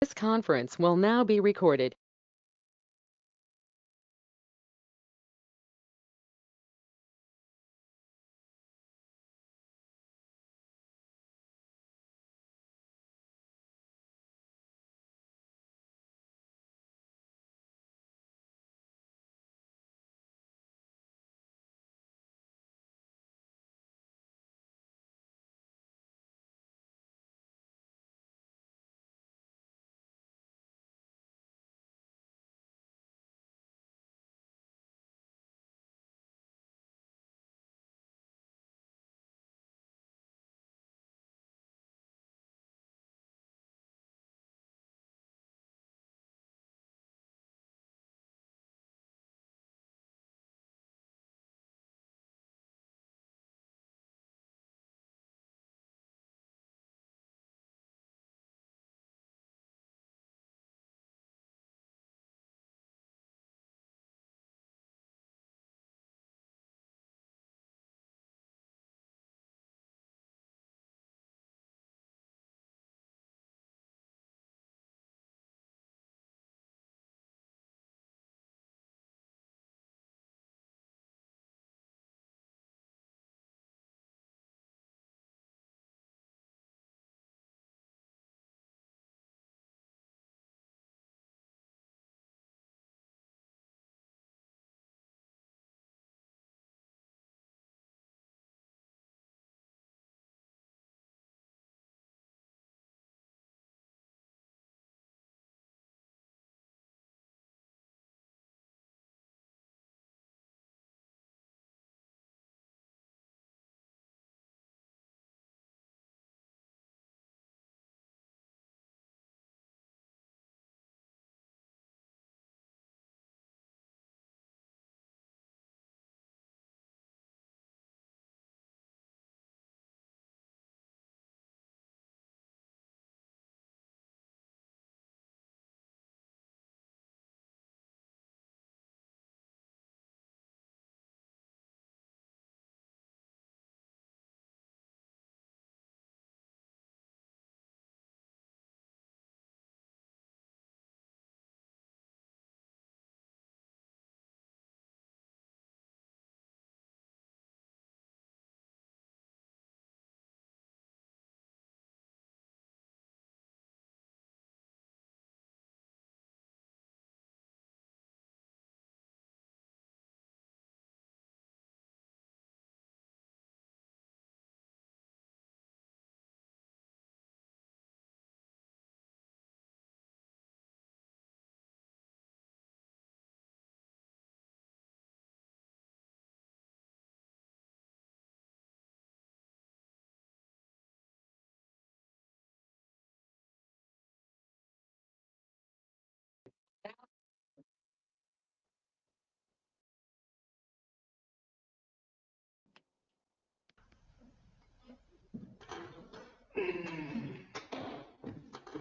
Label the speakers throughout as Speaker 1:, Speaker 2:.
Speaker 1: This conference will now be recorded.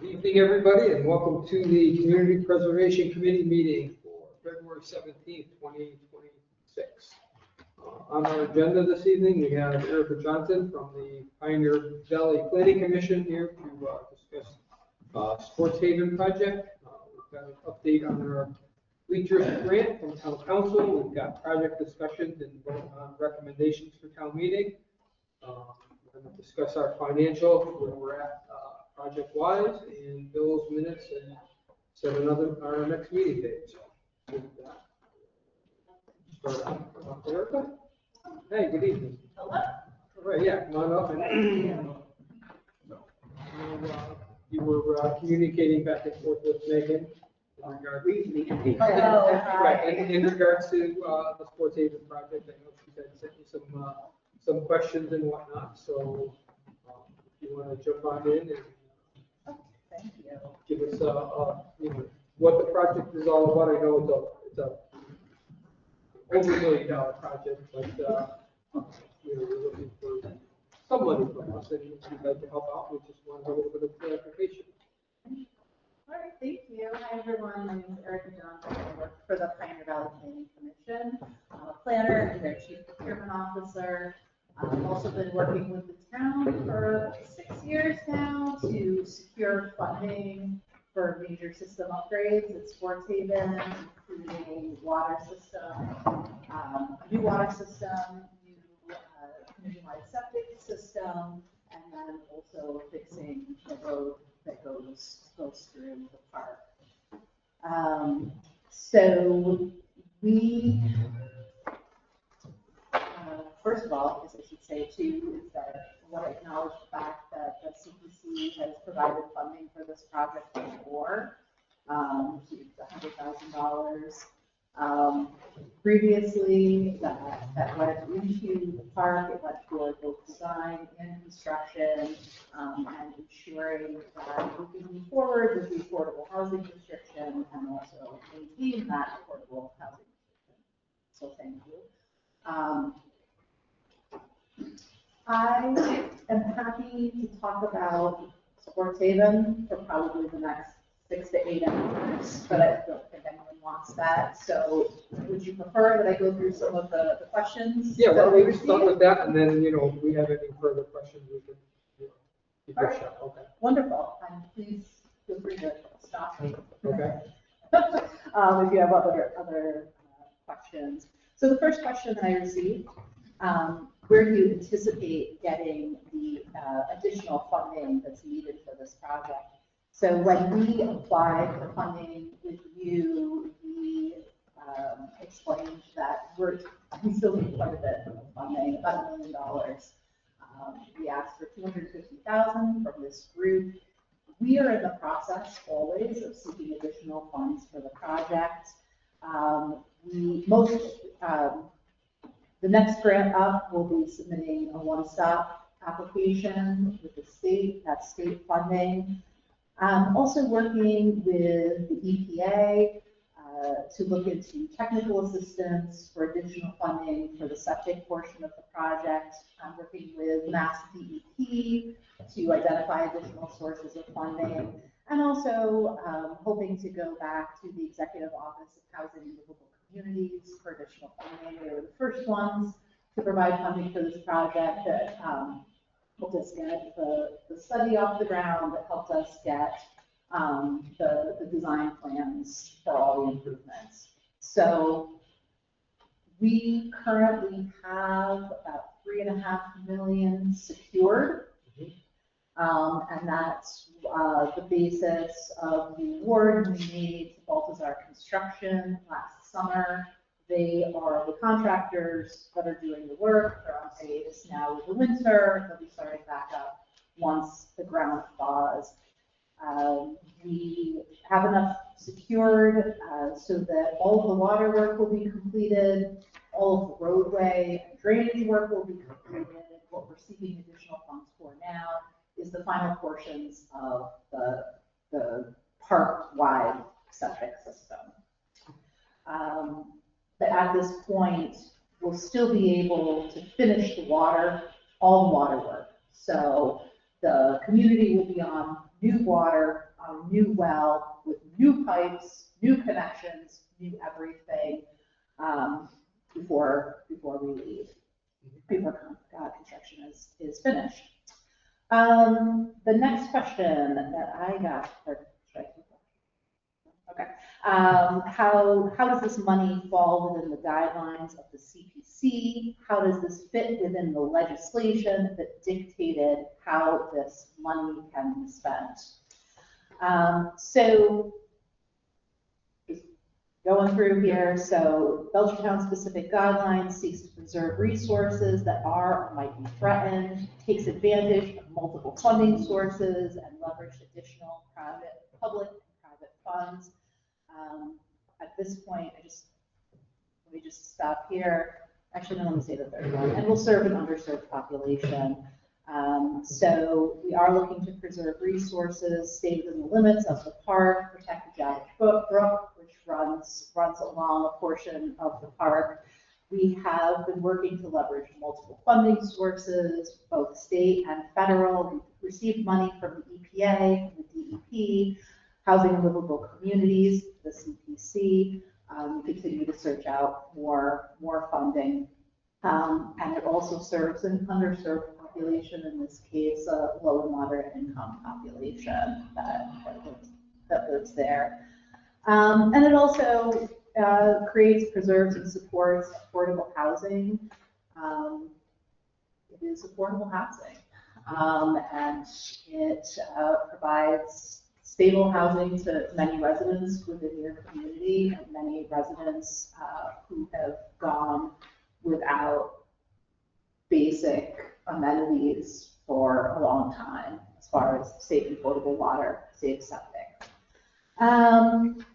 Speaker 2: Good evening, everybody, and welcome to the Community Preservation Committee meeting for February 17th, 2026. On our agenda this evening, we have Erika Johnson from the Pioneer Valley Planning Commission here to discuss Sports Haven project. We've got an update on our bleachers grant from town council. We've got project discussions and recommendations for town meeting. We're going to discuss our financial, where we're at project-wise, and Bill's minutes, and set our next meeting date. So, start off with Erika. Hey, good evening. Hello. All right, yeah, come on up. And, you were communicating back and forth with Megan in regard in regards to the Sports Haven project. I know she had sent you some questions and whatnot. So if you want to jump on in and give us what the project is all about. I know it's a over $1 million project, but we're looking for some money from us, and if you'd like to help out, we just want a little bit of clarification.
Speaker 3: All right, thank you. Hi, everyone. My name is Erika Johnson. I work for the Pioneer Valley Planning Commission. I'm a planner and their chief procurement officer. I've also been working with the town for 6 years now to secure funding for major system upgrades at Sports Haven, including water system, new water system, new community-wide septic system, and then also fixing the road that goes through the park. So we, first of all, I guess I should say too, is that I want to acknowledge the fact that the CPC has provided funding for this project before, received $100,000. Previously, that went into the park, it went toward both design and construction, and ensuring that we can move forward with the affordable housing restriction and also maintain that affordable housing restriction. So thank you. I am happy to talk about Sports Haven for probably the next 6 to 8 hours, but I don't think anyone wants that. So would you prefer that I go through some of the questions?
Speaker 2: Yeah, well, we start with that, and then, if we have any further questions, we can, keep
Speaker 3: All
Speaker 2: it
Speaker 3: right.
Speaker 2: short. Okay.
Speaker 3: Wonderful, and please feel free to stop me.
Speaker 2: Okay.
Speaker 3: If you have other questions. So the first question that I received, where do you anticipate getting the additional funding that's needed for this project? So when we applied for funding with you, we explained that we still need quite a bit of funding, about $1 million. We asked for $250,000 from this group. We are in the process always of seeking additional funds for the project. The next grant up will be submitting a one-stop application with the state, that's state funding. Also working with the EPA to look into technical assistance for additional funding for the septic portion of the project. I'm working with Mass DEP to identify additional sources of funding, and also hoping to go back to the Executive Office of Housing and Livable Communities for additional funding. They were the first ones to provide funding for this project that helped us get the study off the ground, that helped us get the design plans for all the improvements. So we currently have about $3.5 million secured, and that's the basis of the award we made to Baltazar Construction last summer. They are the contractors that are doing the work. They're on hiatus now with the winter. They'll be starting back up once the ground thaws. We have enough secured so that all of the water work will be completed, all of the roadway and drainage work will be completed. What we're seeking additional funds for now is the final portions of the park-wide septic system. But at this point, we'll still be able to finish all the water work. So the community will be on new water, on new well, with new pipes, new connections, new everything, before we leave, before construction is finished. The next question that I got, okay. How does this money fall within the guidelines of the CPC? How does this fit within the legislation that dictated how this money can be spent? So just going through here, so Belchertown specific guidelines seeks to preserve resources that are or might be threatened, takes advantage of multiple funding sources, and leverage additional public and private funds. At this point, let me just stop here. Actually, no, let me say the third one. And will serve an underserved population. So we are looking to preserve resources, stay within the limits of the park, protect the Jadish Brook, which runs along a portion of the park. We have been working to leverage multiple funding sources, both state and federal. We've received money from the EPA, the DEP, Housing and Livable Communities, the CPC. We continue to search out more funding. And it also serves an underserved population, in this case, a low and moderate income population that that lives there. And it also creates, preserves, and supports affordable housing. It is affordable housing. And it provides stable housing to many residents within your community, and many residents who have gone without basic amenities for a long time, as far as safe and potable water, safe septic.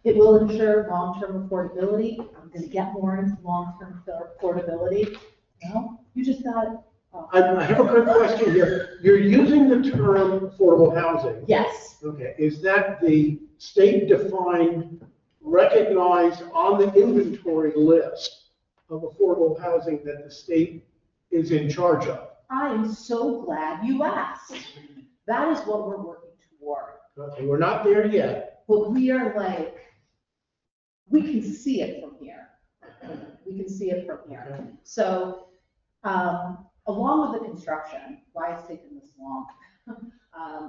Speaker 3: It will ensure long-term affordability. I'm going to get more into long-term affordability. No, you just got it. Oh.
Speaker 4: I have a quick question here. You're using the term affordable housing.
Speaker 3: Yes.
Speaker 4: Okay, is that the state-defined, recognized on the inventory list of affordable housing that the state is in charge of?
Speaker 3: I am so glad you asked. That is what we're working toward.
Speaker 4: Okay, we're not there yet.
Speaker 3: But we are like, we can see it from here. We can see it from here.
Speaker 4: Okay.
Speaker 3: So, along with the construction, why it's taken this long?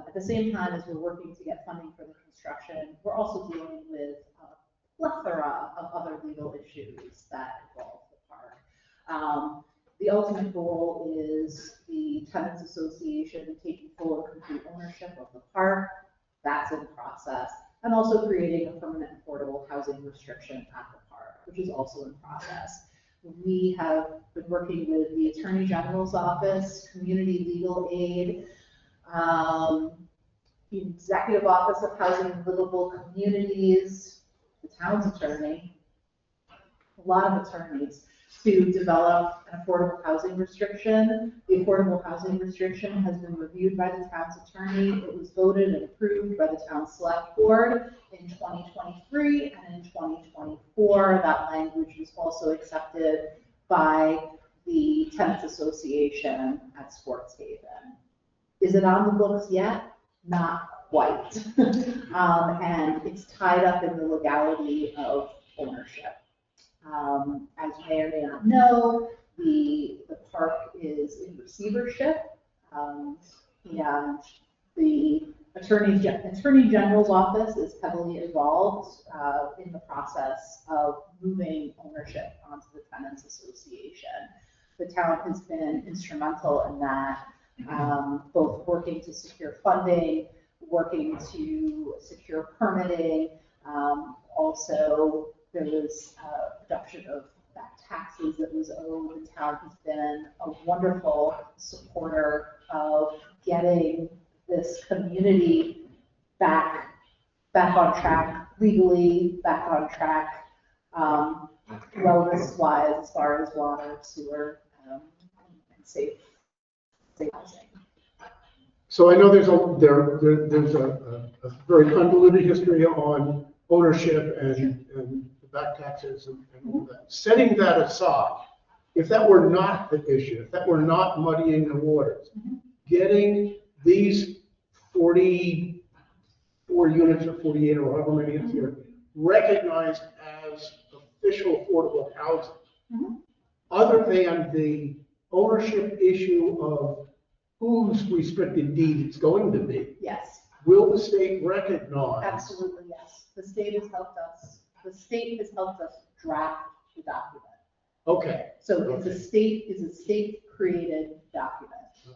Speaker 3: At the same time as we're working to get funding for the construction, we're also dealing with a plethora of other legal issues that involve the park. The ultimate goal is the Tenants Association taking full and complete ownership of the park. That's in process. And also creating a permanent affordable housing restriction at the park, which is also in process. We have been working with the Attorney General's Office, Community Legal Aid, the Executive Office of Housing and Livable Communities, the town's attorney, a lot of attorneys, to develop an affordable housing restriction. The affordable housing restriction has been reviewed by the town's attorney. It was voted and approved by the town select board in 2023, and in 2024, that language was also accepted by the Tenants Association at Sports Haven. Is it on the books yet? Not quite. And it's tied up in the legality of ownership. As you may or may not know, the park is in receivership, and the Attorney General's office is heavily involved in the process of moving ownership onto the Tenants Association. The town has been instrumental in that, both working to secure funding, working to secure permitting, also there was a reduction of back taxes that was owed. The town has been a wonderful supporter of getting this community back on track legally, back on track wellness-wise, as far as water, sewer, and safe housing.
Speaker 4: So I know there's a very convoluted history on ownership and the back taxes and all that. Setting that aside, if that were not the issue, if that were not muddying the waters, getting these 44 units or 48 or however many it's here recognized as official affordable housing, other than the ownership issue of whose restricted deed it's going to be,
Speaker 3: Yes.
Speaker 4: will the state recognize?
Speaker 3: Absolutely, yes. The state has helped us. The state has helped us draft the document.
Speaker 4: Okay.
Speaker 3: So it's a state-created document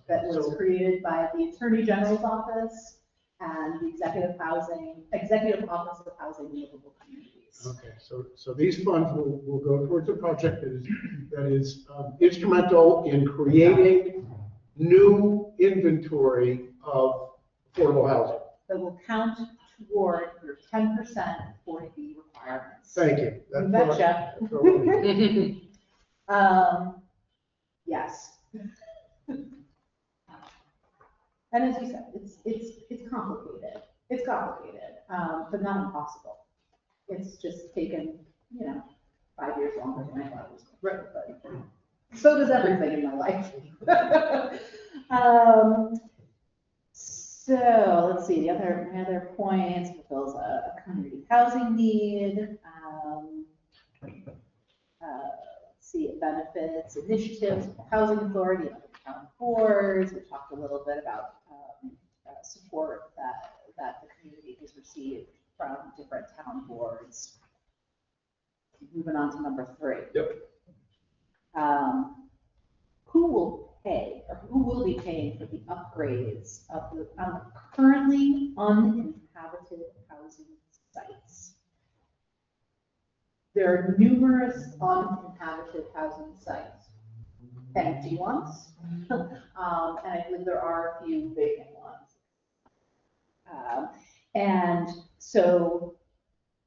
Speaker 3: that was created by the Attorney General's Office and the Executive Office of Housing and Livable Communities.
Speaker 4: Okay, so these funds will go towards a project that is instrumental in creating new inventory of affordable housing.
Speaker 3: That will count toward your 10% 40B requirements.
Speaker 4: Thank you.
Speaker 3: You betcha.
Speaker 4: That's what we need.
Speaker 3: Yes. And as you said, it's complicated. It's complicated, but not impossible. It's just taken, 5 years longer than I thought it was. Right. But so does everything in my life. So let's see, my other points, fulfills a community housing need. Let's see, it benefits initiatives, of the housing authority, and other town boards. We talked a little bit about support that the community has received from different town boards. Moving on to number 3.
Speaker 2: Yep.
Speaker 3: Who will pay, or who will be paying for the upgrades of the currently uninhabited housing sites? There are numerous uninhabited housing sites, empty ones, and I believe there are a few vacant ones. And so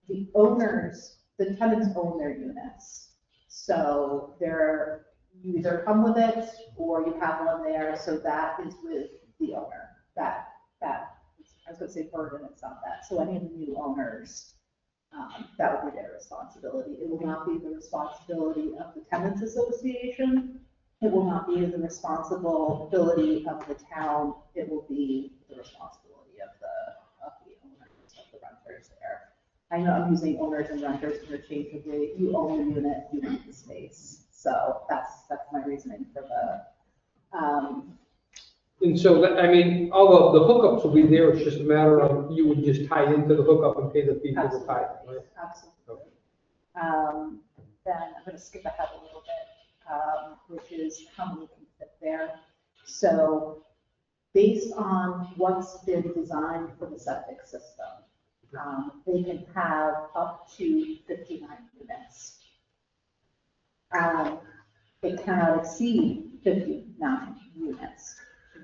Speaker 3: the owners, the tenants own their units. So you either come with it or you have one there, so that is with the owner. I was going to say burden, it's not that. So any of the new owners, that would be their responsibility. It will not be the responsibility of the tenants association. It will not be the responsibility of the town. It will be the responsibility of the owners, of the renters there. I know I'm using owners and renters interchangeably. You own the unit, you own the space. So that's my reasoning for the.
Speaker 2: And so, I mean, all of the hookups will be there, it's just a matter of, you would just tie into the hookup and pay the fee for the tie, right?
Speaker 3: Absolutely. Then I'm going to skip ahead a little bit, which is how many can fit there. So based on what's been designed for the septic system, they can have up to 59 units. It cannot exceed 59 units.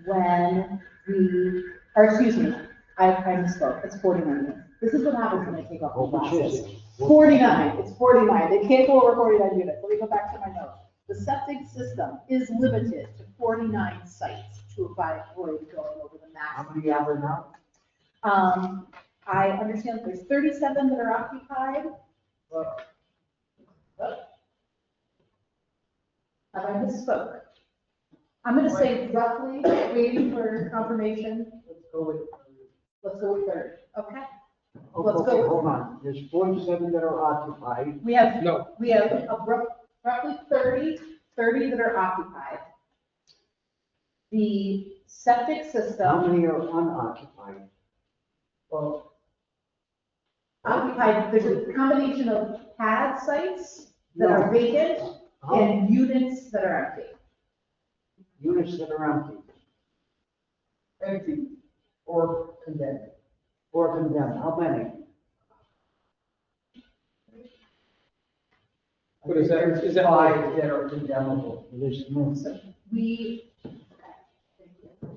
Speaker 3: When I misspoke, it's 49 units. This is what happens when I take off my glasses. 49, it's 49. They can't go over 49 units. Let me go back to my notes. The septic system is limited to 49 sites to avoid going over the max.
Speaker 5: How many are there now?
Speaker 3: I understand there's 37 that are occupied. Have I misspoke? I'm going to say roughly, waiting for confirmation.
Speaker 5: Let's go with
Speaker 3: 30. Okay.
Speaker 5: Oh,
Speaker 3: Let's
Speaker 5: okay,
Speaker 3: go.
Speaker 5: hold on. There's 47 that are occupied.
Speaker 3: We have
Speaker 2: No,
Speaker 3: roughly 30 that are occupied. The septic
Speaker 5: How
Speaker 3: system,
Speaker 5: many are unoccupied?
Speaker 3: well, occupied, there's a combination of pad sites that are vacant and units that are empty.
Speaker 5: Units that are empty
Speaker 6: Empty or condemned.
Speaker 5: or condemned. How many?
Speaker 2: What is that?
Speaker 6: There's
Speaker 2: Is that
Speaker 6: 5 that are condemnable.
Speaker 5: There's no.
Speaker 3: We,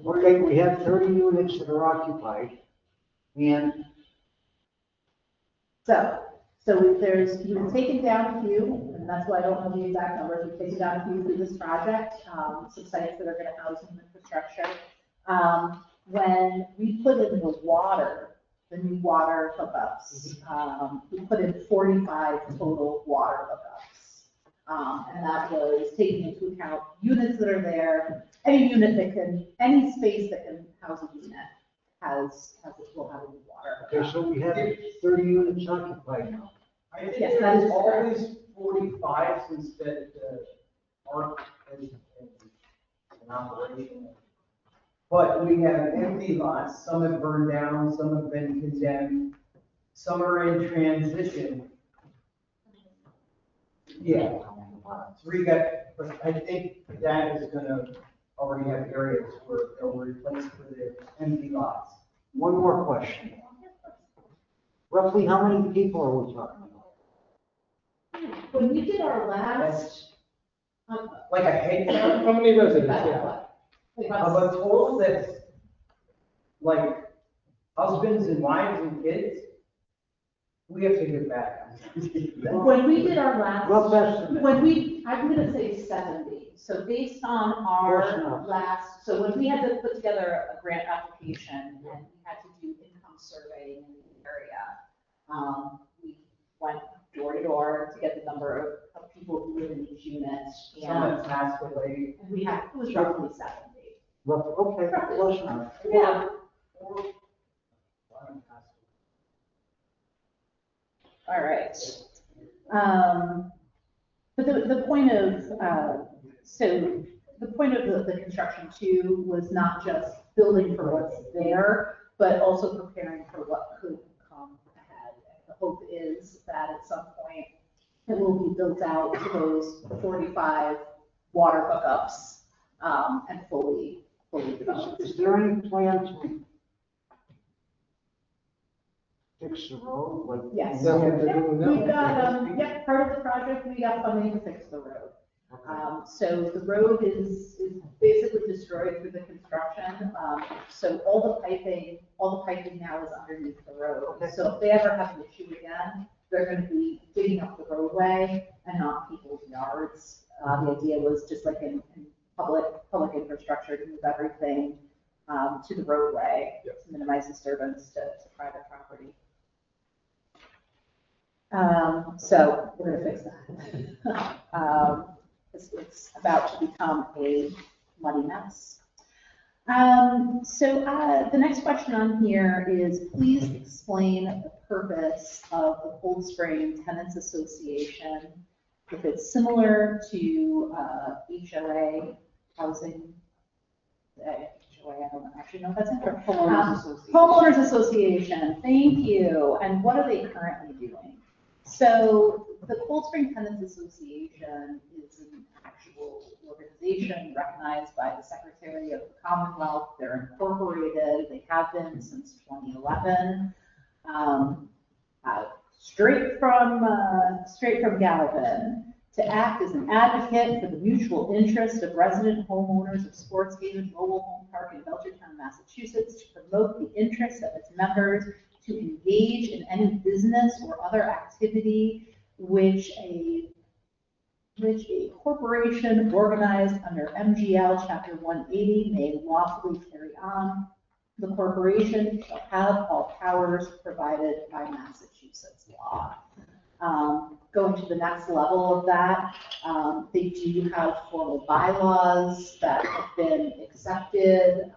Speaker 5: Okay, we have 30 units that are occupied. And
Speaker 3: we've taken down a few, and that's why I don't know the exact numbers. We've taken down a few through this project, some sites that are going to house new infrastructure. When we put in the new water hookups, we put in 45 total water hookups. And that was taking into account units that are there, any space that can house a unit will have a new water hookup.
Speaker 5: okay, so we have 30 units occupied now.
Speaker 6: I think
Speaker 3: Yes, that is
Speaker 6: there's always 45 since the ARC is in operation. But we have empty lots, some have burned down, some have been condemned, some are in transition. Yeah, 3 but I think that is gonna already have areas where they'll replace for the empty lots.
Speaker 5: One more question. Roughly how many people are we talking about?
Speaker 3: When we did our last,
Speaker 6: Like a head count
Speaker 2: how many residents? Yeah.
Speaker 6: of a total that's like husbands and wives and kids, we have to get back.
Speaker 3: when we did our last.
Speaker 5: Rough estimate.
Speaker 3: I'm gonna say 70, so based on
Speaker 5: Close
Speaker 3: our
Speaker 5: enough.
Speaker 3: last, so when we had to put together a grant application and we had to do income surveying in the area, we went door to door to get the number of people who live in each unit,
Speaker 6: Some
Speaker 3: and
Speaker 6: have passed away.
Speaker 3: it was roughly 70.
Speaker 5: Okay, close enough.
Speaker 3: Yeah.
Speaker 6: Or
Speaker 3: All right. But the point of, the point of the construction too was not just building for what's there, but also preparing for what could come ahead. that at some point it will be built out to those 45 water hookups and fully developed.
Speaker 5: Is there any plan to fix the road? Like,
Speaker 3: Yes.
Speaker 2: Is that what they're doing now?
Speaker 3: We've got, part of the project, we got funding to fix the road. So the road is basically destroyed through the construction. So all the piping now is underneath the road.
Speaker 5: Okay.
Speaker 3: So if they ever have an issue again, they're going to be digging up the roadway and not people's yards. The idea was just like in public infrastructure to move everything to the roadway to minimize disturbance to private property. So we're going to fix that. It's about to become a muddy mess. The next question on here is, please explain the purpose of the Cold Spring Tenants Association, if it's similar to HOA housing. HOA, I don't actually know if that's in there. Homeowners Association, thank you. And what are they currently doing? So the Cold Spring Tenants Association is an actual organization recognized by the Secretary of the Commonwealth. They're incorporated. They have been since 2011. Straight from Gallivan, to act as an advocate for the mutual interest of resident homeowners of Sports Haven Mobile Home Park in Belchertown, Massachusetts, to promote the interests of its members, to engage in any business or other activity which a corporation organized under MGL Chapter 180 may lawfully carry on. The corporation shall have all powers provided by Massachusetts law. Going to the next level of that, they do have formal bylaws that have been accepted,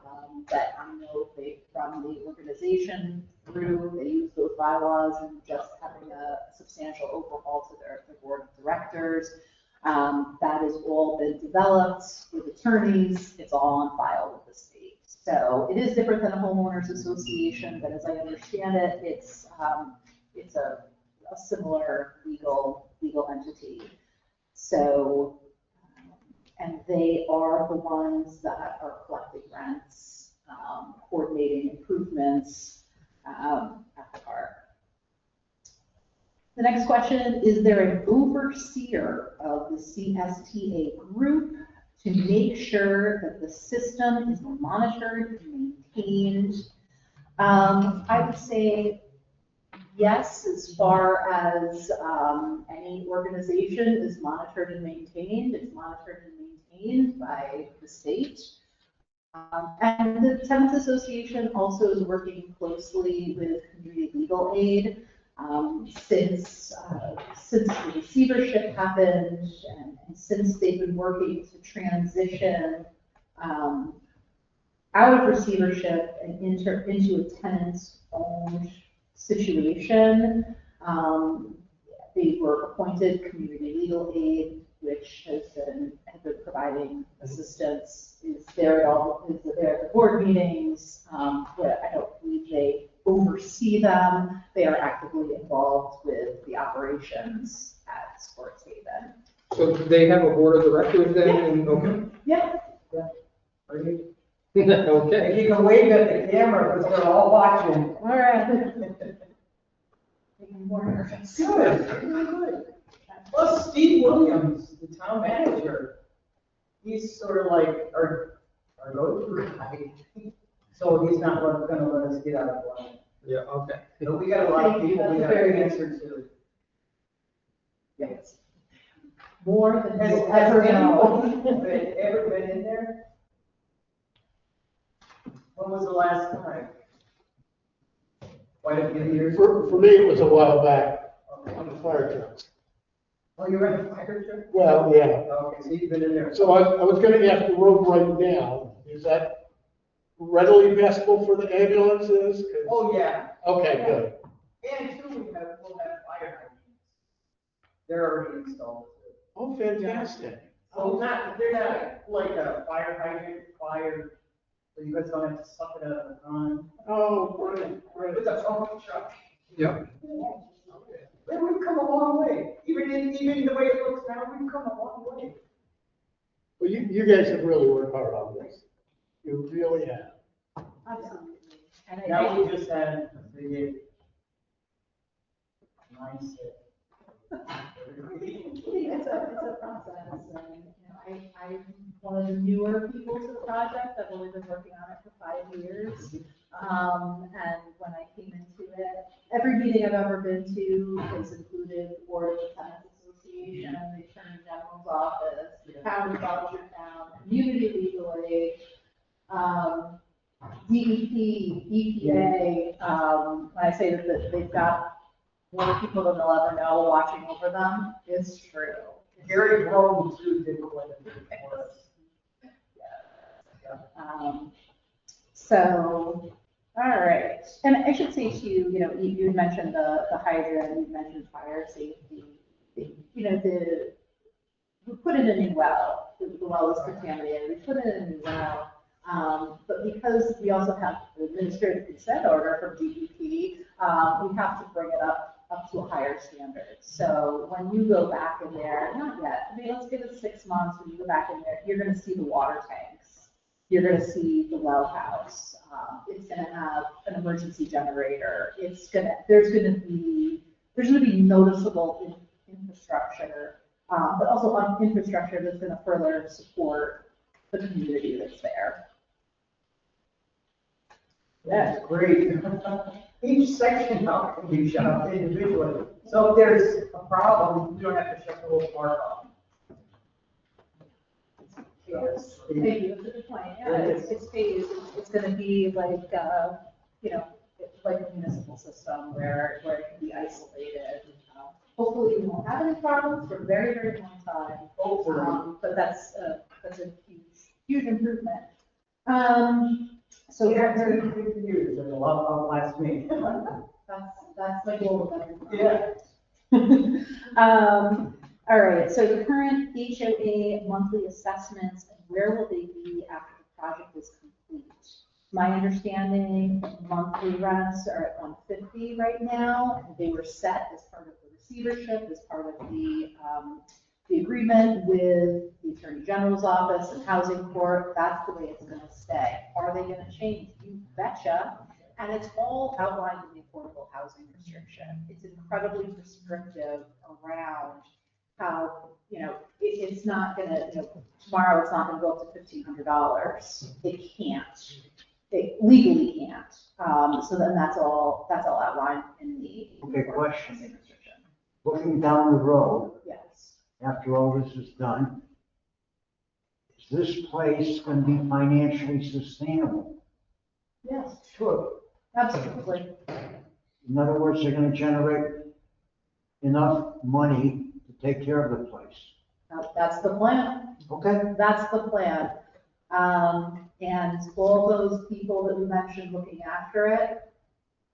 Speaker 3: that I know they run the organization through. They use those bylaws and just having a substantial overhaul to their board of directors. That has all been developed with attorneys. It's all on file with the state. So it is different than a homeowners association, but as I understand it, it's a similar legal entity. So, and they are the ones that are collecting rents, coordinating improvements at the park. The next question, is there an overseer of the CSTA group to make sure that the system is monitored and maintained? I would say yes, as far as any organization is monitored and maintained. It's monitored and maintained by the state. And the Tenants Association also is working closely with Community Legal Aid since the receivership happened, and since they've been working to transition out of receivership and into a tenant-owned situation. They were appointed Community Legal Aid, which has been providing assistance, is there at the board meetings, but I don't believe they oversee them. They are actively involved with the operations at Sports Haven.
Speaker 2: So do they have a board of directors then? Okay.
Speaker 3: Yeah.
Speaker 2: Okay.
Speaker 6: If you can wave at the camera, because they're all watching.
Speaker 3: All right. Making more nervous.
Speaker 6: Good, really good. Plus Steve Williams, the town manager, he's sort of like our go-to guy. So he's not gonna let us get out of line.
Speaker 2: Yeah, okay.
Speaker 6: But we got a lot of people we have to answer to.
Speaker 3: Yes. More than
Speaker 6: Has
Speaker 3: you'll ever know.
Speaker 6: anyone ever been in there? When was the last time? Quite a few years?
Speaker 4: For me, it was a while back on the fire truck.
Speaker 6: Oh, you were in a fire truck?
Speaker 4: Well, yeah.
Speaker 6: Okay, so you've been in there.
Speaker 4: So I was gonna ask the road right now, is that readily passable for the ambulances? 'Cause-
Speaker 6: Oh, yeah.
Speaker 4: Okay, good.
Speaker 6: And two, we'll have fire hydrants. They're already installed.
Speaker 4: Oh, fantastic.
Speaker 6: So they're not like a fire hydrant, so you guys don't have to suck it out of the front.
Speaker 4: Oh, great, great.
Speaker 6: It's a pump truck.
Speaker 2: Yep.
Speaker 6: They would come even the way it looks now, we've come a long way.
Speaker 4: Well, you guys have really worked hard on this. You really have.
Speaker 3: Absolutely. And
Speaker 6: Now we just had the mindset.
Speaker 3: It's a process, and, I'm one of the newer people to the project, I've only been working on it for 5 years. And when I came into it, every meeting I've ever been to has included Board of the Tenants Association, the Attorney General's office, the Town of Belchertown, Community Legal Aid, DEP, EPA. When I say that they've got more people than they'll ever know watching over them, it's true.
Speaker 6: Gary Brown too did quite a bit for us.
Speaker 3: So, all right, and I should say too, you mentioned the hydrant, you mentioned fire safety. We put in a new well, the well is contaminated, we put in a new well. But because we also have the administrative consent order from DEP, we have to bring it up to a higher standard. So when you go back in there, not yet, let's give it 6 months, when you go back in there, you're gonna see the water tanks. You're gonna see the well house. It's gonna have an emergency generator. There's gonna be noticeable infrastructure, but also infrastructure that's gonna further support the community that's there.
Speaker 6: That's great. Each section now can be shut off individually. So if there's a problem, you don't have to shut the whole park off.
Speaker 3: Yes, thank you, that's a good point. Yeah, it's phased. It's gonna be like, like a municipal system where it can be isolated. Hopefully we won't have any problems for a very, very long time.
Speaker 6: Hopefully.
Speaker 3: But that's a huge improvement. So
Speaker 6: Yeah, 30 years, and a lot of last me.
Speaker 3: that's my goal.
Speaker 6: Yeah.
Speaker 3: All right, so the current HOA monthly assessments, and where will they be after the project is complete? My understanding, monthly rents are at $150 right now, and they were set as part of the receivership, as part of the agreement with the Attorney General's office and Housing Court. That's the way it's gonna stay. Are they gonna change? You betcha. And it's all outlined in the affordable housing restriction. It's incredibly prescriptive around how, it's not gonna, tomorrow it's not gonna go up to $1,500. It can't. It legally can't. So then that's all outlined in the
Speaker 5: Okay,
Speaker 3: affordable
Speaker 5: question.
Speaker 3: housing restriction.
Speaker 5: Looking down the road,
Speaker 3: Yes.
Speaker 5: after all this is done, is this place going to be financially sustainable?
Speaker 3: Yes,
Speaker 6: Sure.
Speaker 3: absolutely.
Speaker 5: In other words, they're going to generate enough money to take care of the place.
Speaker 3: That's the plan.
Speaker 5: Okay?
Speaker 3: That's the plan. And all those people that we mentioned looking after it,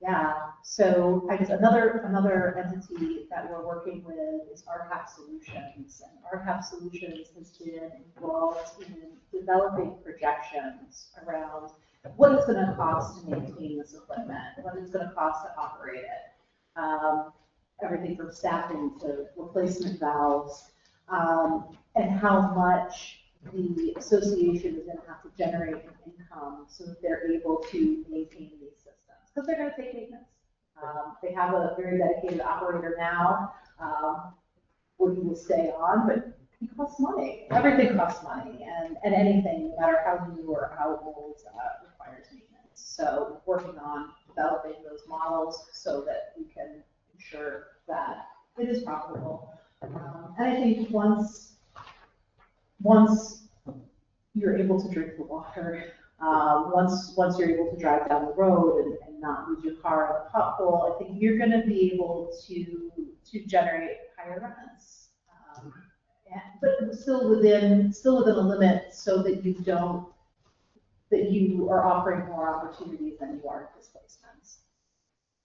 Speaker 3: yeah. So I guess another entity that we're working with is RCAP Solutions. And RCAP Solutions has been involved in developing projections around what it's going to cost to maintain this equipment, what it's going to cost to operate it. Everything from staffing to replacement valves, and how much the association is going to have to generate an income so that they're able to maintain these systems, because they're going to take maintenance. They have a very dedicated operator now, where he will stay on, but it costs money. Everything costs money, and anything, no matter how new or how old, requires maintenance. So working on developing those models so that we can ensure that it is profitable. And I think once you're able to drink the water, once you're able to drive down the road and not lose your car in a pothole, I think you're going to be able to generate higher rents, but still within a limit, so that you are offering more opportunities than you are displacements.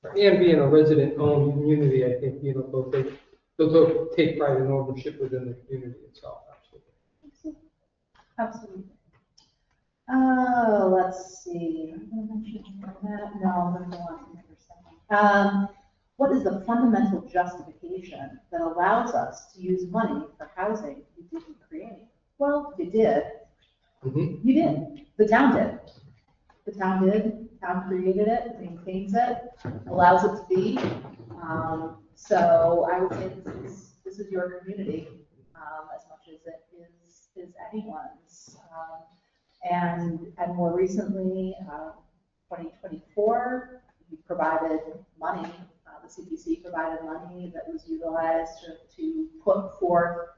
Speaker 2: And being a resident-owned community, I think, they'll take pride in ownership within the community itself, absolutely.
Speaker 3: Absolutely. Oh, let's see. I'm going to mention that. No, I'm going to go on to number 7. what is the fundamental justification that allows us to use money for housing we didn't create? Well, you did. You did. The town did. The town did. The town created it, maintains it, allows it to be. So I would say this is your community as much as it is anyone's. And more recently, 2024, we provided money. The CPC provided money that was utilized to put forth,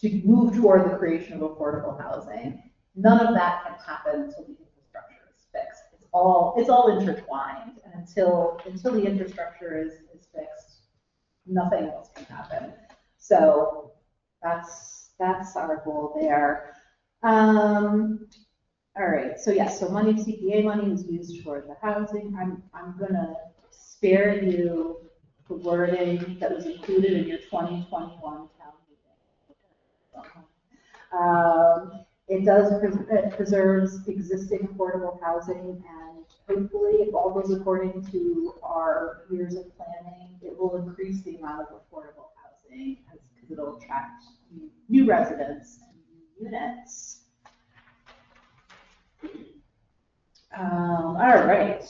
Speaker 3: to move toward the creation of affordable housing. None of that can happen until the infrastructure is fixed. It's all intertwined, and until the infrastructure is fixed, nothing else can happen. So that's our goal there. All right, so yes, so money, CPA money is used toward the housing. I'm gonna spare you the wording that was included in your 2021 town meeting. It preserves existing affordable housing, and hopefully, if all goes according to our years of planning, it will increase the amount of affordable housing because it'll attract new residents, new units. All right,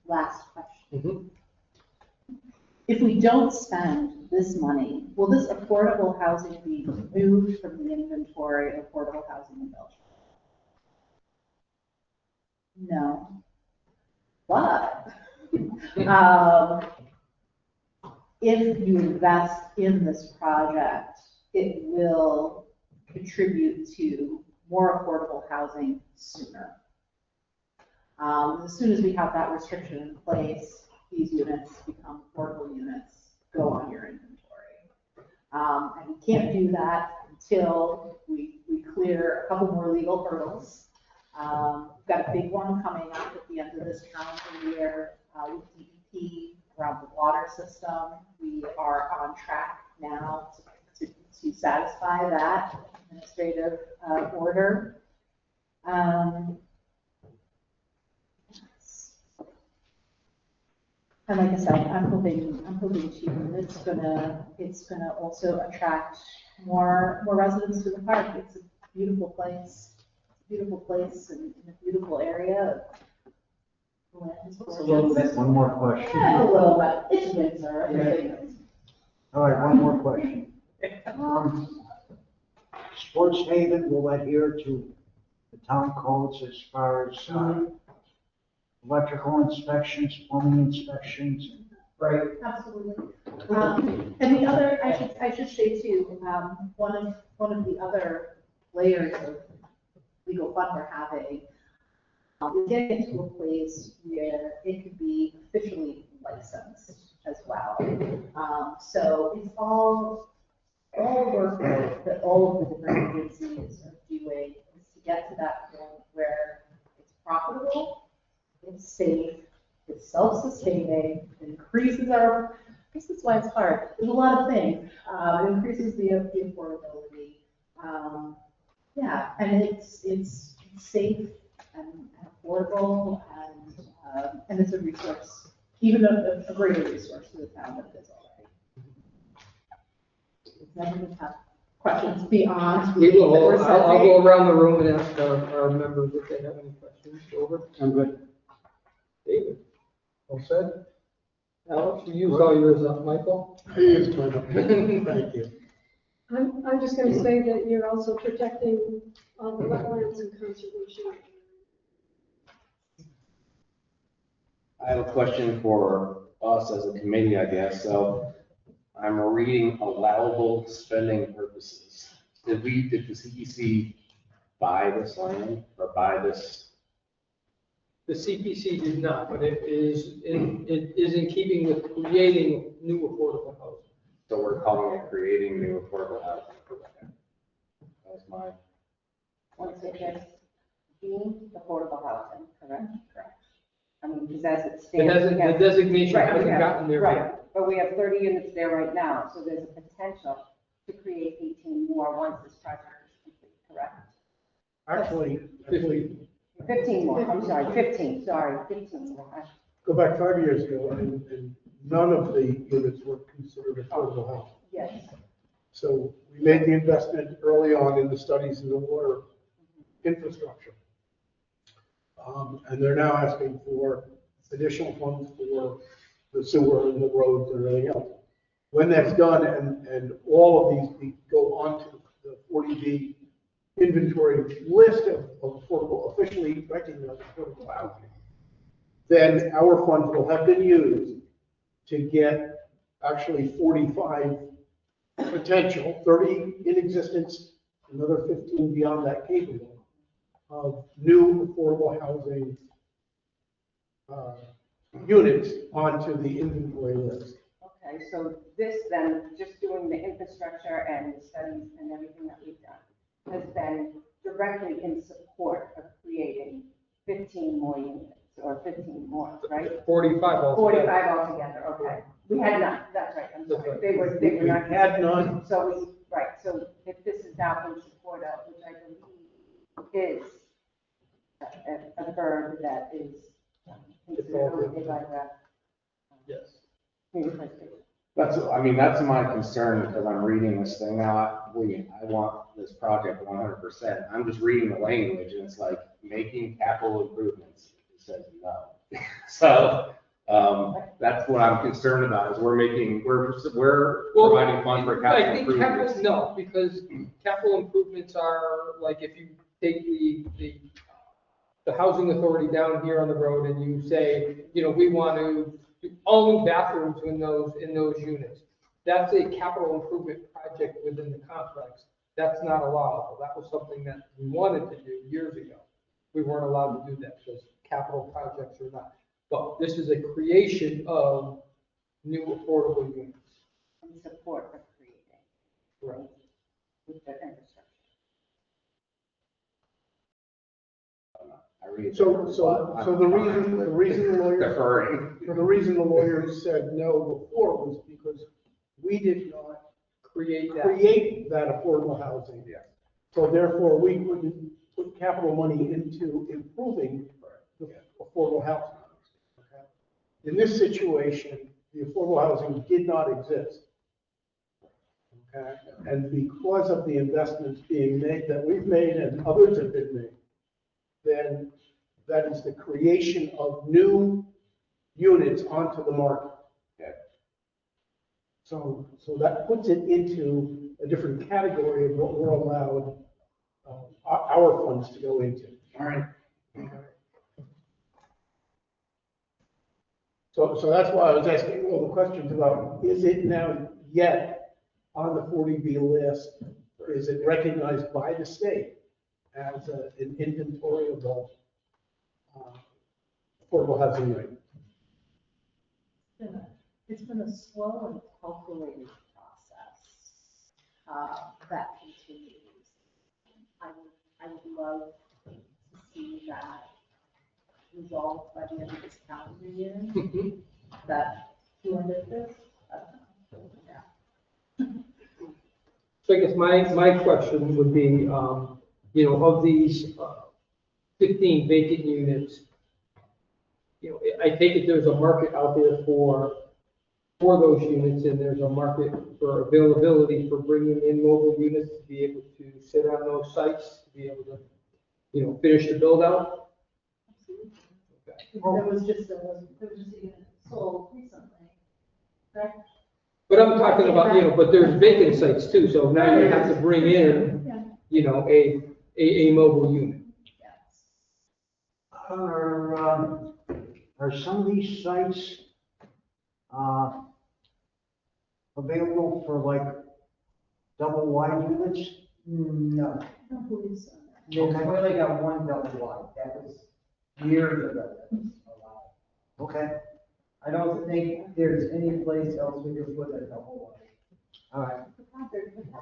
Speaker 3: last question. If we don't spend this money, will this affordable housing be removed from the inventory of affordable housing in Belchertown? No. But if you invest in this project, it will contribute to more affordable housing sooner. As soon as we have that restriction in place, these units become affordable units, go on your inventory. And we can't do that until we clear a couple more legal hurdles. We've got a big one coming up at the end of this calendar year with DEP around the water system. We are on track now to satisfy that administrative order. And like I said, I'm hoping too, it's gonna also attract more residents to the park. It's a beautiful place, and in a beautiful area. The land is
Speaker 5: A little bit, one more question.
Speaker 3: Yeah, a little bit. It's Windsor.
Speaker 5: All right, one more question. Sports Haven will adhere to the town codes as far as electrical inspections, plumbing inspections.
Speaker 6: Right.
Speaker 3: Absolutely. And the other, I should say too, one of the other layers of legal fun we're having is getting into a place where it could be officially licensed as well. So it's all work that all of the different agencies are doing is to get to that point where it's profitable, it's safe, it's self-sustaining, it increases our, I guess that's why it's hard. There's a lot of things. It increases the affordability. Yeah, and it's safe and affordable, and it's a resource, even a greater resource to the town than it is already. Does anyone have questions beyond?
Speaker 2: I'll go around the room and ask our members if they have any questions. Over.
Speaker 4: I'm good.
Speaker 2: David, all said? Alex, you used all yours up. Michael?
Speaker 4: I used mine up. Thank you.
Speaker 7: I'm just going to say that you're also protecting all the wetlands and conservation.
Speaker 8: I have a question for us as a committee, I guess. So I'm reading allowable spending purposes. Did the CPC buy this land or buy this?
Speaker 2: The CPC did not, but it is in keeping with creating new affordable housing.
Speaker 8: So we're calling it creating new affordable housing. That was my.
Speaker 9: Once it gets deemed affordable housing, correct? Correct. I mean, because as it stands.
Speaker 2: The designation
Speaker 9: Right,
Speaker 2: hasn't gotten there
Speaker 9: right,
Speaker 2: yet.
Speaker 9: but we have 30 units there right now, so there's a potential to create 18 more once this project is complete, correct?
Speaker 4: Actually,
Speaker 9: 15 more, I'm sorry, 15, sorry, 15 more.
Speaker 4: go back 5 years ago, and none of the units were considered affordable housing.
Speaker 9: Yes.
Speaker 4: So we made the investment early on in the studies in the water infrastructure. And they're now asking for additional funds for the sewer and the roads and everything else. When that's done and all of these go onto the 40B inventory list of affordable, officially recognized affordable housing, then our funds will have been used to get actually 45 potential, 30 in existence, another 15 beyond that capable of new affordable housing units onto the inventory list.
Speaker 9: Okay, so this then, just doing the infrastructure and the studies and everything that we've done, has been directly in support of creating 15 more units, or 15 more, right?
Speaker 2: 45 altogether.
Speaker 9: 45 altogether, okay. We had none, that's right, I'm
Speaker 2: That's
Speaker 9: sorry.
Speaker 2: right.
Speaker 9: They were
Speaker 4: We
Speaker 9: not.
Speaker 4: had none.
Speaker 9: So we, right, so if this is now in support of, which I believe is a verb that is considered okay by the.
Speaker 2: Yes.
Speaker 8: That's my concern, because I'm reading this thing out, I want this project 100%. I'm just reading the language, and it's like, making capital improvements, it says no. So, that's what I'm concerned about, is we're providing funds for
Speaker 2: I
Speaker 8: capital
Speaker 2: think
Speaker 8: improvements.
Speaker 2: no, because capital improvements are, like, if you take the housing authority down here on the road and you say, we want to do all new bathrooms in those units. That's a capital improvement project within the complex. That's not allowable. That was something that we wanted to do years ago. We weren't allowed to do that because capital projects are not. But this is a creation of new affordable units.
Speaker 9: In support of creating.
Speaker 2: Right.
Speaker 9: With the infrastructure.
Speaker 8: I read
Speaker 4: So
Speaker 8: it,
Speaker 4: the reason the lawyer,
Speaker 8: deferring.
Speaker 4: the reason the lawyers said no before was because we did not
Speaker 2: Create
Speaker 4: that affordable housing.
Speaker 8: Yeah.
Speaker 4: So therefore, we couldn't put capital money into improving the affordable housing. Okay? In this situation, the affordable housing did not exist. Okay? And because of the investments being made, that we've made and others have been made, then that is the creation of new units onto the market.
Speaker 8: Yeah.
Speaker 4: So that puts it into a different category of what we're allowed our funds to go into.
Speaker 8: All right.
Speaker 4: So that's why I was asking all the questions about, is it now yet on the 40B list? Is it recognized by the state as an inventoriable affordable housing rate?
Speaker 3: It's been a slow and calculated process that continues. I would love to see that resolved by the end of this calendar year. That to end of this. Yeah.
Speaker 2: So I guess my question would be, of these 15 vacant units, I take it there's a market out there for those units, and there's a market for availability for bringing in mobile units to be able to sit on those sites, to be able to, finish the build out. Okay.
Speaker 3: There was just a unit sold recently, correct?
Speaker 2: But I'm talking about, but there's vacant sites too, so now you have to bring in, a mobile unit.
Speaker 3: Yes.
Speaker 5: Are some of these sites, available for like double wide units?
Speaker 6: No,
Speaker 3: I don't believe so.
Speaker 6: they've only got one double wide, that was years ago, that was allowed.
Speaker 5: Okay,
Speaker 6: I don't think there's any place else we could put a double wide.
Speaker 5: all right.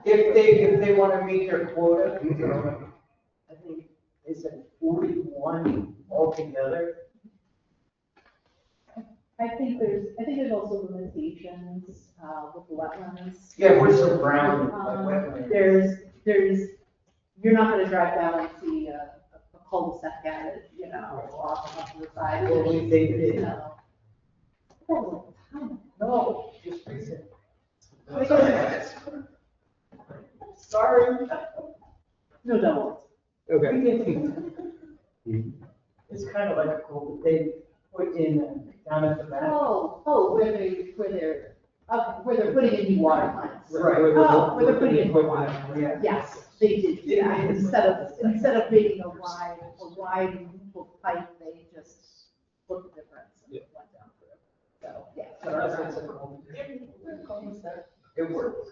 Speaker 6: If they want to meet their quota, I think they said 41 altogether.
Speaker 3: I think there's also limitations with the wetlands.
Speaker 6: Yeah, we're surrounded by wetlands.
Speaker 3: You're not gonna drive down and see a cul-de-sac at it, off to the side.
Speaker 6: Well, they did.
Speaker 3: That was a long time ago.
Speaker 6: No, just recent.
Speaker 3: Sorry. No, don't.
Speaker 2: Okay.
Speaker 6: It's kind of like a cool, they put in down at the back.
Speaker 3: Where they're putting in new water lines.
Speaker 6: Right.
Speaker 3: Oh, where they're putting in new water lines.
Speaker 6: Yeah.
Speaker 3: Yes, they did do that. Instead of making a wide movable pipe, they just split the difference and went down through. So, yeah.
Speaker 6: That's a cool. It works.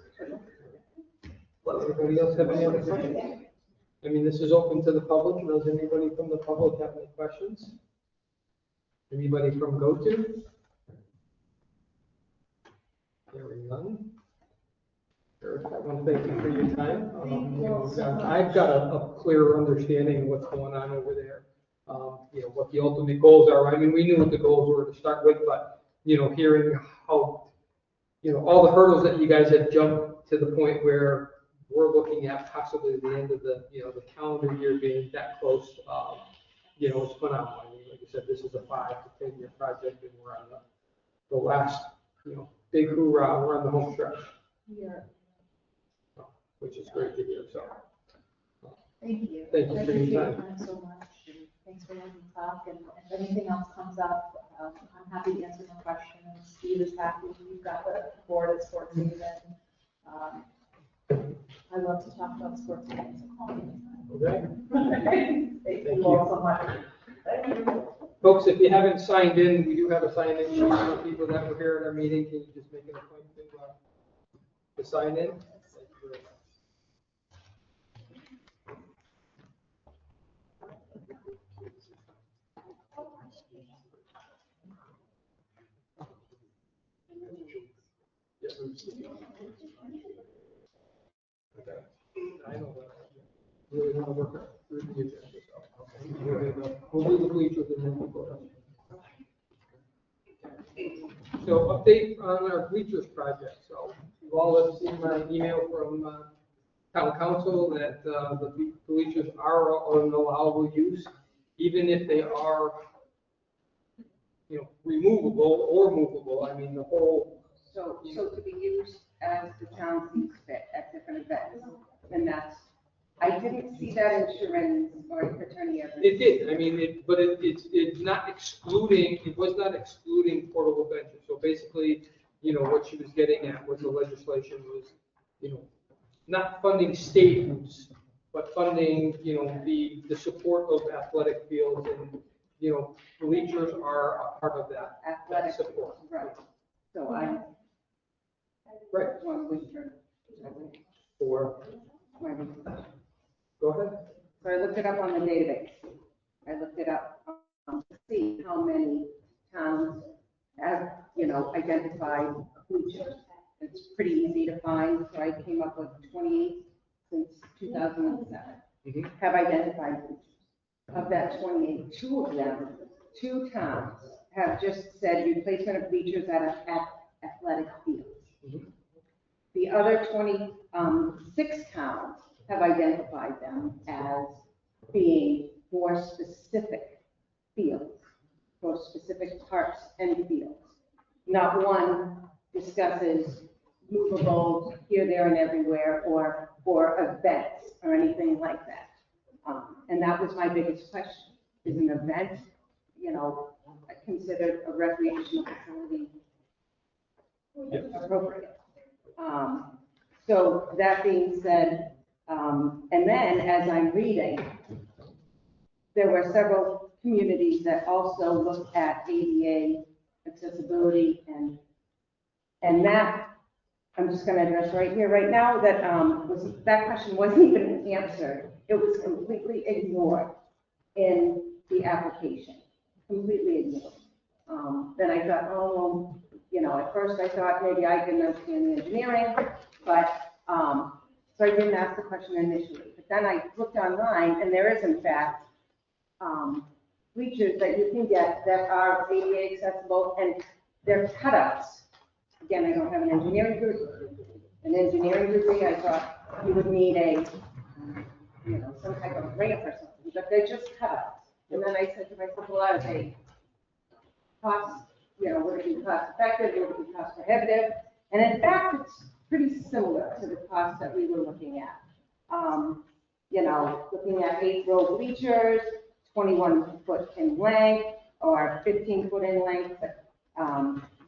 Speaker 2: Everybody else have any other questions? I mean, this is open to the public. Does anybody from the public have any questions? Anybody from GoTo? Hearing none. Eric, I want to thank you for your time. I've got a clearer understanding of what's going on over there. What the ultimate goals are. I mean, we knew what the goals were to start with, but, hearing how, all the hurdles that you guys have jumped to the point where we're looking at possibly the end of the calendar year being that close, it's phenomenal. I mean, like I said, this is a 5 to 10 year project and we're on the last, big hoorah, we're on the home stretch.
Speaker 3: Yeah.
Speaker 2: Which is great to hear, so.
Speaker 3: Thank you.
Speaker 2: Thank you for your
Speaker 3: I appreciate
Speaker 2: time.
Speaker 3: so much. And thanks for letting me talk. And if anything else comes up, I'm happy to answer more questions. Steve is happy. We've got the board at sports season. I love to talk about sports games. So call me anytime.
Speaker 2: Okay.
Speaker 3: Thank you all so much.
Speaker 2: Folks, if you haven't signed in, we do have a sign-in sheet for people that were here at our meeting. Can you just make an appointment to sign in? Thank you very much. Okay. I know that. Really want to work through the agenda, so. We'll do the bleachers and then we'll go. So update on our bleachers project. So you've all have seen my email from town council that the bleachers are an allowable use, even if they are, removable or movable. I mean, the whole.
Speaker 9: So to be used as the town sees fit at different events, and that's, I didn't see that in Sharon's or attorney Evans.
Speaker 2: It did, I mean, it's not excluding, it was not excluding portable benches. So basically, what she was getting at was the legislation was, not funding stadiums, but funding, the support of athletic fields and, bleachers are a part of that.
Speaker 9: Athletic,
Speaker 2: support.
Speaker 9: right. So I.
Speaker 2: Right.
Speaker 9: Want bleachers.
Speaker 2: Or, go ahead.
Speaker 9: So I looked it up on the database. I looked it up to see how many towns have, identified bleachers. It's pretty easy to find, so I came up with 28 since 2007
Speaker 2: Mhm.
Speaker 9: have identified bleachers. Of that 28, two towns have just said replacement of bleachers at athletic fields.
Speaker 2: Mhm.
Speaker 9: The other 26 towns have identified them as being for specific fields, for specific parks and fields. Not one discusses movable here, there, and everywhere, or events, or anything like that. And that was my biggest question. Is an event, considered a recreational facility appropriate? So that being said, and then as I'm reading, there were several communities that also looked at ADA accessibility and that, I'm just going to address right here, right now, that question wasn't even answered. It was completely ignored in the application, completely ignored. Then I thought, oh, well, at first I thought maybe I didn't understand the engineering, but, so I didn't ask the question initially. But then I looked online, and there is in fact bleachers that you can get that are ADA accessible, and they're cutouts. Again, I don't have an engineering degree. I thought you would need a, some type of ramp or something, but they're just cutouts. And then I said to myself, well, that would be cost would it be cost effective, would it be cost prohibitive? And in fact, it's pretty similar to the cost that we were looking at. Looking at 8-row bleachers, 21 foot in length, or 15 foot in length,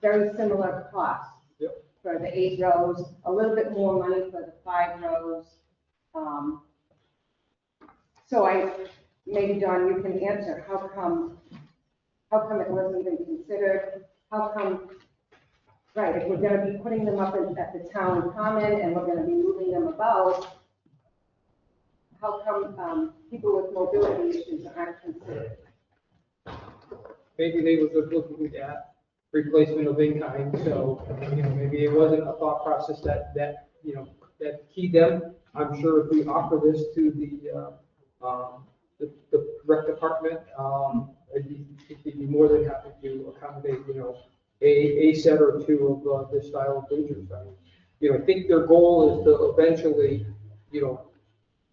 Speaker 9: very similar cost.
Speaker 2: Yep.
Speaker 9: For the 8 rows, a little bit more money for the 5 rows. So maybe Dawn, you can answer, how come it wasn't even considered? How come, right, if we're gonna be putting them up at the town common and we're gonna be moving them about, how come, people with mobility issues aren't considered?
Speaker 2: Maybe they were just looking at replacement of in-kind, so, maybe it wasn't a thought process that keyed them. I'm sure if we offer this to the rec department, they'd be more than happy to accommodate, a set or two of this style of bleachers. I think their goal is to eventually,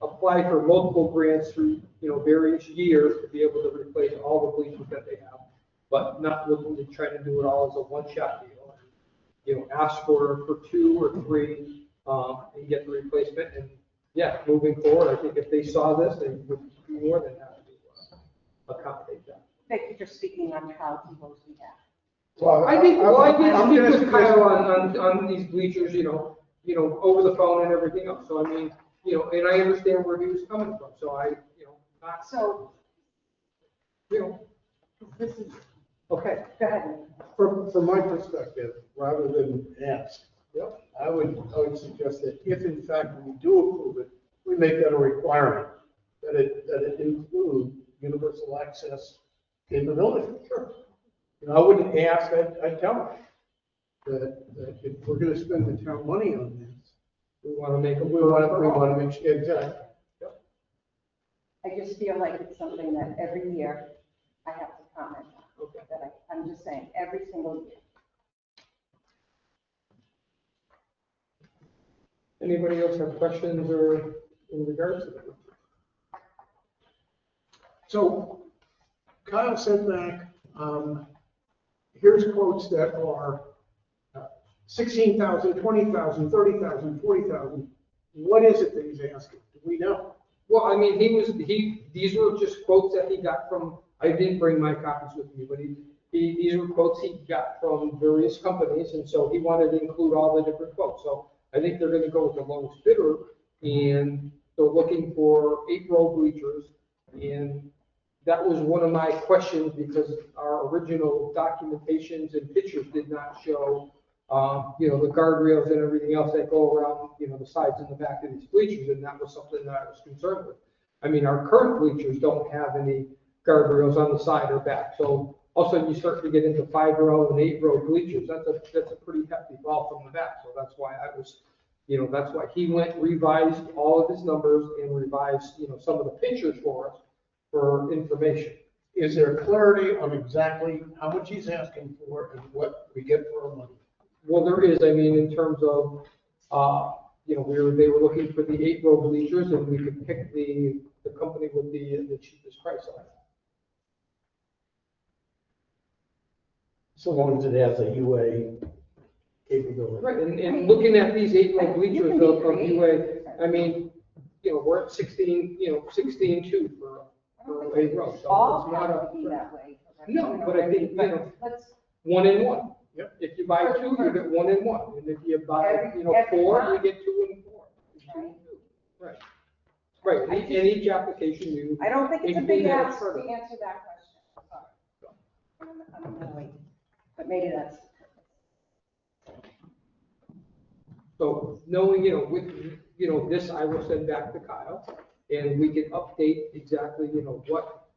Speaker 2: apply for multiple grants through, various years to be able to replace all the bleachers that they have, but not looking to try to do it all as a one-shot deal. Ask for 2 or 3, and get the replacement. And yeah, moving forward, I think if they saw this, they would be more than happy to accommodate that.
Speaker 9: Thank you for speaking on how to vote we have.
Speaker 4: Well,
Speaker 2: I think, well, I did
Speaker 4: I'm
Speaker 2: speak
Speaker 4: gonna
Speaker 2: with
Speaker 4: suggest-
Speaker 2: Kyle on these bleachers, over the phone and everything else. So I mean, and I understand where he was coming from. So not,
Speaker 9: So this is,
Speaker 2: okay.
Speaker 9: go ahead.
Speaker 4: From my perspective, rather than ask,
Speaker 2: Yep.
Speaker 4: I would suggest that if in fact we do approve it, we make that a requirement, that it include universal access capability. Sure. I wouldn't ask, I'd tell them that if we're gonna spend the town money on this,
Speaker 2: We want to make them.
Speaker 4: we want to make sure, exactly.
Speaker 9: I just feel like it's something that every year I have to comment on.
Speaker 2: Okay.
Speaker 9: I'm just saying, every single year.
Speaker 2: Anybody else have questions or in regards to that?
Speaker 4: So Kyle sent back, here's quotes that are 16,000, 20,000, 30,000, 40,000. What is it that he's asking? Do we know?
Speaker 2: Well, I mean, these were just quotes that he got from, I didn't bring my copies with me, but these were quotes he got from various companies, and so he wanted to include all the different quotes. So I think they're gonna go with the lowest bidder, and they're looking for 8-row bleachers. And that was one of my questions, because our original documentations and pictures did not show, the guardrails and everything else that go around, the sides and the back of these bleachers, and that was something that I was concerned with. I mean, our current bleachers don't have any guardrails on the side or back, so all of a sudden you start to get into 5-row and 8-row bleachers. That's a pretty hefty fall from the back, so that's why that's why he revised all of his numbers and revised, some of the pictures for us for information.
Speaker 4: Is there clarity on exactly how much he's asking for and what we get for our money?
Speaker 2: Well, there is, I mean, in terms of, they were looking for the 8-row bleachers, and we could pick the company with the cheapest price on it.
Speaker 4: So long as it has a UA capability.
Speaker 2: Right, and looking at these 8-row
Speaker 9: You
Speaker 2: bleachers
Speaker 9: can be
Speaker 2: of
Speaker 9: creative.
Speaker 2: UA, I mean, we're at 16.2 for 8 rows. So
Speaker 9: All
Speaker 2: it's not
Speaker 9: have
Speaker 2: a,
Speaker 9: to be that way.
Speaker 2: No, but I think,
Speaker 9: Let's,
Speaker 2: 1 and 1.
Speaker 4: Yep.
Speaker 2: If you buy 2, you get 1 and 1, and if you buy,
Speaker 9: Every
Speaker 2: 4,
Speaker 9: time.
Speaker 2: you get 2 and 4.
Speaker 9: Right.
Speaker 2: Right. Right, and each application you.
Speaker 9: I don't think it's a
Speaker 2: include
Speaker 9: big
Speaker 2: that
Speaker 9: ask to
Speaker 2: further.
Speaker 9: answer that question. Sorry. I'm gonna wait, but maybe that's.
Speaker 2: So knowing, with, this, I will send back to Kyle, and we can update exactly, what,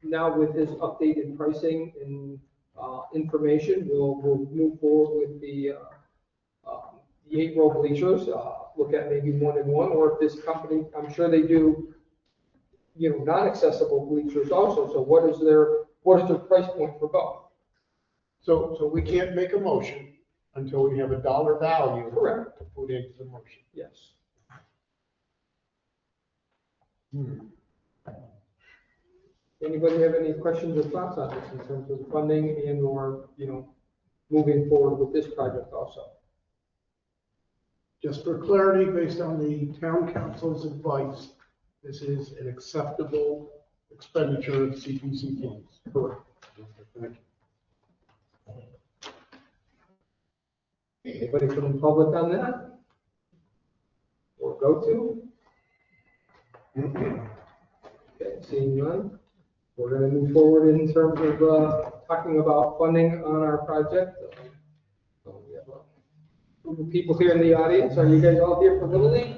Speaker 2: now with his updated pricing and, information, we'll move forward with the 8-row bleachers, look at maybe 1 and 1, or if this company, I'm sure they do, non-accessible bleachers also. So what is their price point for both?
Speaker 4: So we can't make a motion until we have a dollar value.
Speaker 2: Correct.
Speaker 4: To put into the motion.
Speaker 2: Yes. Anybody have any questions or thoughts on this in terms of funding and or, moving forward with this project also?
Speaker 4: Just for clarity, based on the town council's advice, this is an acceptable expenditure of CPC funds. Correct.
Speaker 2: Anybody from the public on that? Or go to? Okay, seeing none, we're gonna move forward in terms of, talking about funding on our project. We have a group of people here in the audience. Are you guys all here for Little League?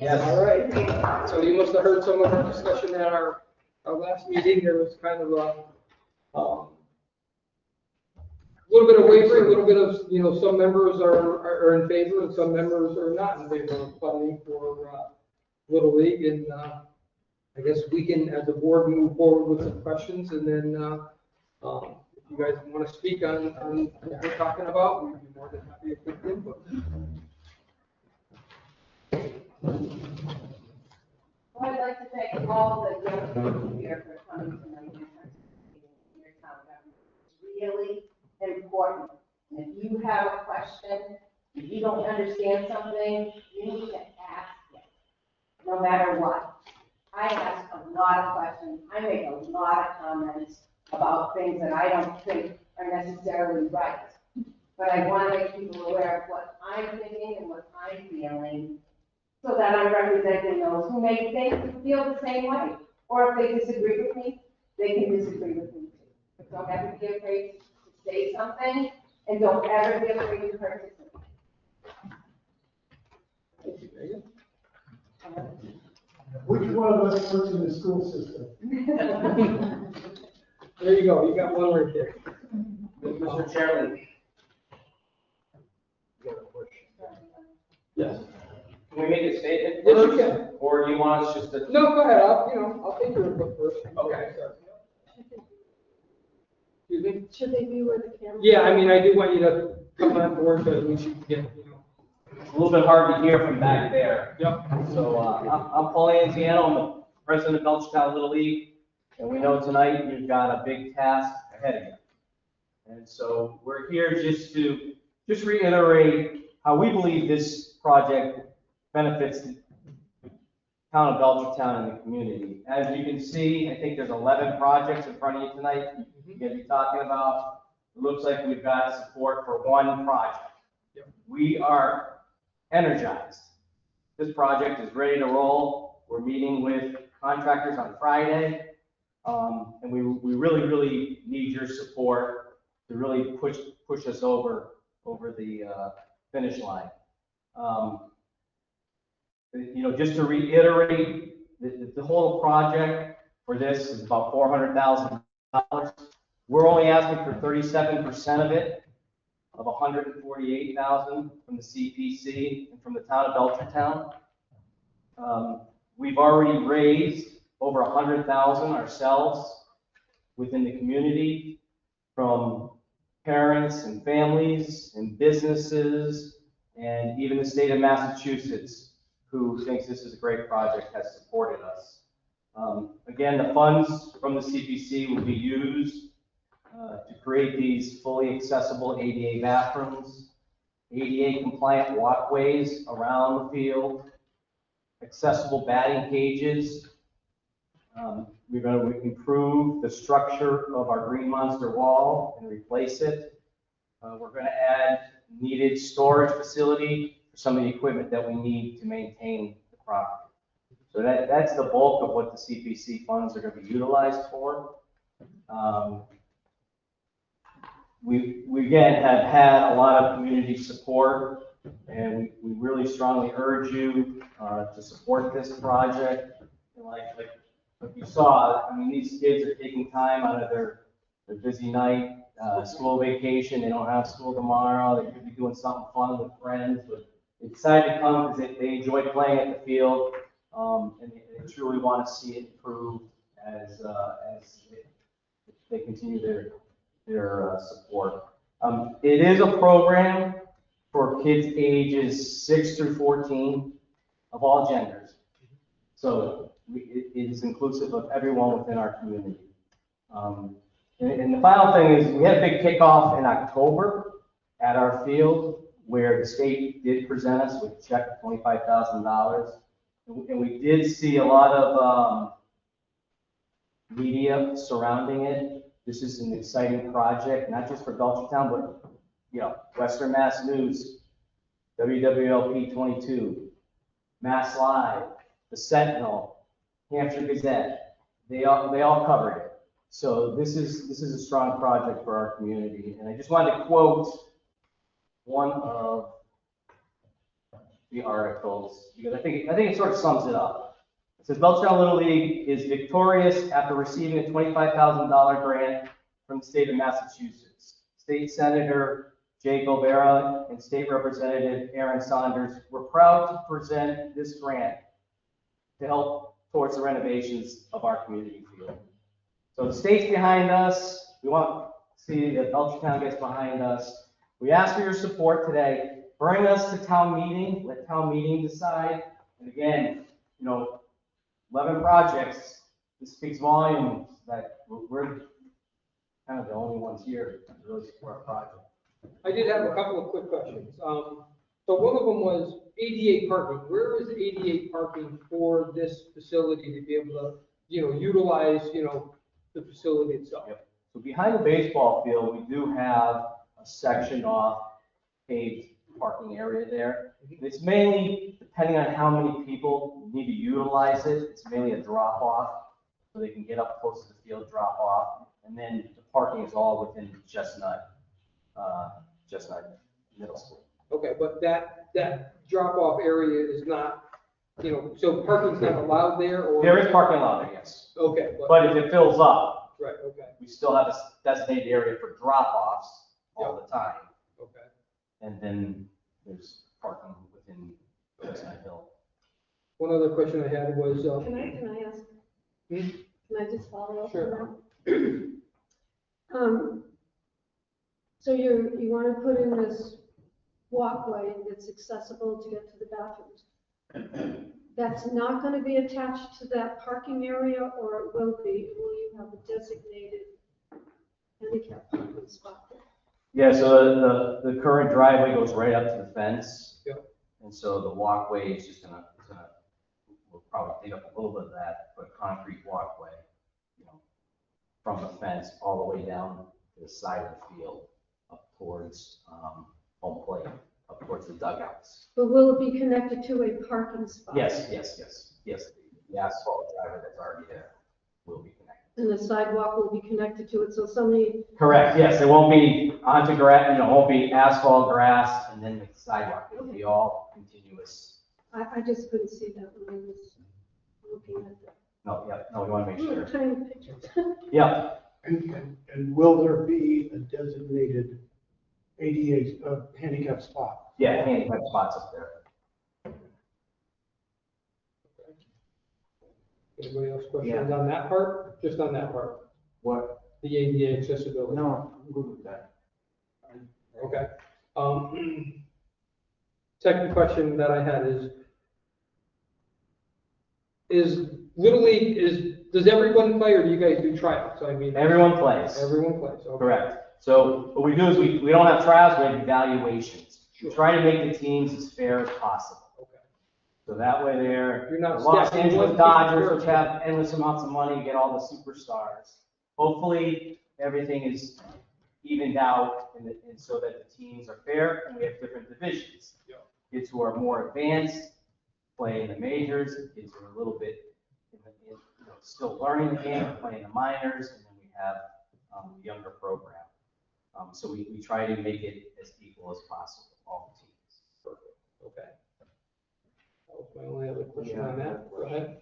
Speaker 6: Yes.
Speaker 2: All right. So you must have heard some of our discussion at our last meeting. There was kind of a little bit of wavering, a little bit of, some members are in favor and some members are not in favor of funding for Little League. And I guess we can, as a board, move forward with some questions, and then if you guys want to speak on what we're talking about, we'd be more than happy to take input.
Speaker 9: Well, I'd like to thank all the young people here for coming tonight and participating in your town government. It's really important. And if you have a question, if you don't understand something, you need to ask it, no matter what. I ask a lot of questions. I make a lot of comments about things that I don't think are necessarily right. But I want to make people aware of what I'm thinking and what I'm feeling, so that I'm representing those who may feel the same way. Or if they disagree with me, they can disagree with me too. But don't ever be afraid to say something, and don't ever be afraid to participate.
Speaker 4: Which one of us works in the school system?
Speaker 2: There you go. You got one right there.
Speaker 6: Mr. Chairman.
Speaker 2: Yes.
Speaker 6: Can we make a statement
Speaker 2: Yes, you
Speaker 6: first?
Speaker 2: can.
Speaker 6: Or do you want us just to?
Speaker 2: No, go ahead. I'll take your input first.
Speaker 6: Okay.
Speaker 2: Excuse me?
Speaker 7: Should they be where the camera?
Speaker 2: Yeah, I mean, I do want you to come on board so that we should get,
Speaker 6: It's a little bit hard to hear from back there.
Speaker 2: Yep.
Speaker 6: So, I'm Paul Anziano, I'm the president of Belchertown Little League, and we know tonight you've got a big task ahead of you. And so we're here just to reiterate how we believe this project benefits the town of Belchertown and the community. As you can see, I think there's 11 projects in front of you tonight you're going to be talking about. It looks like we've got support for one project.
Speaker 2: Yep.
Speaker 6: We are energized. This project is ready to roll. We're meeting with contractors on Friday. And we really, really need your support to really push us over the finish line. Just to reiterate, the whole project for this is about $400,000. We're only asking for 37% of it, of $148,000 from the CPC and from the town of Belchertown. We've already raised over $100,000 ourselves within the community from parents and families and businesses, and even the state of Massachusetts, who thinks this is a great project, has supported us. Again, the funds from the CPC will be used to create these fully accessible ADA bathrooms, ADA compliant walkways around the field, accessible batting cages. We're going to improve the structure of our Green Monster wall and replace it. We're going to add needed storage facility for some of the equipment that we need to maintain the property. So that's the bulk of what the CPC funds are going to be utilized for. We again have had a lot of community support, and we really strongly urge you to support this project. Like you saw, I mean, these kids are taking time out of their busy night, school vacation. They don't have school tomorrow. They could be doing something fun with friends, but they decided to come because they enjoy playing at the field, and they truly want to see it improve as they continue their support. It is a program for kids ages 6 through 14 of all genders. So
Speaker 10: it is inclusive of everyone within our community. And the final thing is, we had a big kickoff in October at our field where the state did present us with a check of $25,000. And we did see a lot of media surrounding it. This is an exciting project, not just for Belchertown, but, you know, Western Mass News, WWLP 22, Mass Live, the Sentinel, Hampshire Gazette, they all covered it. So this is a strong project for our community. And I just wanted to quote one of the articles because I think it sort of sums it up. It says Belchertown Little League is victorious after receiving a $25,000 grant from the state of Massachusetts. State Senator Jay Gobera and State Representative Aaron Saunders were proud to present this grant to help towards the renovations of our community field. So the state's behind us. We want to see that Belchertown gets behind us. We ask for your support today. Bring us to town meeting. Let town meeting decide. And again, you know, 11 projects. This speaks volumes that we're kind of the only ones here to really support our project.
Speaker 2: I did have a couple of quick questions. So one of them was ADA parking. Where is ADA parking for this facility to be able to, you know, utilize, you know, the facility itself?
Speaker 10: Yep. So behind the baseball field, we do have a section off paved parking area there. And it's mainly, depending on how many people need to utilize it, it's mainly a drop off. So they can get up close to the field, drop off. And then the parking is all within Chestnut Middle School.
Speaker 2: Okay, but that drop-off area is not, you know, so parking's not allowed there, or?
Speaker 10: There is parking lot there, yes.
Speaker 2: Okay,
Speaker 10: But if it fills up,
Speaker 2: right, okay,
Speaker 10: we still have a designated area for drop-offs all the time.
Speaker 2: okay.
Speaker 10: And then there's parking within Chestnut Hill.
Speaker 2: One other question I had was,
Speaker 7: Can I ask?
Speaker 2: Hmm?
Speaker 7: Can I just follow up
Speaker 2: Sure.
Speaker 7: on that? So you want to put in this walkway that's accessible to get to the bathrooms. That's not going to be attached to that parking area, or it will be? Will you have a designated handicap parking spot there?
Speaker 10: Yeah, so the current driveway goes right up to the fence.
Speaker 2: Yep.
Speaker 10: And so the walkway is just we'll probably dig up a little bit of that, put a concrete walkway, you know, from the fence all the way down to the side of the field, up towards home plate, up towards the dugouts.
Speaker 7: But will it be connected to a parking spot?
Speaker 10: Yes. The asphalt driveway that's already there will be connected.
Speaker 7: And the sidewalk will be connected to it, so somebody,
Speaker 10: Correct, yes, it won't be onto grass, you know, it won't be asphalt, grass, and then the sidewalk, it'll be all continuous.
Speaker 7: I just couldn't see that when I was looking at
Speaker 10: No, we want to make
Speaker 7: the
Speaker 10: sure.
Speaker 7: tiny pictures.
Speaker 10: Yeah,
Speaker 4: And will there be a designated ADA handicap spot?
Speaker 10: yeah, handicap spots up there.
Speaker 2: Anybody else questions on that part? Just on that part,
Speaker 5: What?
Speaker 2: the ADA accessibility?
Speaker 5: No, I'm good with that.
Speaker 2: Okay. Second question that I had is Little League, does everyone play, or do you guys do tryouts? I mean.
Speaker 10: Everyone plays.
Speaker 2: Everyone plays, okay.
Speaker 10: Correct. So what we do is we don't have trials, we have evaluations.
Speaker 2: Sure.
Speaker 10: We try to make the teams as fair as possible.
Speaker 2: Okay.
Speaker 10: So that way they're,
Speaker 2: You're not
Speaker 10: the Los
Speaker 2: stacking
Speaker 10: Angeles
Speaker 2: one
Speaker 10: Dodgers,
Speaker 2: team
Speaker 10: which have endless amounts of money, get all the superstars. Hopefully, everything is evened out and so that the teams are fair and we have different divisions.
Speaker 2: Yeah.
Speaker 10: Kids who are more advanced play in the majors, kids who are a little bit, still learning the game, play in the minors, and then we have the younger program. So we try to make it as equal as possible, all the teams.
Speaker 2: Perfect, okay. That was my only other question on that. Go ahead.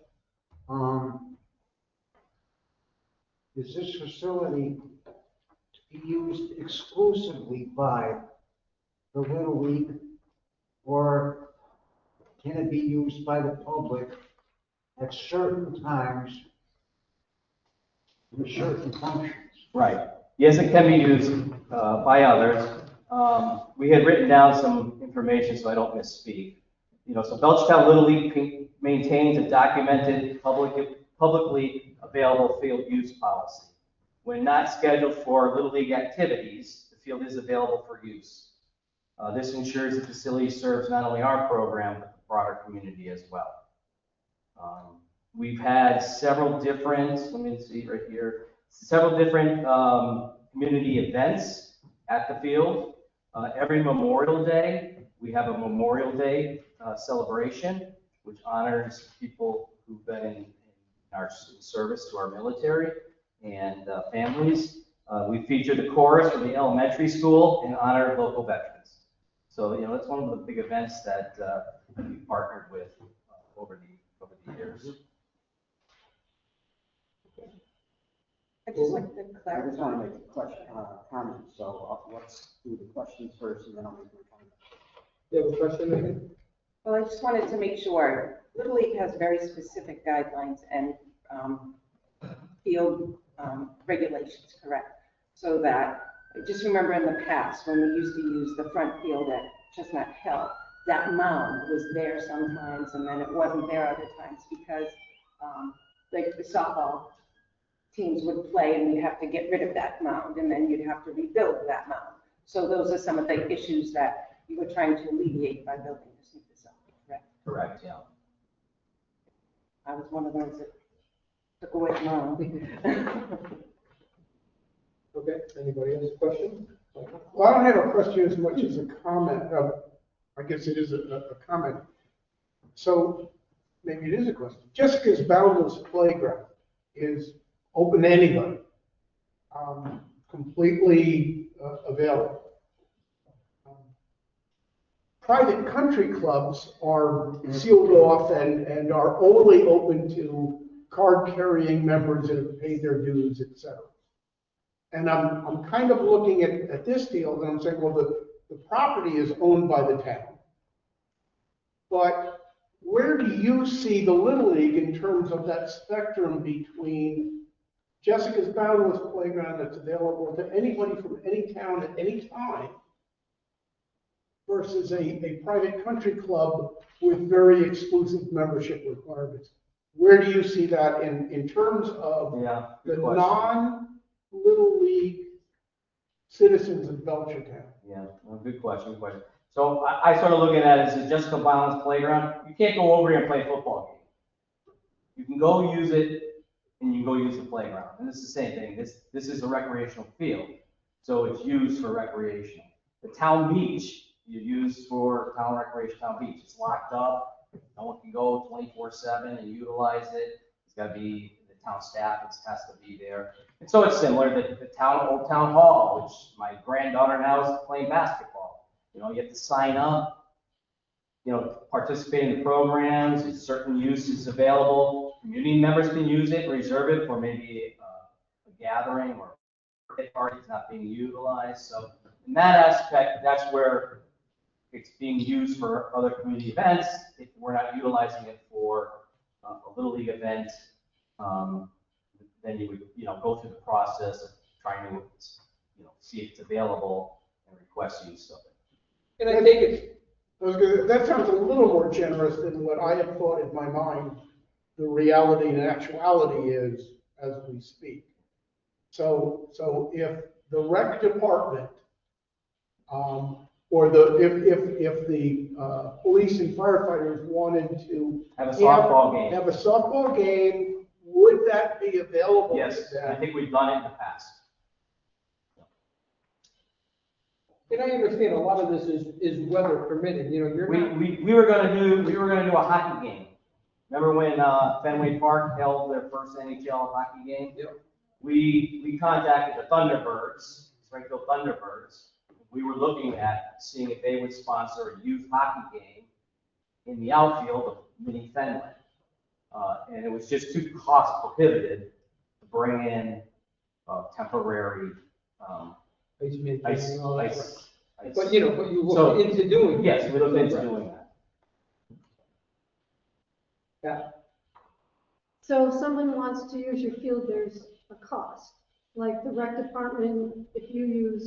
Speaker 5: Is this facility to be used exclusively by the Little League, or can it be used by the public at certain times for certain functions?
Speaker 10: Right. Yes, it can be used by others. We had written down some information so I don't misspeak. So Belchertown Little League maintains a documented publicly available field use policy. When not scheduled for Little League activities, the field is available for use. This ensures the facility serves not only our program, but the broader community as well. We've had several different, let me see right here, several different community events at the field. Every Memorial Day, we have a Memorial Day celebration, which honors people who've been in our service to our military and families. We feature the chorus from the elementary school and honor local veterans. So, that's one of the big events that we've partnered with over the years.
Speaker 9: I'd just like to
Speaker 5: I just
Speaker 9: clarify.
Speaker 5: want to make a question, comment, so let's do the questions first and then I'll make my comment.
Speaker 2: You have a question, Megan?
Speaker 9: Well, I just wanted to make sure, Little League has very specific guidelines and field regulations, correct? So that, I just remember in the past, when we used to use the front field at Chestnut Hill, that mound was there sometimes and then it wasn't there other times because like the softball teams would play and you'd have to get rid of that mound and then you'd have to rebuild that mound. So those are some of the issues that you were trying to alleviate by building this new facility, correct?
Speaker 10: Correct, yeah.
Speaker 9: I was one of those that took away the mound.
Speaker 2: Okay, anybody else a question?
Speaker 4: Well, I don't have a question as much as a comment. I guess it is a comment. So maybe it is a question. Jessica's Boundless Playground is open to anybody, completely available. Private country clubs are sealed off and are only open to card-carrying members that have paid their dues, et cetera. And I'm kind of looking at this deal and I'm saying, well, the property is owned by the town. But where do you see the Little League in terms of that spectrum between Jessica's Boundless Playground that's available to anybody from any town at any time versus a private country club with very exclusive membership requirements? Where do you see that in terms of the non-Little League citizens of Belchertown?
Speaker 10: Yeah, well, good question, good question. So I sort of look at it as a Jessica Boundless Playground. You can't go over here and play a football game. You can go use it and you can go use the playground. And it's the same thing. This is a recreational field. So it's used for recreational. The town beach, you use for town recreation, town beach. It's locked up. No one can go 24/7 and utilize it. It's got to be the town staff. It has to be there. And so it's similar to the old town hall, which my granddaughter now is playing basketball. You have to sign up, participate in the programs. It's certain uses available. Community members can use it, reserve it for maybe a gathering or birthday party is not being utilized. So in that aspect, that's where it's being used for other community events. If we're not utilizing it for a Little League event, then you would, go through the process of trying to, see if it's available and request use of it.
Speaker 2: And I take it,
Speaker 4: That sounds a little more generous than what I had thought in my mind the reality and actuality is as we speak. So if the rec department, or if the police and firefighters wanted to
Speaker 10: Have a softball game.
Speaker 4: have a softball game, would that be available?
Speaker 10: Yes,
Speaker 4: to them?
Speaker 10: I think we've done it in the past.
Speaker 2: and I understand a lot of this is weather permitting, you're not.
Speaker 10: We were gonna do a hockey game. Remember when Fenway Park held their first NHL hockey game?
Speaker 2: Yep.
Speaker 10: We contacted the Thunderbirds, Springfield Thunderbirds. We were looking at seeing if they would sponsor a youth hockey game in the outfield of mini Fenway. And it was just too cost prohibitive to bring in temporary ice.
Speaker 2: But you look into doing.
Speaker 10: Yes, we looked into doing that.
Speaker 2: Yeah.
Speaker 7: So if someone wants to use your field, there's a cost. Like the rec department, if you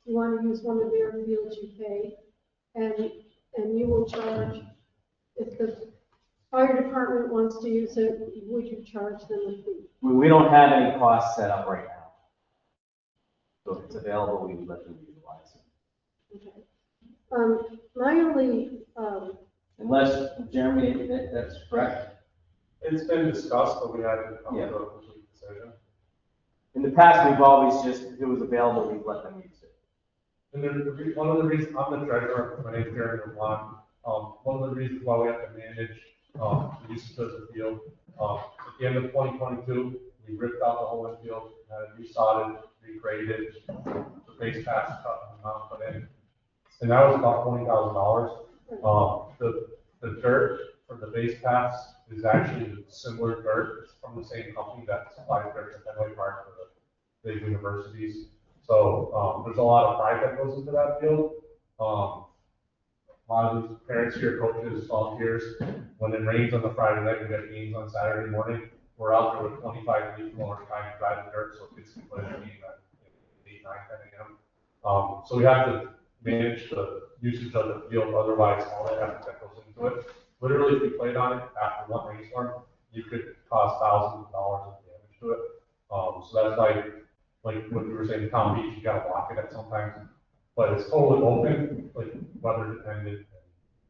Speaker 7: want to use one of their fields, you pay, and you will charge if the fire department wants to use it, would you charge them a fee?
Speaker 10: We don't have any costs set up right now. So if it's available, we would let them utilize it.
Speaker 7: Okay. My only,
Speaker 10: Unless, Jeremy, that's correct.
Speaker 11: It's been discussed, but we haven't come to a complete decision.
Speaker 10: In the past, we've always just, if it was available, we'd let them use it.
Speaker 11: And one of the reasons, I'm the treasurer, my name's Erika. One of the reasons why we have to manage, the usage of the field, at the end of 2022, we ripped out the whole infield, had it resodded, regraded, the base paths cut, and amount put in. And that was about $20,000. The dirt for the base paths is actually similar dirt. It's from the same company that supplies dirt to Fenway Park for the big universities. So, there's a lot of pride that goes into that field. A lot of these parents here, coaches, volunteers, when it rains on the Friday night, we get games on Saturday morning. We're out there with 25 leaf blowers trying to dry the dirt so kids can play the game at 8, 9, 10 a.m. So we have to manage the usage of the field, otherwise all that effort that goes into it. Literally, if we played on it after one rainstorm, you could cause thousands of dollars of damage to it. So that's why, like what we were saying, Palm Beach, you gotta block it at sometimes. But it's totally open, like weather dependent and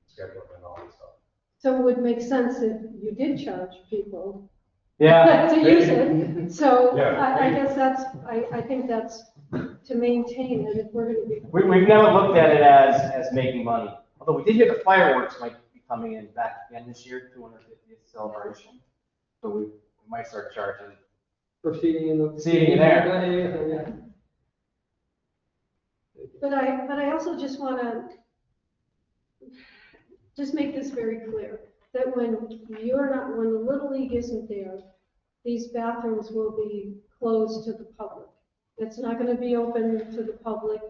Speaker 11: schedule and all that stuff.
Speaker 7: so it would make sense if you did charge people
Speaker 10: Yeah.
Speaker 7: to use it. So
Speaker 11: Yeah.
Speaker 7: I guess that's, I think that's to maintain it if we're gonna be.
Speaker 10: We've never looked at it as making money. Although we did hear the fireworks might be coming in back again this year, 250th celebration. So we might start charging.
Speaker 2: For seating in the.
Speaker 10: Seating in there.
Speaker 2: Yeah.
Speaker 7: But I also just want to just make this very clear, that when when the Little League isn't there, these bathrooms will be closed to the public. It's not going to be open to the public.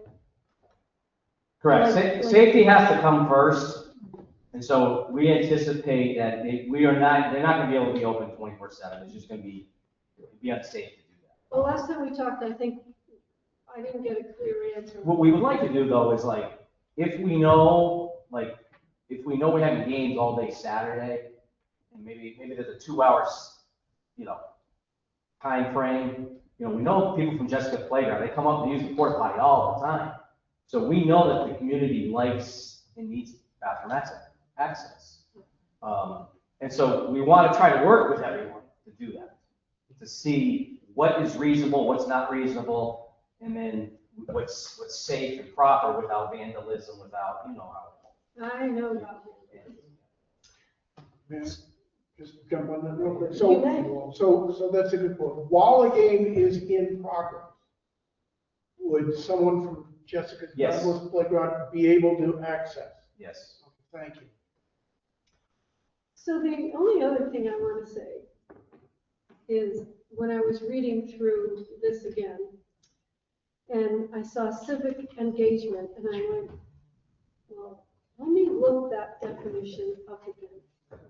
Speaker 10: Correct.
Speaker 7: Like-
Speaker 10: Safety has to come first. And so we anticipate that they're not going to be able to be open 24/7. It's just going to be unsafe to do that.
Speaker 7: Well, last time we talked, I think I didn't get a clear answer.
Speaker 10: What we would like to do though is like, if we know we're having games all day Saturday, and maybe there's a 2 hours, time frame, we know people from Jessica Playground, they come up and use the porta potty all the time. So we know that the community likes and needs bathroom access. And so we want to try to work with everyone to do that, to see what is reasonable, what's not reasonable, and then what's safe and proper without vandalism, without, how.
Speaker 7: I know about
Speaker 4: May I just jump on that real quick?
Speaker 7: You may.
Speaker 4: So that's a good point. While a game is in progress, would someone from Jessica's
Speaker 10: Yes.
Speaker 4: Douglas Playground be able to access?
Speaker 10: Yes.
Speaker 4: Thank you.
Speaker 7: So the only other thing I want to say is when I was reading through this again, and I saw civic engagement, and I went, well, let me look that definition up again.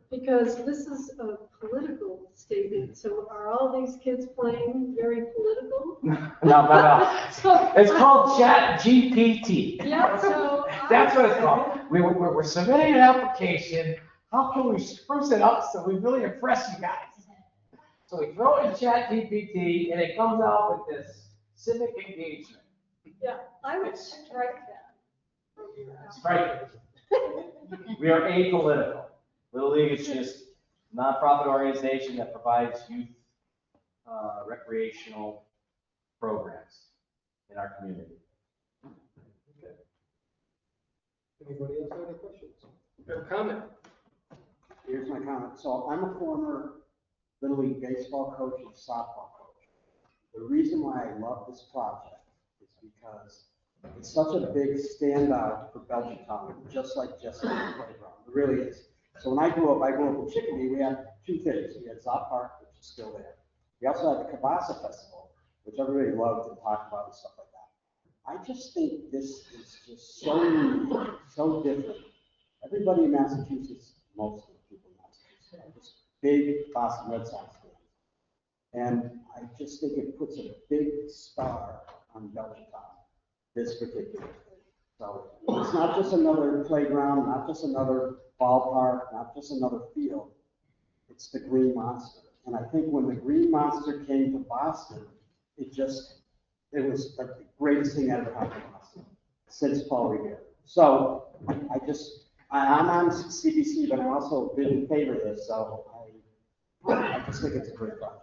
Speaker 7: Because this is a political statement, so are all these kids playing very political?
Speaker 10: No.
Speaker 7: So
Speaker 10: It's called Chat GPT.
Speaker 7: Yeah, so.
Speaker 10: That's what it's called. We're submitting an application. How can we spruce it up so we really impress you guys? So we throw in Chat GPT and it comes out with this civic engagement.
Speaker 7: Yeah, I would strike that.
Speaker 10: Strike it. We are apolitical. Little League is just a nonprofit organization that provides youth recreational programs in our community.
Speaker 2: Anybody else have any questions or comment?
Speaker 5: Here's my comment. So I'm a former Little League baseball coach and softball coach. The reason why I love this project is because it's such a big standout for Belchertown, just like Jessica's Playground. It really is. So when I grew up in Chicopee, we had two things. We had Zop Park, which is still there. We also had the Cabasa Festival, which everybody loved to talk about and stuff like that. I just think this is just so unique, so different. Everybody in Massachusetts, most of the people in Massachusetts, are just big Boston Red Sox fans. And I just think it puts a big star on Belchertown, this particular thing.
Speaker 12: So it's not just another playground, not just another ballpark, not just another field. It's the Green Monster. And I think when the Green Monster came to Boston, it was like the greatest thing ever happened to Boston since Paul Revere. So I'm on CBC, but I'm also been in favor of this, so I just think it's a great project.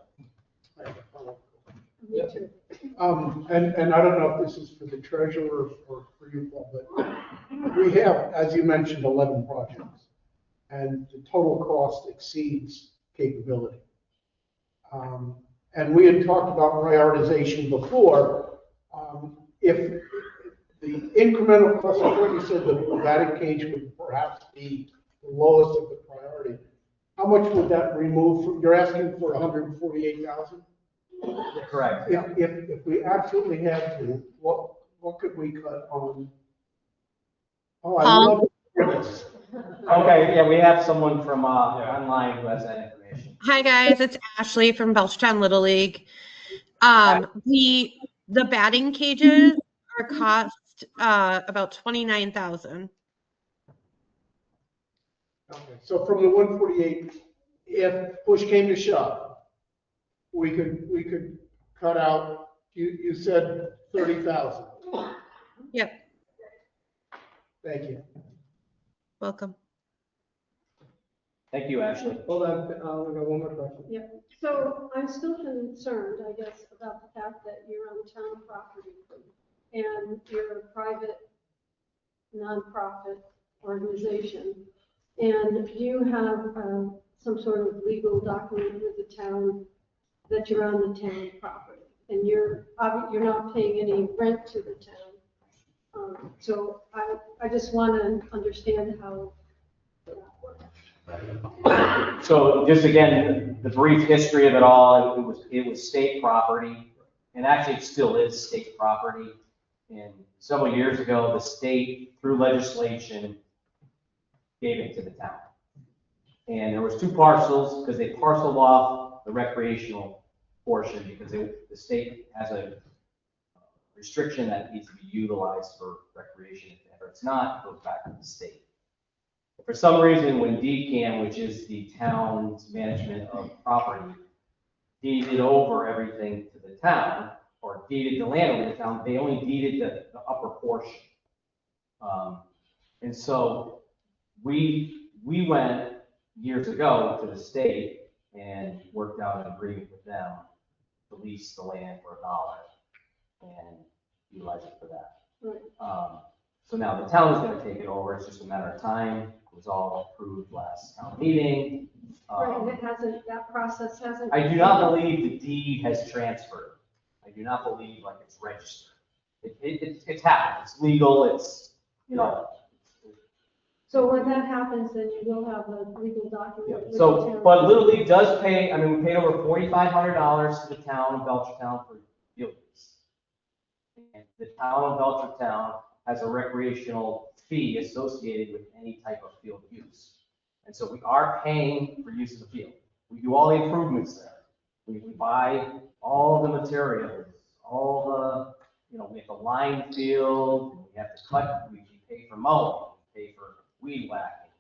Speaker 7: Me too.
Speaker 4: And I don't know if this is for the treasurer or for you, Paul, but we have, as you mentioned, 11 projects, and the total cost exceeds capability. And we had talked about prioritization before. If the incremental cost, I thought you said the batting cage would perhaps be the lowest of the priority. How much would that remove from, you're asking for 148,000?
Speaker 10: Correct.
Speaker 4: If we absolutely had to, what could we cut on? Oh, I love this.
Speaker 10: Okay, yeah, we have someone from online who has that information.
Speaker 13: Hi guys, it's Ashley from Belchertown Little League. The batting cages are cost about $29,000.
Speaker 4: Okay, so from the 148, if push came to shove, we could cut out, you said 30,000.
Speaker 13: Yep,
Speaker 4: Thank you.
Speaker 13: welcome.
Speaker 10: Thank you, Ashley.
Speaker 2: Hold on, we got one more question.
Speaker 7: Yep. So I'm still concerned, I guess, about the fact that you're on town property and you're a private, nonprofit organization. And you have some sort of legal document with the town that you're on the town property. And you're not paying any rent to the town. So I just want to understand how that works.
Speaker 10: So just again, the brief history of it all, it was state property, and actually it still is state property. And several years ago, the state, through legislation, gave it to the town. And there was two parcels, because they parceled off the recreational portion, because the state has a restriction that needs to be utilized for recreation. If ever it's not, it goes back to the state. For some reason, when DCAM, which is the town's management of property, deeded over everything to the town, or deeded the land over to the town, they only deeded the upper portion. And so we went years ago to the state and worked out an agreement with them to lease the land for $1 and utilize it for that.
Speaker 7: Right.
Speaker 10: So now the town is going to take it over. It's just a matter of time. It was all approved last town meeting.
Speaker 7: Right, and that process hasn't.
Speaker 10: I do not believe the deed has transferred. I do not believe like it's registered. It's happened. It's legal. It's, you know.
Speaker 7: So when that happens, then you will have a legal document. with the
Speaker 10: So,
Speaker 7: town.
Speaker 10: but Little League does pay, I mean, we paid over $4,500 to the town of Belchertown for field use. And the town of Belchertown has a recreational fee associated with any type of field use. And so we are paying for use of the field. We do all the improvements there. We buy all the materials, all the, you know, we have to line field, we have to cut, we pay for mowing, we pay for weed whacking.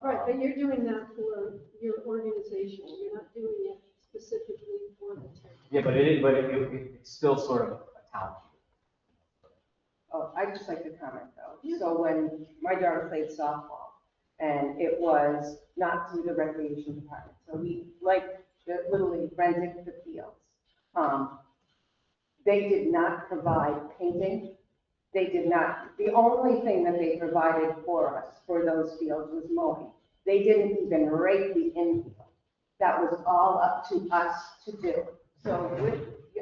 Speaker 7: Right, but you're doing that for your organization. You're not doing it specifically for the town.
Speaker 10: Yeah, but it's still sort of a town.
Speaker 9: Oh, I'd just like to comment though. So when my daughter played softball, and it was not through the recreation department, so we, like, literally rented the fields. They did not provide painting. They did not, the only thing that they provided for us for those fields was mowing. They didn't even rake the infield. That was all up to us to do. So with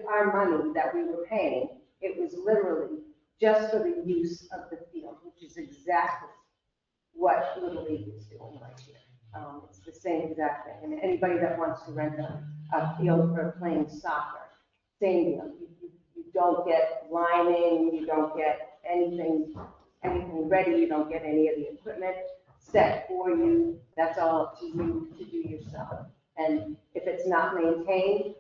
Speaker 9: our money that we were paying, it was literally just for the use of the field, which is exactly what Little League is doing right here. It's the same exact thing. And anybody that wants to rent a field for playing soccer, same deal. You don't get lining, you don't get anything ready, you don't get any of the equipment set for you. That's all up to you to do yourself. And if it's not maintained,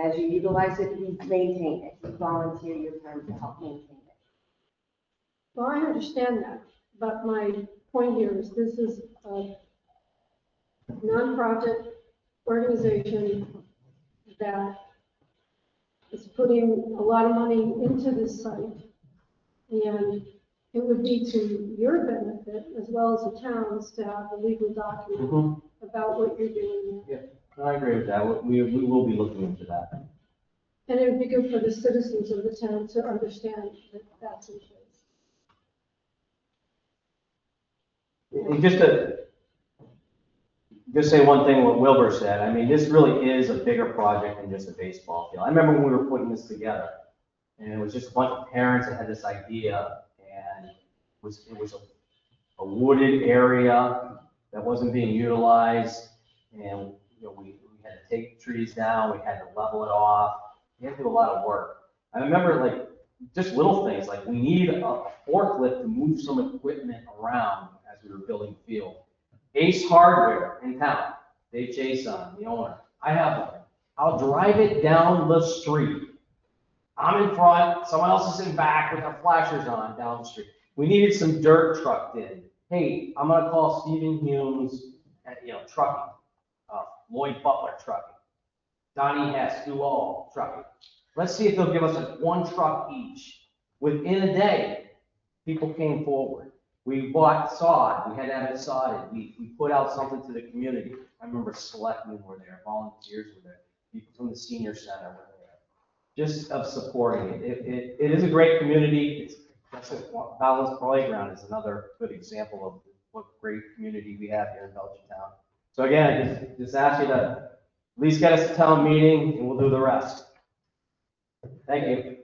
Speaker 9: as you utilize it, you maintain it. You volunteer your time to help maintain it.
Speaker 7: Well, I understand that, but my point here is this is a nonprofit organization that is putting a lot of money into this site. And it would be to your benefit as well as the town's to have a legal document about what you're doing.
Speaker 10: Yeah, I agree with that. We will be looking into that.
Speaker 7: And it would be good for the citizens of the town to understand that that's in place.
Speaker 10: And just say one thing, what Wilbur said, I mean, this really is a bigger project than just a baseball field. I remember when we were putting this together, and it was just a bunch of parents that had this idea, and it was a wooded area that wasn't being utilized, and, you know, we had to take trees down, we had to level it off, we had to do a lot of work. I remember, like, just little things, like we needed a forklift to move some equipment around as we were building the field. Ace Hardware in town, Dave Jason, the owner, I have one. I'll drive it down the street. I'm in front, someone else is in back with their flashers on down the street. We needed some dirt trucked in. Hey, I'm gonna call Stephen Humes, trucking, Lloyd Butler trucking, Donnie Hess, Duval trucking. Let's see if they'll give us one truck each. Within a day, people came forward. We bought sod, we had to have it sodded. We put out something to the community. I remember selectmen were there, volunteers were there, people from the senior center were there. Just of supporting it. It is a great community. Balanced Playground is another good example of what great community we have here in Belchertown. So again, I just ask you to at least get us a town meeting and we'll do the rest. Thank you.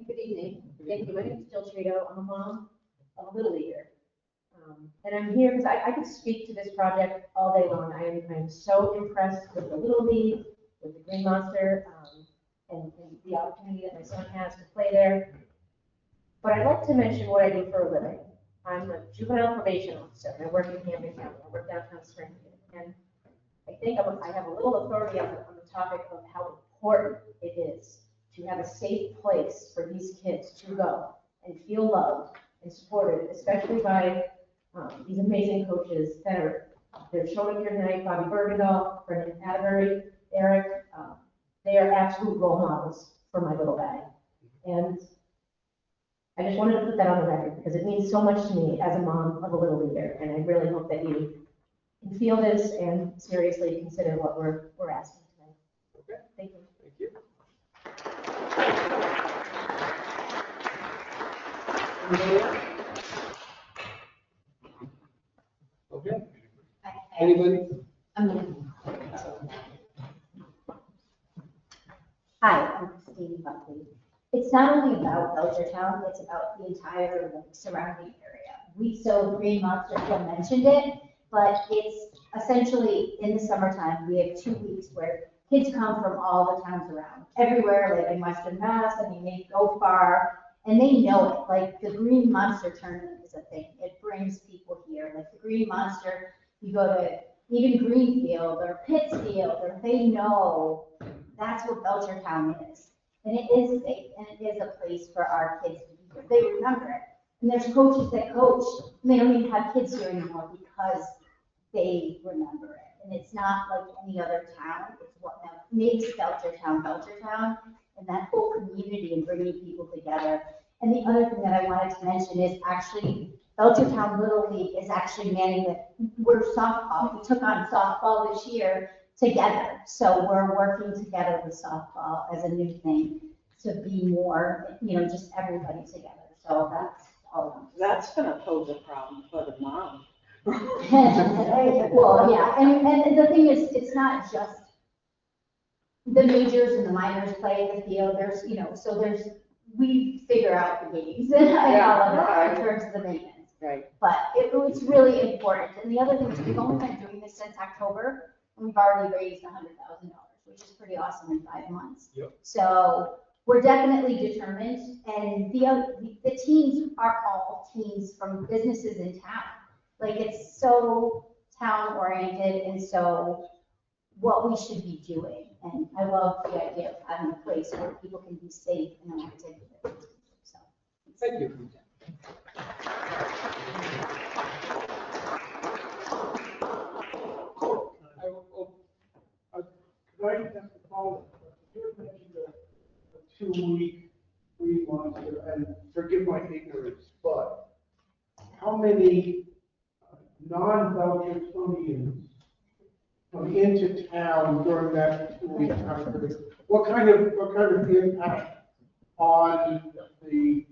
Speaker 14: Good evening. Thank you. My name is Jill Trito. I'm a mom of a little leaguer. And I'm here because I could speak to this project all day long. I'm so impressed with the Little League, with the Green Monster, and the opportunity that my son has to play there. But I'd like to mention what I do for a living. I'm a juvenile probation officer. I work in Camden County. I work downtown Springfield. And I think I have a little authority on the topic of how important it is to have a safe place for these kids to go and feel loved and supported, especially by these amazing coaches that are they're showing here tonight, Bobby Bergendahl, Brendan Atterbury, Eric. They are absolute role models for my little guy. And I just wanted to put that on the record because it means so much to me as a mom of a little leaguer. And I really hope that you can feel this and seriously consider what we're asking tonight.
Speaker 2: Okay.
Speaker 14: Thank you.
Speaker 2: Thank you. Anybody else? Okay. Anybody?
Speaker 14: Hi, I'm Christine Buckley. It's not only about Belchertown, it's about the entire surrounding area. So Green Monster, Phil mentioned it, but it's essentially in the summertime, we have 2 weeks where kids come from all the towns around, everywhere, like in Western Mass. I mean, they go far and they know it. Like the Green Monster tournament is a thing. It brings people here. Like the Green Monster, you go to even Greenfield or Pittsfield, or they know that's what Belchertown is. And it is safe, and it is a place for our kids to be here. They remember it. And there's coaches that coach, and they don't even have kids here anymore because they remember it. And it's not like any other town. It's what makes Belchertown, Belchertown, and that whole community and bringing people together. And the other thing that I wanted to mention is actually Belchertown Little League is actually manning it. We're softball. We took on softball this year together. So we're working together with softball as a new thing to be more, just everybody together. So that's all.
Speaker 9: That's gonna pose a problem for the mom.
Speaker 14: Well, yeah, and the thing is, it's not just the majors and the minors play in the field. There's, we figure out the games and all of that in terms of the maintenance.
Speaker 9: Right.
Speaker 14: But it's really important. And the other thing is we've only been doing this since October, and we've already raised $100,000, which is pretty awesome in 5 months.
Speaker 2: Yep.
Speaker 14: So we're definitely determined, and the teams are all teams from businesses in town. Like, it's so town oriented, and so what we should be doing. And I love the idea of having a place where people can be safe and elected. So.
Speaker 2: Thank you.
Speaker 4: Could I have to follow? You mentioned a 2-week, 3 months, and forgive my ignorance, but how many non-Belchertonians come into town during that 2-week time period? What kind of impact on the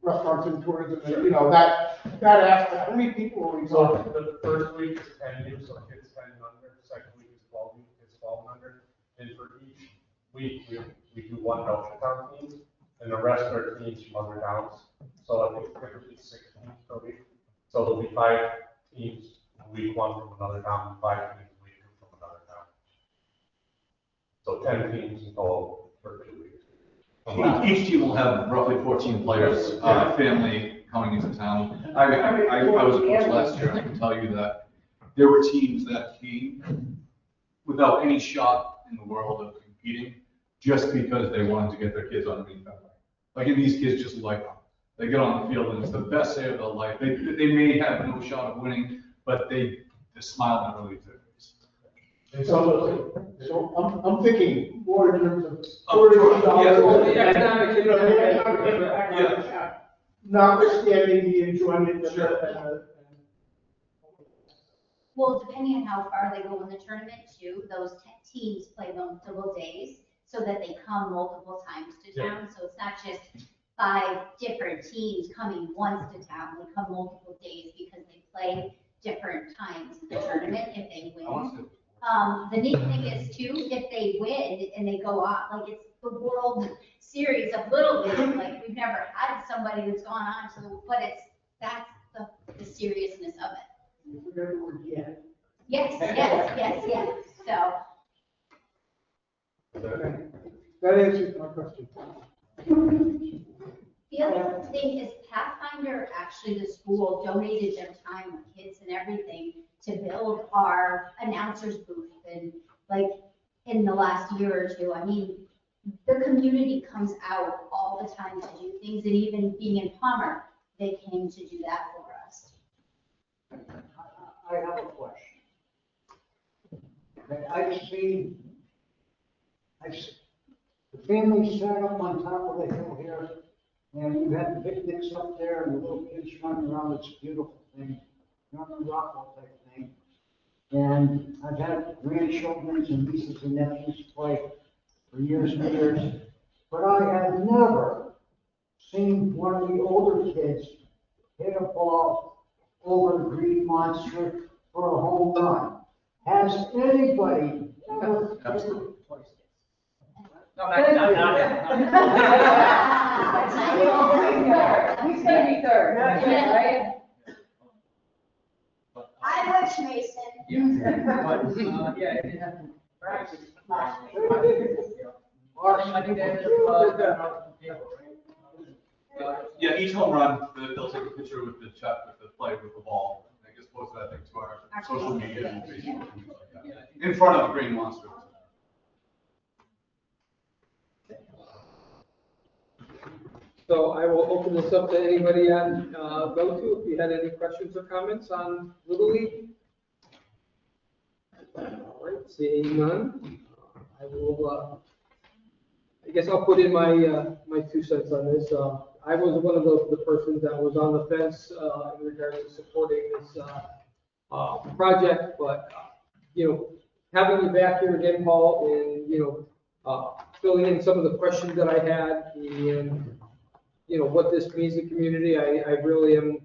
Speaker 4: restaurants and tourism, and, you know, that aspect? How many people are we
Speaker 11: So
Speaker 4: talking?
Speaker 11: the first week is 10 youth, so kids 10 and under, second week is 12 youth, kids 12 and under. And for each week, we do one Belchertown team, and the rest are teams from other towns. So I think typically 6 teams per week. So there'll be 5 teams week 1 from another town, and 5 teams week 2 from another town. So 10 teams in total for 2 weeks.
Speaker 15: Each team will have roughly 14 players, family coming into town. I was a coach last year, and I can tell you that there were teams that came without any shot in the world of competing, just because they wanted to get their kids underneath that way. Like, and these kids just like them. They get on the field, and it's the best day of their life. They may have no shot of winning, but the smile never leaves their face.
Speaker 4: So I'm thinking more in terms of notwithstanding the enjoyment of
Speaker 14: Well, depending on how far they go in the tournament too, those teams play multiple days so that they come multiple times to town. So it's not just 5 different teams coming once to town. They come multiple days because they play different times of the tournament if they win. The neat thing is too, if they win and they go off, like it's the World Series of Little League, like we've never had somebody that's gone on to, but that's the seriousness of it. Yes. So.
Speaker 4: that answers my question.
Speaker 14: The other thing is Pathfinder, actually the school donated their time with kids and everything to build our announcers booth. And like in the last year or two, I mean, the community comes out all the time to do things, and even being in Palmer, they came to do that for us.
Speaker 5: I have a question. I've seen the families set up on top of the hill here, and you have picnics up there, and the little kids running around. It's a beautiful thing, not a Rockwell type thing. And I've had grandchildren and nieces and nephews play for years and years, but I have never seen one of the older kids hit a ball over the green monster for a home run. Has anybody ever?
Speaker 15: Absolutely.
Speaker 6: No, not He's gonna be third, not yet, right?
Speaker 14: I wish, Mason.
Speaker 6: Yeah, it didn't have to practice.
Speaker 5: Last
Speaker 6: I think that is the table, right?
Speaker 15: Yeah, each home run, they'll take a picture with the play with the ball. I guess post that, I think, to our social media and Facebook and things like that. In front of the green monster.
Speaker 2: So I will open this up to anybody on GoTo if you had any questions or comments on Little League. All right, seeing none, I will. I guess I'll put in my 2 cents on this. I was one of the persons that was on the fence in regards to supporting this project, but you know, having you back here again, Paul, and filling in some of the questions that I had, and what this means to the community, I really am,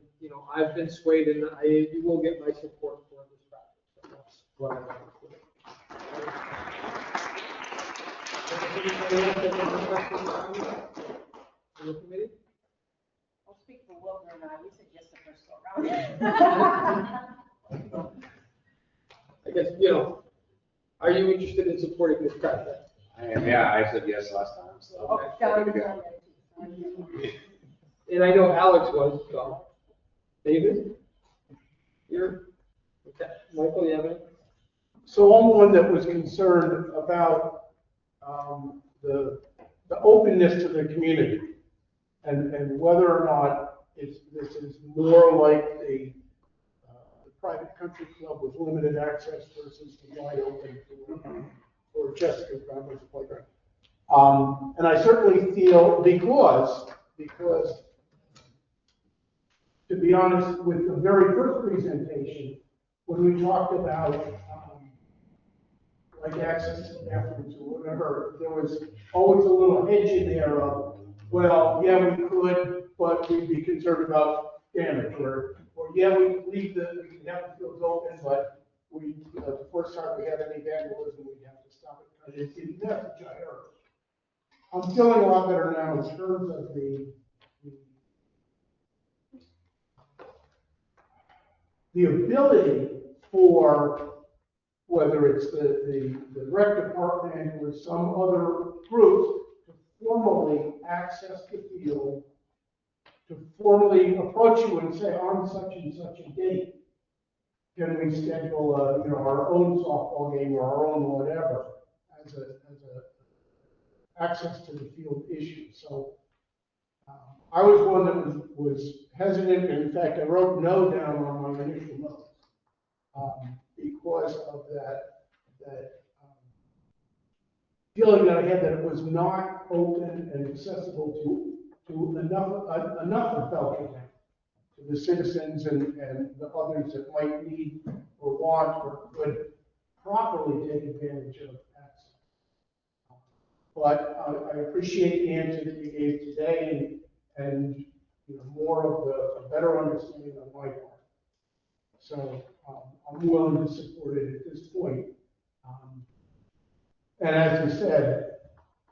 Speaker 2: I've been swayed, and you will get my support for this project. So that's what I want to do.
Speaker 9: I'll speak for Wilbur and I, we said yes the first go round.
Speaker 2: I guess, are you interested in supporting this project?
Speaker 8: I am, yeah, I said yes last time, so.
Speaker 9: Oh, Down to the-
Speaker 2: And I know Alex was, so. David? You're, Michael, you have any?
Speaker 4: So I'm one that was concerned about the openness to the community and whether or not this is more like the private country club with limited access versus the wide open for Jessica Grammer's playground. And I certainly feel because to be honest, with the very first presentation, when we talked about like access to bathrooms or whatever, there was always a little hedge in there of, well, yeah, we could, but we'd be concerned about damage, or yeah, we can have the fields open, but we, the first time we have any vandalism, we'd have to stop it. And it's the message I heard. I'm feeling a lot better now in terms of the ability for whether it's the rec department or some other groups to formally access the field, to formally approach you and say, on such and such a date, can we schedule our own softball game or our own whatever as a access to the field issue. So I was one that was hesitant, and in fact, I wrote no down on my initial notes because of that feeling that I had that it was not open and accessible to enough of Belchertown, to the citizens and the others that might need or want or could properly take advantage of access. But I appreciate the answer that you gave today and more of a better understanding on my part. So I'm willing to support it at this point. And as you said,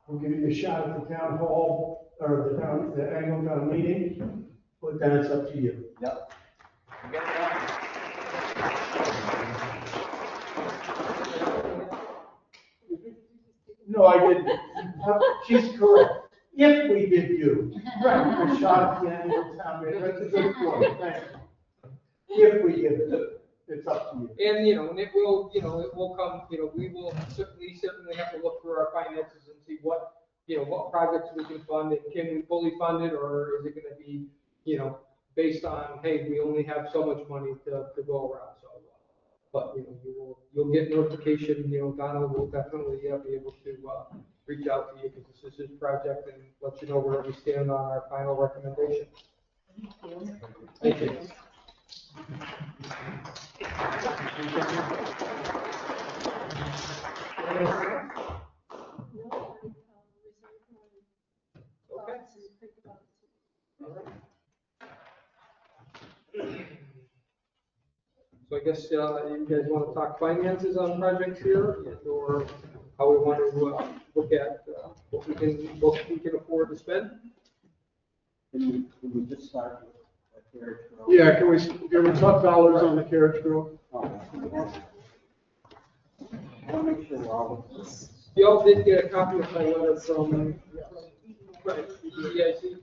Speaker 4: we'll give you a shot at the town hall or the annual town meeting, but then it's up to you.
Speaker 10: Yep.
Speaker 4: No, I didn't. She's correct. If we give you a shot at the annual town meeting, that's a good point. Thank you. If we give it, it's up to you.
Speaker 2: And, and it will come, we will certainly have to look through our finances and see what projects we can fund, and can we fully fund it, or is it gonna be, based on, hey, we only have so much money to go around, so. But, you'll get notification, Donna will definitely be able to, reach out to you, because this is his project, and let you know where we stand on our final recommendation. Thank you. So I guess you guys want to talk finances on projects here, or how we want to look at what we can afford to spend?
Speaker 12: Can we just start with the carriage grove?
Speaker 4: Yeah, can we talk dollars on the carriage grove?
Speaker 12: I want to make sure we're all with this.
Speaker 2: Y'all did get a copy of my letter from EDIC.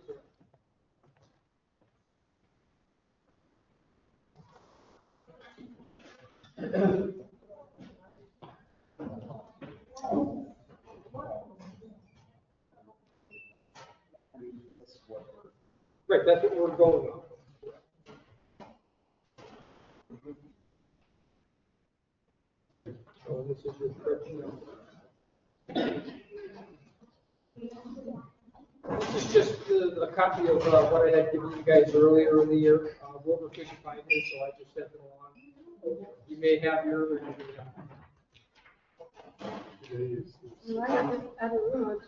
Speaker 2: Right, that's what we're going on. So this is your spreadsheet. This is just a copy of what I had given you guys earlier in the year. We're official finance, so I just sent it along. You may have yours, or you may not.
Speaker 7: I don't know.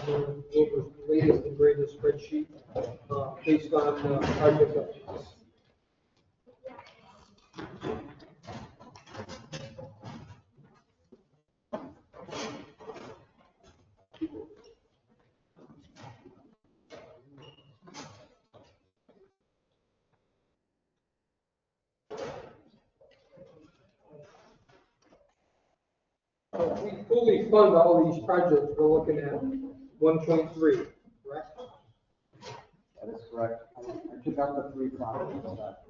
Speaker 2: The latest and greatest spreadsheet based on project updates. If we fully fund all these projects, we're looking at 1.3, correct?
Speaker 12: That is correct. I took out the 3 properties that.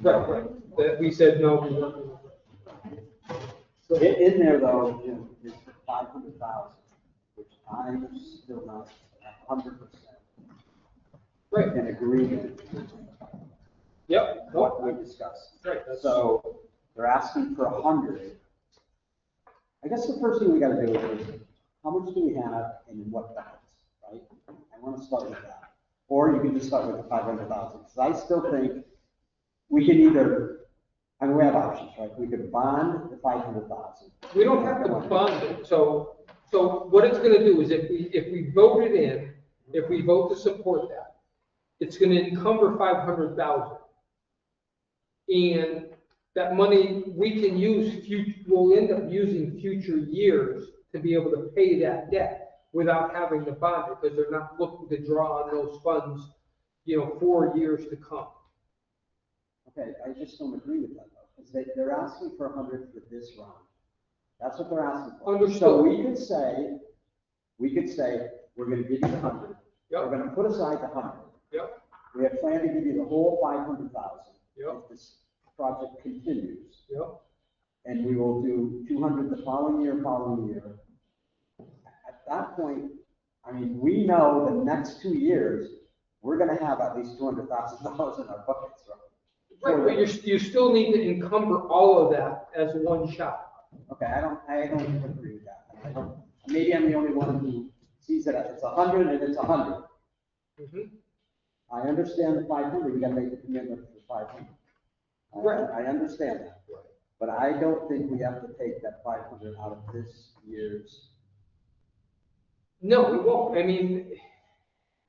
Speaker 2: Right, that we said no, we weren't gonna do.
Speaker 12: So in there though, Jim, is 500,000, which I'm still not 100%
Speaker 2: Right.
Speaker 12: in agreement with
Speaker 2: Yep,
Speaker 12: what
Speaker 2: no,
Speaker 12: we discussed.
Speaker 2: right, that's.
Speaker 12: So they're asking for 100. I guess the first thing we gotta do is, how much do we have and in what buckets, right? I wanna start with that. Or you can just start with the 500,000, because I still think we can either, I mean, we have options, right? We could bond the 500,000.
Speaker 2: We don't have to bond it, so what it's gonna do is if we vote it in, if we vote to support that, it's gonna encumber 500,000. And that money, we can use we'll end up using future years to be able to pay that debt without having to bond it, because they're not looking to draw on those funds, 4 years to come.
Speaker 12: Okay, I just don't agree with that though, because they're asking for 100 for this round. That's what they're asking for.
Speaker 2: Understood.
Speaker 12: So we could say, we're gonna give you the 100.
Speaker 2: Yep.
Speaker 12: We're gonna put aside the 100.
Speaker 2: Yep.
Speaker 12: We have planned to give you the whole 500,000.
Speaker 2: Yep.
Speaker 12: If this project continues.
Speaker 2: Yep.
Speaker 12: And we will do 200 the following year. At that point, I mean, we know the next 2 years, we're gonna have at least $200,000 in our buckets, right?
Speaker 2: Right, but you still need to encumber all of that as one shot.
Speaker 12: Okay, I don't agree with that. Maybe I'm the only one who sees it as it's 100 and it's 100.
Speaker 2: Mhm.
Speaker 12: I understand the 500, we gotta make the commitment for 500.
Speaker 2: Right.
Speaker 12: I understand that. But I don't think we have to take that 500 out of this year's.
Speaker 2: No, we won't, I mean.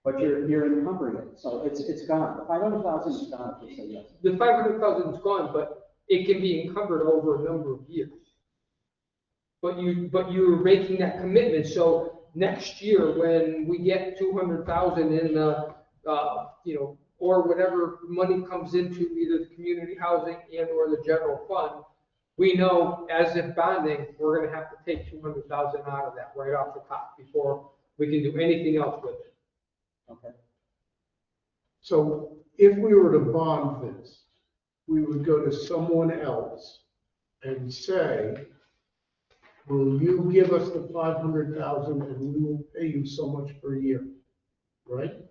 Speaker 12: But you're encumbering it, so it's gone. The 500,000 is gone, if you say yes.
Speaker 2: The 500,000 is gone, but it can be encumbered over a number of years. But you're making that commitment, so next year, when we get 200,000 in or whatever money comes into either the community housing and or the general fund, we know as if bonding, we're gonna have to take 200,000 out of that right off the top before we can do anything else with it.
Speaker 12: Okay.
Speaker 4: So if we were to bond this, we would go to someone else and say, will you give us the 500,000 and we will pay you so much per year, right?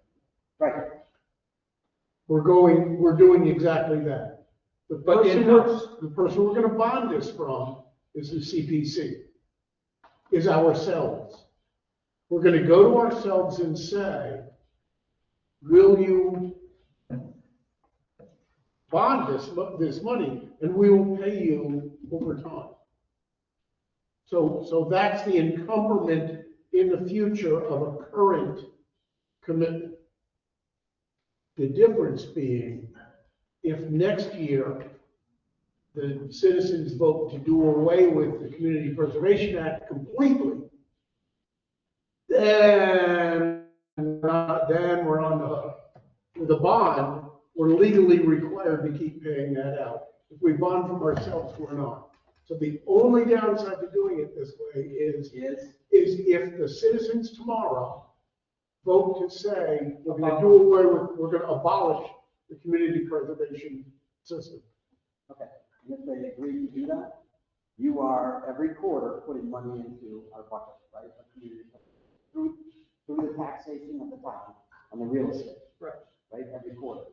Speaker 12: Right.
Speaker 4: We're doing exactly that. The
Speaker 2: But
Speaker 4: person we're gonna bond this from is the CPC, is ourselves. We're gonna go to ourselves and say, will you bond this money and we will pay you over time? So that's the encumberment in the future of a current commitment. The difference being, if next year the citizens vote to do away with the Community Preservation Act completely, then we're on the hook. With a bond, we're legally required to keep paying that out. If we bond from ourselves, we're not. So the only downside to doing it this way is if the citizens tomorrow vote to say, we're going to abolish the community preservation system.
Speaker 12: Okay, and if they agree to do that, you are every quarter putting money into our bucket, right? Through the taxation of the town on the real estate.
Speaker 2: Right.
Speaker 12: Right, every quarter.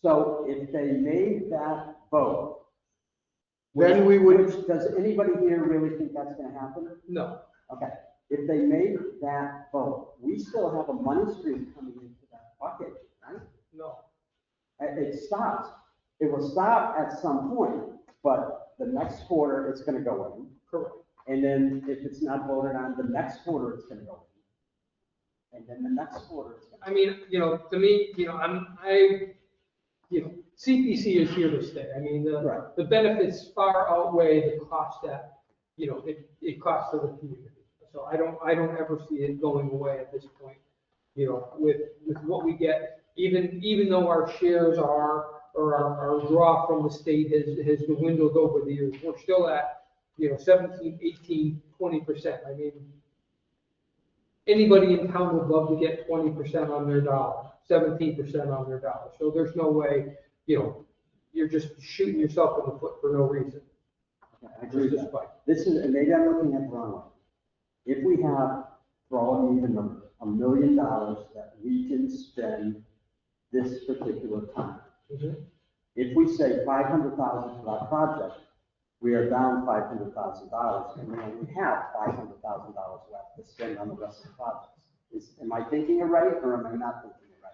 Speaker 12: So if they made that vote,
Speaker 4: then we would.
Speaker 12: Does anybody here really think that's gonna happen?
Speaker 2: No.
Speaker 12: Okay, if they made that vote, we still have a money stream coming into that bucket, right?
Speaker 2: No.
Speaker 12: It stops. It will stop at some point, but the next quarter it's gonna go in.
Speaker 2: Correct.
Speaker 12: And then if it's not voted on, the next quarter it's gonna go in. And then the next quarter it's gonna.
Speaker 2: I mean, to me, CPC is here to stay. I mean, the benefits far outweigh the cost that, it costs to the community. So I don't ever see it going away at this point, with what we get, even though our shares or our draw from the state has dwindled over the years, we're still at, 17, 18, 20%. I mean, anybody in town would love to get 20% on their dollar. 17% on their dollar. So there's no way, you're just shooting yourself in the foot for no reason.
Speaker 12: I agree with
Speaker 2: Just a
Speaker 12: that.
Speaker 2: spike.
Speaker 12: This is, and maybe I'm looking at the wrong way. If we have, for all of even number, $1 million that we can spend this particular time.
Speaker 2: Mhm.
Speaker 12: If we say 500,000 for that project, we are down $500,000 and we only have $500,000 left to spend on the rest of the projects. Am I thinking it right or am I not thinking it right?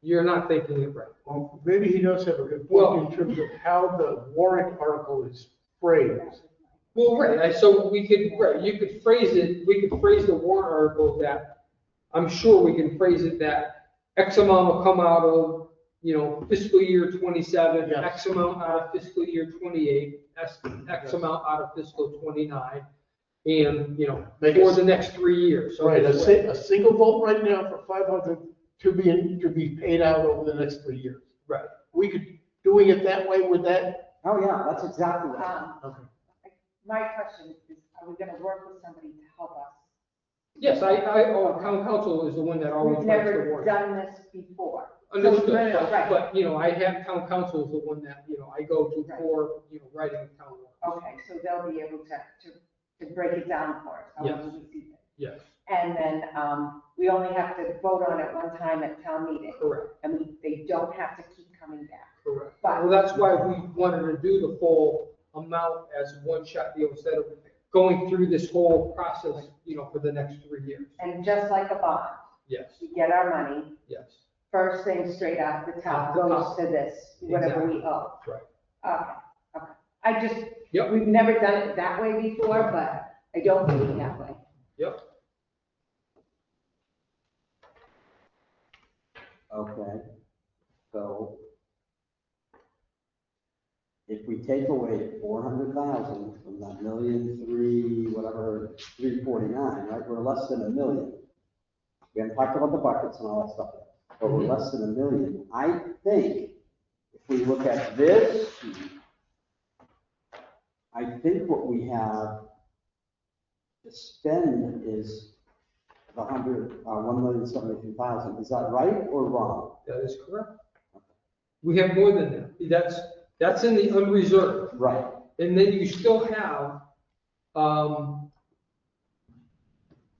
Speaker 2: You're not thinking it right.
Speaker 4: Well, maybe he does have a good
Speaker 2: Well-
Speaker 4: point in terms of how the warrant article is phrased.
Speaker 2: Well, right, so we could, right, you could phrase it, we could phrase the warrant article that, I'm sure we can phrase it that X amount will come out of, fiscal year 27,
Speaker 4: Yes.
Speaker 2: X amount out of fiscal year 28, X amount out of fiscal 29, and,
Speaker 4: Make
Speaker 2: for
Speaker 4: it-
Speaker 2: the next 3 years. So
Speaker 4: Right,
Speaker 2: this
Speaker 4: a,
Speaker 2: way-
Speaker 4: a single vote right now for 500 to be paid out over the next 3 years.
Speaker 2: Right.
Speaker 4: We could, doing it that way with that,
Speaker 12: Oh, yeah, that's exactly what.
Speaker 4: okay.
Speaker 9: My question is, are we gonna work with somebody to help us?
Speaker 2: Yes, town council is the one that always
Speaker 9: We've
Speaker 2: writes the
Speaker 9: never
Speaker 2: warrant.
Speaker 9: done this before.
Speaker 2: Understood,
Speaker 9: Right.
Speaker 2: but, I have town council is the one that, I go to for, writing the town warrant.
Speaker 9: Okay, so they'll be able to break it down for us, however
Speaker 2: Yes.
Speaker 9: we see it.
Speaker 2: Yes,
Speaker 9: And then, we only have to vote on it one time at town meeting,
Speaker 2: correct,
Speaker 9: and they don't have to keep coming back.
Speaker 2: correct.
Speaker 9: But-
Speaker 2: Well, that's why we wanted to do the full amount as one shot deal instead of going through this whole process, for the next 3 years.
Speaker 9: And just like a bond,
Speaker 2: Yes,
Speaker 9: we get our money,
Speaker 2: yes,
Speaker 9: first thing straight off the top
Speaker 2: Off the
Speaker 9: goes
Speaker 2: top.
Speaker 9: to this, whatever we owe.
Speaker 2: right.
Speaker 9: Okay. I just,
Speaker 2: Yep.
Speaker 9: we've never done it that way before, but I don't do it that way.
Speaker 2: Yep,
Speaker 12: Okay, so if we take away 400,000 from that 1,000,003, whatever, 349, right, we're less than $1 million. We haven't talked about the buckets and all that stuff yet, but we're less than $1 million. I think if we look at this sheet, I think what we have to spend is the 1,073,000. Is that right or wrong?
Speaker 2: that is correct. We have more than that. That's in the unreserved.
Speaker 12: Right.
Speaker 2: And then you still have,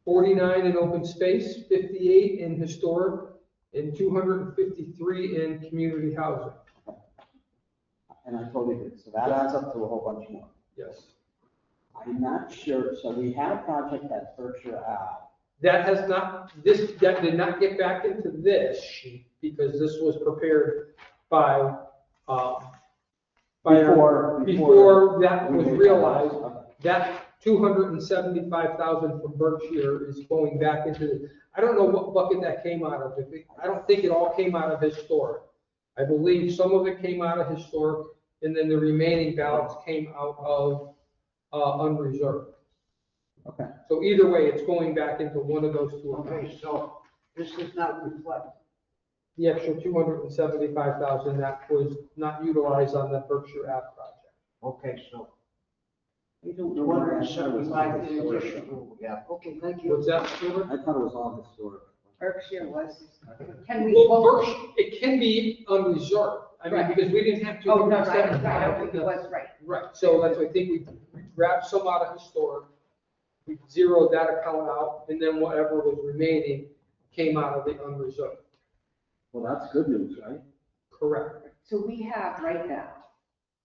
Speaker 2: 49 in open space, 58 in historic, and 253 in community housing.
Speaker 12: And I totally agree. So that adds up to a whole bunch more.
Speaker 2: Yes.
Speaker 12: I'm not sure. So we had a project at Berkshire Ave.
Speaker 2: That did not get back into this sheet because this was prepared by, before that was realized. That 275,000 from Berkshire is going back into, I don't know what bucket that came out of. I don't think it all came out of historic. I believe some of it came out of historic, and then the remaining balance came out of unreserved.
Speaker 12: Okay.
Speaker 2: So either way, it's going back into one of those two
Speaker 5: Okay,
Speaker 2: accounts.
Speaker 5: so this does not reflect,
Speaker 2: The extra 275,000 that was not utilized on the Berkshire Ave project.
Speaker 5: okay, so
Speaker 12: I don't know why I thought it was all
Speaker 5: 275
Speaker 12: historic.
Speaker 5: additional, yeah, okay, thank you.
Speaker 2: What's that, Stuart?
Speaker 12: I thought it was all historic.
Speaker 9: Berkshire was, can we
Speaker 2: Well,
Speaker 9: vote?
Speaker 2: Berkshire, it can be unreserved. I mean,
Speaker 9: Right.
Speaker 2: because we didn't have to.
Speaker 9: Oh, no, right, I don't think it was right.
Speaker 2: Right, so that's, I think we grabbed some out of historic, we zeroed that account out, and then whatever was remaining came out of the unreserved.
Speaker 12: Well, that's good news, right?
Speaker 2: Correct.
Speaker 9: So we have right now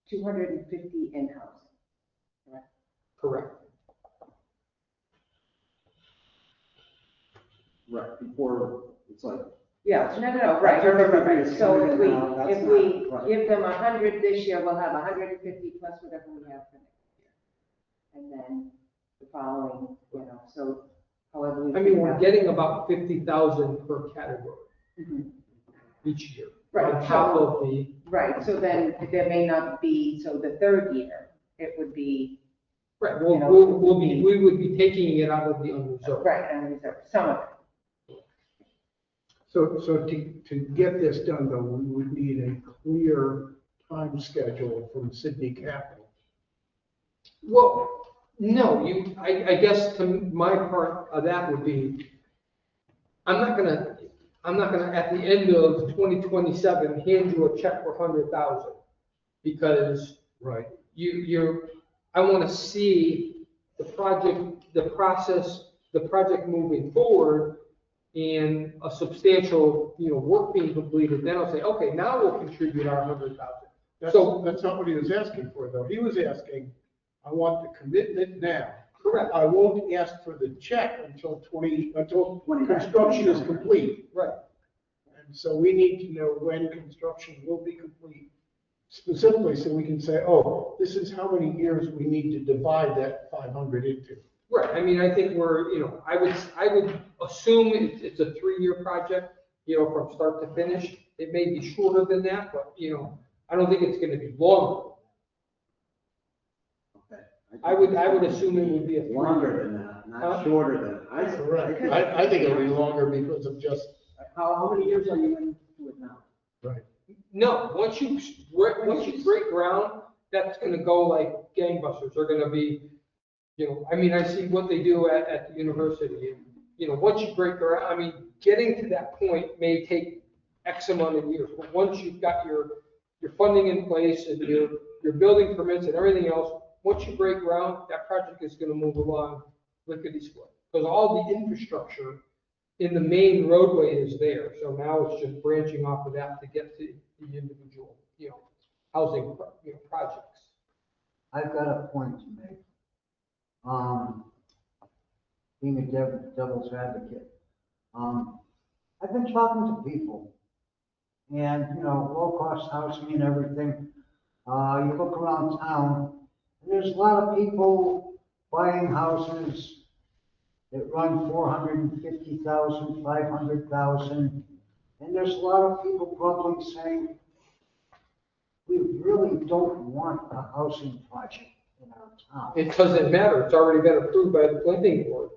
Speaker 9: 250 in housing.
Speaker 2: Correct.
Speaker 12: Right. Before, it's like,
Speaker 9: Yeah, no, right. So if we give them 100 this year, we'll have 150 plus whatever we have for next year. And then the following, so however we.
Speaker 2: I mean, we're getting about 50,000 per category each year.
Speaker 9: Right,
Speaker 2: On top of the,
Speaker 9: Right, so then there may not be, so the third year, it would be,
Speaker 2: right,
Speaker 9: You know,
Speaker 2: we would be taking it out of the unreserved.
Speaker 9: right, and reserve, some of it.
Speaker 4: So to get this done though, we would need a clear time schedule from Sydney Capital.
Speaker 2: Well, no, I guess to my part of that would be, I'm not gonna, I'm not gonna, at the end of 2027, hand you a check for 100,000. Because
Speaker 4: Right.
Speaker 2: I wanna see the project, the process, the project moving forward and a substantial, work being completed, then I'll say, okay, now we'll contribute our 100,000.
Speaker 4: That's not what he was asking for, though. He was asking, I want the commitment now.
Speaker 2: Correct.
Speaker 4: I won't ask for the check until construction is complete.
Speaker 2: Right.
Speaker 4: And so we need to know when construction will be complete specifically, so we can say, oh, this is how many years we need to divide that 500 into.
Speaker 2: Right, I mean, I think I would assume it's a 3-year project, from start to finish. It may be shorter than that, but, I don't think it's gonna be longer.
Speaker 12: Okay.
Speaker 2: I would assume it would be a 3-year.
Speaker 12: Longer than that, not shorter than,
Speaker 4: That's correct. I think it'll be longer because of just.
Speaker 12: how many years are you into it now?
Speaker 4: Right.
Speaker 2: No, once you break ground, that's gonna go like gangbusters. They're gonna be, I see what they do at the university. Once you break ground, getting to that point may take X amount of years, but once you've got your funding in place and your building permits and everything else, once you break ground, that project is gonna move along lickety-split. Because all the infrastructure in the main roadway is there, so now it's just branching off of that to get to the individual, housing, projects.
Speaker 5: I've got a point to make. Being a devil's advocate, I've been talking to people, and low-cost housing and everything. You look around town, and there's a lot of people buying houses that run 450,000, 500,000, and there's a lot of people probably saying, we really don't want a housing project in our town.
Speaker 2: It doesn't matter, it's already been approved by the planning board.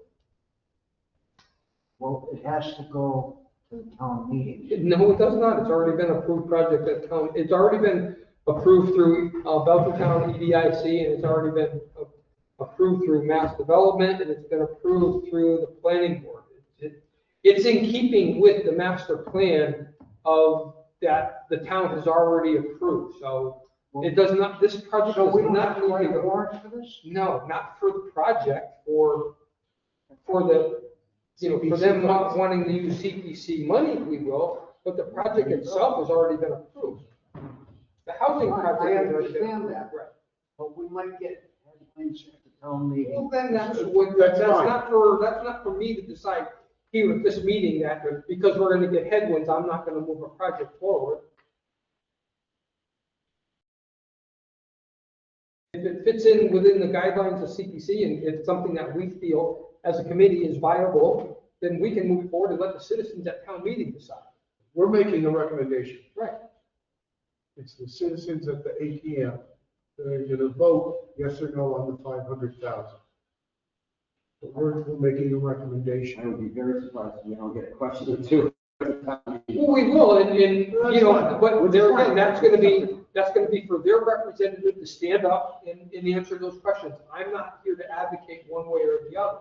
Speaker 5: Well, it has to go to the town meeting.
Speaker 2: No, it does not, it's already been approved project at town, it's already been approved through Belchertown EDIC, and it's already been approved through mass development, and it's been approved through the planning board. It's in keeping with the master plan of that the town has already approved, so it does not, this project
Speaker 5: So
Speaker 2: does
Speaker 5: we don't
Speaker 2: not
Speaker 5: have to
Speaker 2: need to
Speaker 5: write a
Speaker 2: go.
Speaker 5: warrant for this?
Speaker 2: No, not for the project, for the, for them not wanting to use CPC money, we will, but the project itself has already been approved. The housing project.
Speaker 5: I
Speaker 2: has already been
Speaker 5: understand
Speaker 2: approved.
Speaker 5: that,
Speaker 2: Right.
Speaker 5: but we might get headlines at the town meeting.
Speaker 2: Well, then that's
Speaker 4: fine.
Speaker 2: not for me to decide here at this meeting that because we're gonna get headwinds, I'm not gonna move a project forward. If it fits in within the guidelines of CPC and it's something that we feel as a committee is viable, then we can move forward and let the citizens at town meeting decide.
Speaker 4: We're making a recommendation.
Speaker 2: Right.
Speaker 4: It's the citizens at the ATM that are going to vote yes or no on the 500,000. But we're making a recommendation.
Speaker 12: I would be very surprised if we don't get a question or two.
Speaker 2: Well, we will, but there again, that's gonna be for their representative to stand up and answer those questions. I'm not here to advocate one way or the other.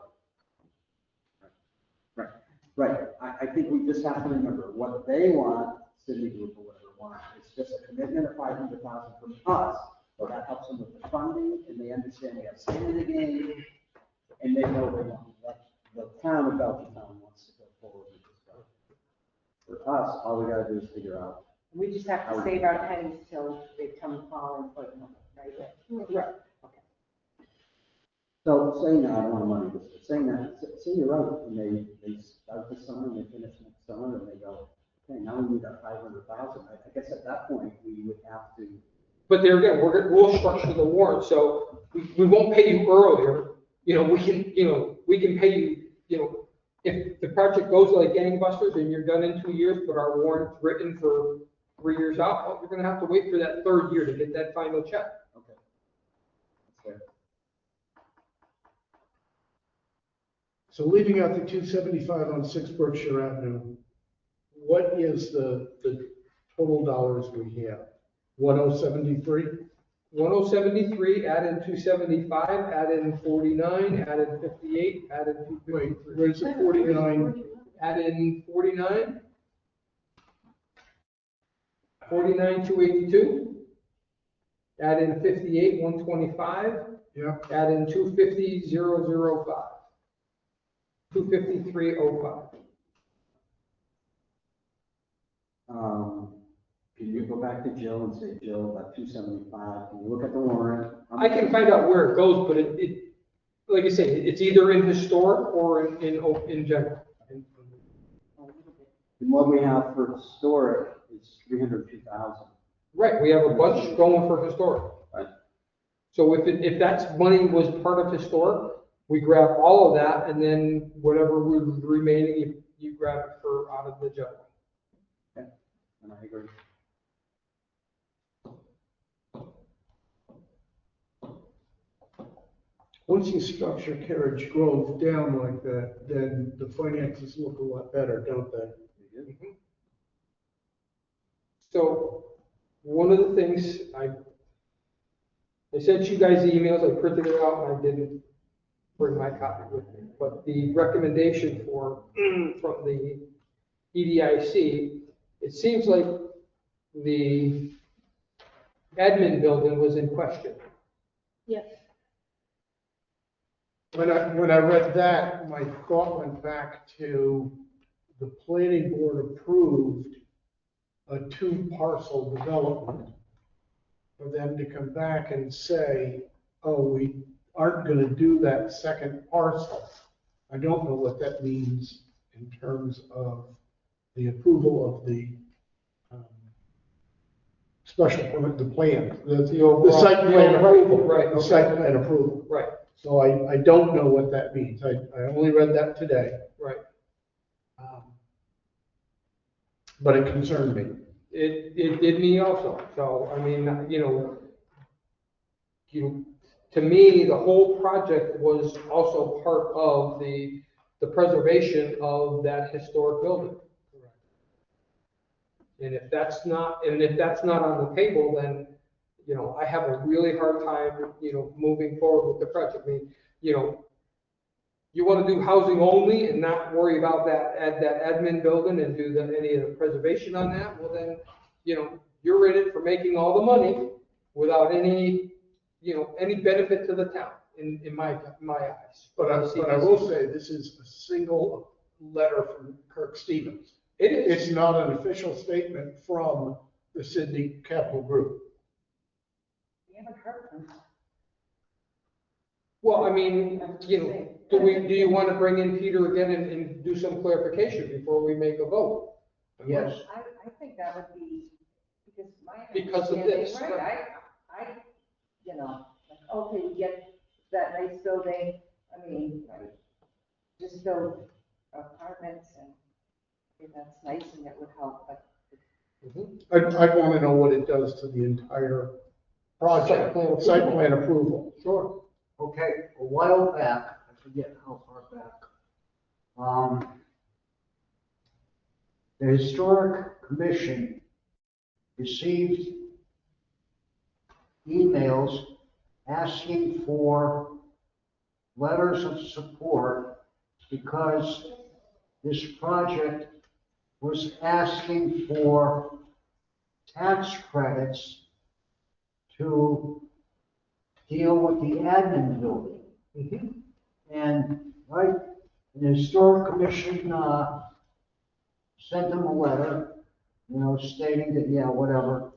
Speaker 12: Right, I think we just have to remember, what they want, city group or whatever want, it's just a commitment of 500,000 from us. So that helps them with the funding, and they understand they have skin in the game, and they know they want, the town of Belchertown wants to go forward with this stuff. For us, all we gotta do is figure out.
Speaker 9: We just have to save our pennies till they come fall and put them, right?
Speaker 2: Right.
Speaker 12: So saying that, I don't want money, but saying that, say you're right, and they start this summer, and they finish next summer, and they go, okay, now we need our 500,000. I guess at that point, we would have to.
Speaker 2: But there again, we'll structure the warrant, so we won't pay you earlier. We can pay you, if the project goes like gangbusters and you're done in 2 years, but our warrant's written for 3 years out, well, you're gonna have to wait for that 3rd year to get that final check.
Speaker 12: Okay. That's fair.
Speaker 4: So leaving out the 275 on 6 Berkshire Avenue, what is the total dollars we have? 1073?
Speaker 2: 1073, add in 275, add in 49, add in 58, add in 253.
Speaker 4: Wait, where's the 49?
Speaker 2: Add in 49, 49,282. Add in 58,125.
Speaker 4: Yep.
Speaker 2: Add in 250,005. 253,05.
Speaker 12: Can you go back to Jill and say, Jill, about 275, can you look at the warrant?
Speaker 2: I can find out where it goes, but like I say, it's either in historic or in general.
Speaker 12: And what we have for historic is 302,000.
Speaker 2: Right, we have a bunch going for historic.
Speaker 12: Right.
Speaker 2: So if that money was part of historic, we grab all of that, and then whatever was remaining, you grab it for out of the general.
Speaker 12: Okay, and I agree.
Speaker 4: Once you structure Carriage Grove down like that, then the finances look a lot better, don't they?
Speaker 2: So one of the things I sent you guys the emails, I printed it out, and I didn't bring my copy with me. But the recommendation from the EDIC, it seems like the admin building was in question.
Speaker 7: Yes.
Speaker 4: When I read that, my thought went back to the planning board approved a 2-parcel development for them to come back and say, oh, we aren't going to do that second parcel. I don't know what that means in terms of the approval of the special permit, the plan, the site plan approval.
Speaker 2: Right.
Speaker 4: The site plan approval.
Speaker 2: Right.
Speaker 4: So I don't know what that means. I only read that today.
Speaker 2: Right.
Speaker 4: But it concerned me.
Speaker 2: It did me also. So, I mean, to me, the whole project was also part of the preservation of that historic building. And if that's not on the table, then, I have a really hard time, moving forward with the project. I mean, you want to do housing only and not worry about that admin building and do any of the preservation on that, well then, you're in it for making all the money without any benefit to the town, in my eyes.
Speaker 4: But I will say, this is a single letter from Kirk Stevens.
Speaker 2: It is.
Speaker 4: It's not an official statement from the Sydney Capital Group.
Speaker 9: We haven't heard from them.
Speaker 2: Well, I mean, do you want to bring in Peter again and do some clarification before we make a vote?
Speaker 5: Yes.
Speaker 9: I think that would be, because
Speaker 2: Because of this,
Speaker 9: understanding, right, like, okay, we get that nice building, I mean, just build apartments and that's nice and it would help, but.
Speaker 4: I'd want to know what it does to the entire project, site plan approval.
Speaker 2: Sure.
Speaker 5: Okay, a while back, I forget how far back, the Historic Commission received emails asking for letters of support because this project was asking for tax credits to deal with the admin building.
Speaker 2: Mm-hmm.
Speaker 5: And, right, the Historic Commission, sent them a letter, stating that, yeah, whatever,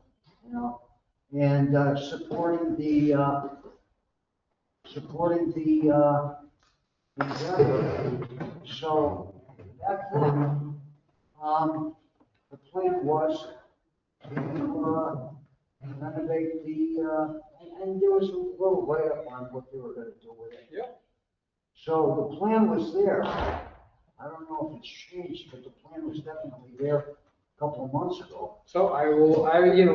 Speaker 5: and, supporting the endeavor. So, that point, the plan was to, renovate and there was a little write-up on what they were gonna do with it.
Speaker 2: Yeah.
Speaker 5: So the plan was there. I don't know if it's changed, but the plan was definitely there a couple of months ago.
Speaker 2: So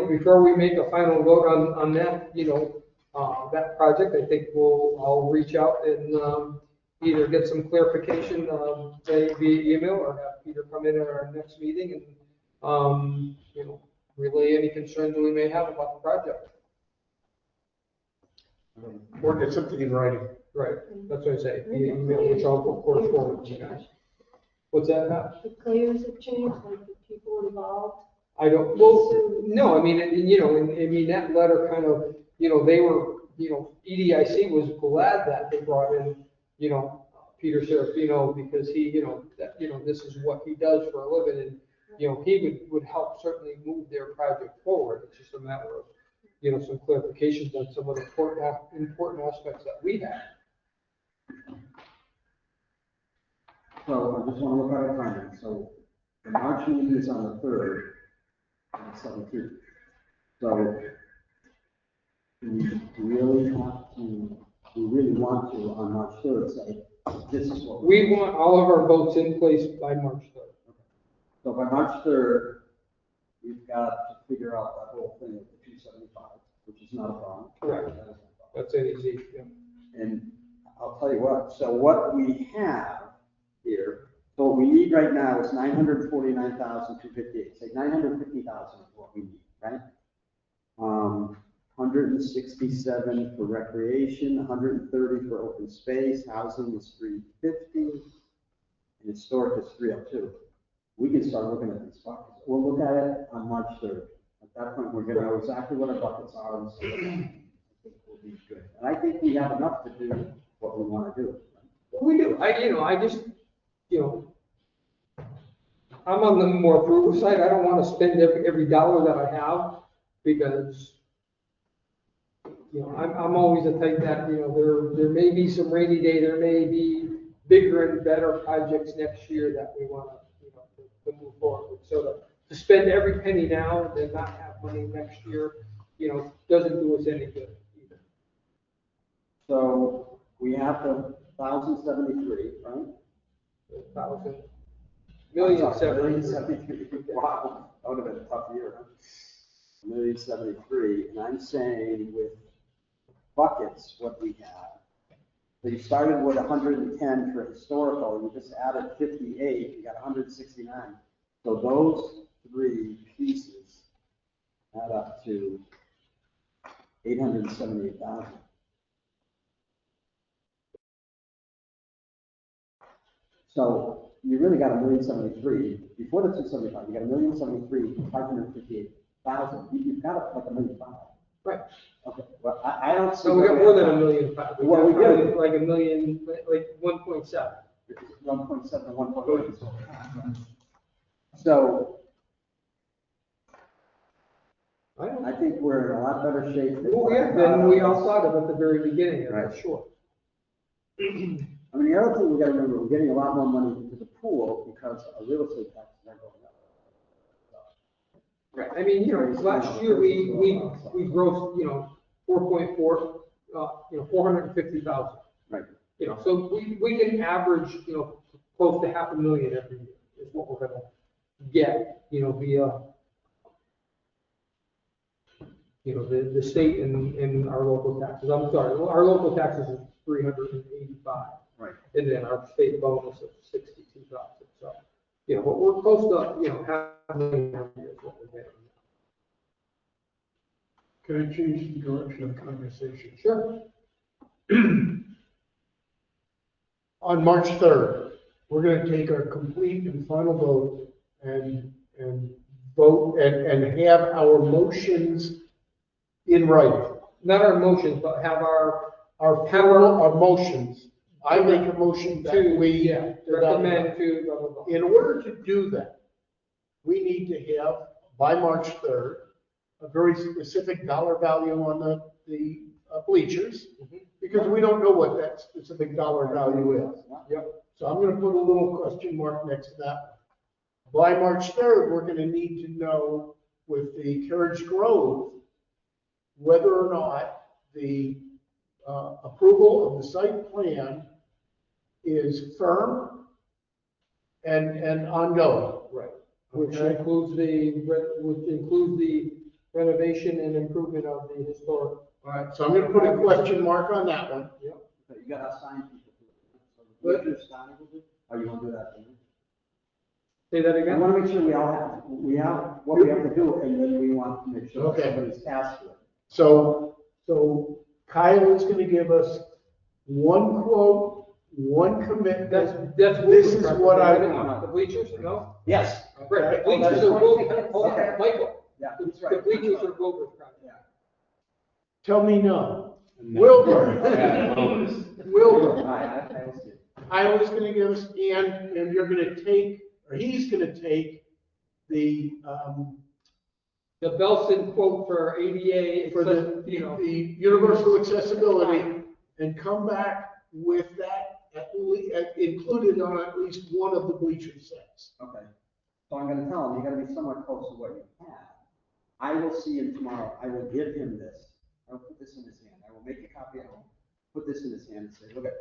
Speaker 2: before we make a final vote on that, that project, I think I'll reach out and, either get some clarification, via email or have Peter come in at our next meeting and, relay any concerns that we may have about the project.
Speaker 4: Or get something in writing.
Speaker 2: Right, that's what I say, via email, which I'll correspond with you guys. What's that, Pat?
Speaker 7: The players have changed, like the people involved.
Speaker 2: I don't, well, no, I mean, I mean, that letter kind of, they were, EDIC was glad that they brought in, Peter Serafino, because he, that, this is what he does for a living, and, he would help certainly move their project forward. It's just a matter of, some clarifications on some of the important aspects that we have.
Speaker 12: So I just want to look at our timing. So the March meeting is on the 3rd and the 17th. So we really want to, on March 3rd, say, this is what
Speaker 2: we want all of our votes in place by March 3rd.
Speaker 12: So by March 3rd, we've got to figure out that whole thing with the 275, which is not a problem.
Speaker 2: Correct. That's an easy, yeah.
Speaker 12: And I'll tell you what, so what we have here, so what we need right now is 949,258. Say 950,000 is what we need, right? 167 for recreation, 130 for open space, housing is 350, and historic is 302. We can start looking at these buckets. We'll look at it on March 3rd. At that point, we're gonna know exactly what our buckets are, and so I think we'll be good. And I think we have enough to do what we want to do.
Speaker 2: We do. I just, I'm on the more frugal side. I don't want to spend every dollar that I have because, I'm always the type that, there may be some rainy day, there may be bigger and better projects next year that we want to, to move forward with. So to spend every penny now and then not have money next year, doesn't do us any good either.
Speaker 12: So we have the 1,073, right?
Speaker 2: 1,073.
Speaker 12: Wow, that would have been a tough year, huh? 1,073, and I'm saying with buckets, what we have. So you started with 110 for historical, you just added 58, you got 169. So those three pieces add up to 878,000. So you really got 1,073,000 before the 275. You got 1,073,000, 558,000. You've got like 1,005,000.
Speaker 2: Right.
Speaker 12: Okay. Well, I don't see.
Speaker 2: So we got more than 1,005,000.
Speaker 12: Well, we do.
Speaker 2: Like 1 million, like 1.7.
Speaker 12: 1.7, 1.8. So I think we're in a lot better shape.
Speaker 2: Than we all thought of at the very beginning, that's sure.
Speaker 12: I mean, the other thing we got to remember, we're getting a lot more money into the pool because our real estate taxes are going up.
Speaker 2: Right. I mean, last year we grossed, 4.4, 450,000.
Speaker 12: Right.
Speaker 2: So we can average, close to 500,000 every year is what we're gonna get, via, the state and our local taxes. I'm sorry, our local taxes is 385.
Speaker 12: Right.
Speaker 2: And then our state bonus of 62,000. So, but we're close to, 500,000 every year is what we're getting.
Speaker 4: Can I change the direction of the conversation?
Speaker 2: Sure.
Speaker 4: On March 3rd, we're going to take our complete and final vote and vote and have our motions in writing.
Speaker 2: Not our motions, but have our
Speaker 4: motions. I make a motion that we
Speaker 2: recommend to blah, blah, blah.
Speaker 4: In order to do that, we need to have by March 3rd a very specific dollar value on the bleachers, because we don't know what that specific dollar value is.
Speaker 2: Yep.
Speaker 4: So I'm going to put a little question mark next to that. By March 3rd, we're going to need to know with the Carriage Grove whether or not the approval of the site plan is firm and ongoing.
Speaker 2: Right. Which includes the renovation and improvement of the historic.
Speaker 4: All right, so I'm going to put a question mark on that one.
Speaker 2: Yep.
Speaker 12: Okay, you got to assign people to it. So the bleachers signing will do? Are you going to do that?
Speaker 2: Say that
Speaker 12: I
Speaker 2: again?
Speaker 12: want to make sure we have what we have to do, and then we want to make sure somebody's asked for it.
Speaker 4: So Kyle is going to give us one quote one commitment.
Speaker 2: That's.
Speaker 4: This is what I
Speaker 2: want.
Speaker 4: want.
Speaker 2: The bleachers, no?
Speaker 12: Yes.
Speaker 2: Right, the
Speaker 12: Oh, that's
Speaker 2: bleachers are
Speaker 12: right.
Speaker 2: Wilbur,
Speaker 12: Okay.
Speaker 2: Michael.
Speaker 12: Yeah,
Speaker 2: The
Speaker 12: that's right.
Speaker 2: bleachers are Wilbur's project.
Speaker 4: Tell me no.
Speaker 8: No.
Speaker 4: Wilbur.
Speaker 8: Yeah, Wilbur's.
Speaker 4: Wilbur.
Speaker 12: I will see.
Speaker 4: Iowa's gonna give us, and you're gonna take, or he's gonna take the,
Speaker 2: The Belson quote for ADA,
Speaker 4: for the, the universal accessibility, and come back with that included on at least one of the bleacher sets.
Speaker 12: Okay. So I'm gonna tell him, you gotta be somewhat close to what you have. I will see him tomorrow. I will give him this. I will put this in his hand. I will make a copy of it. Put this in his hand and say, look at,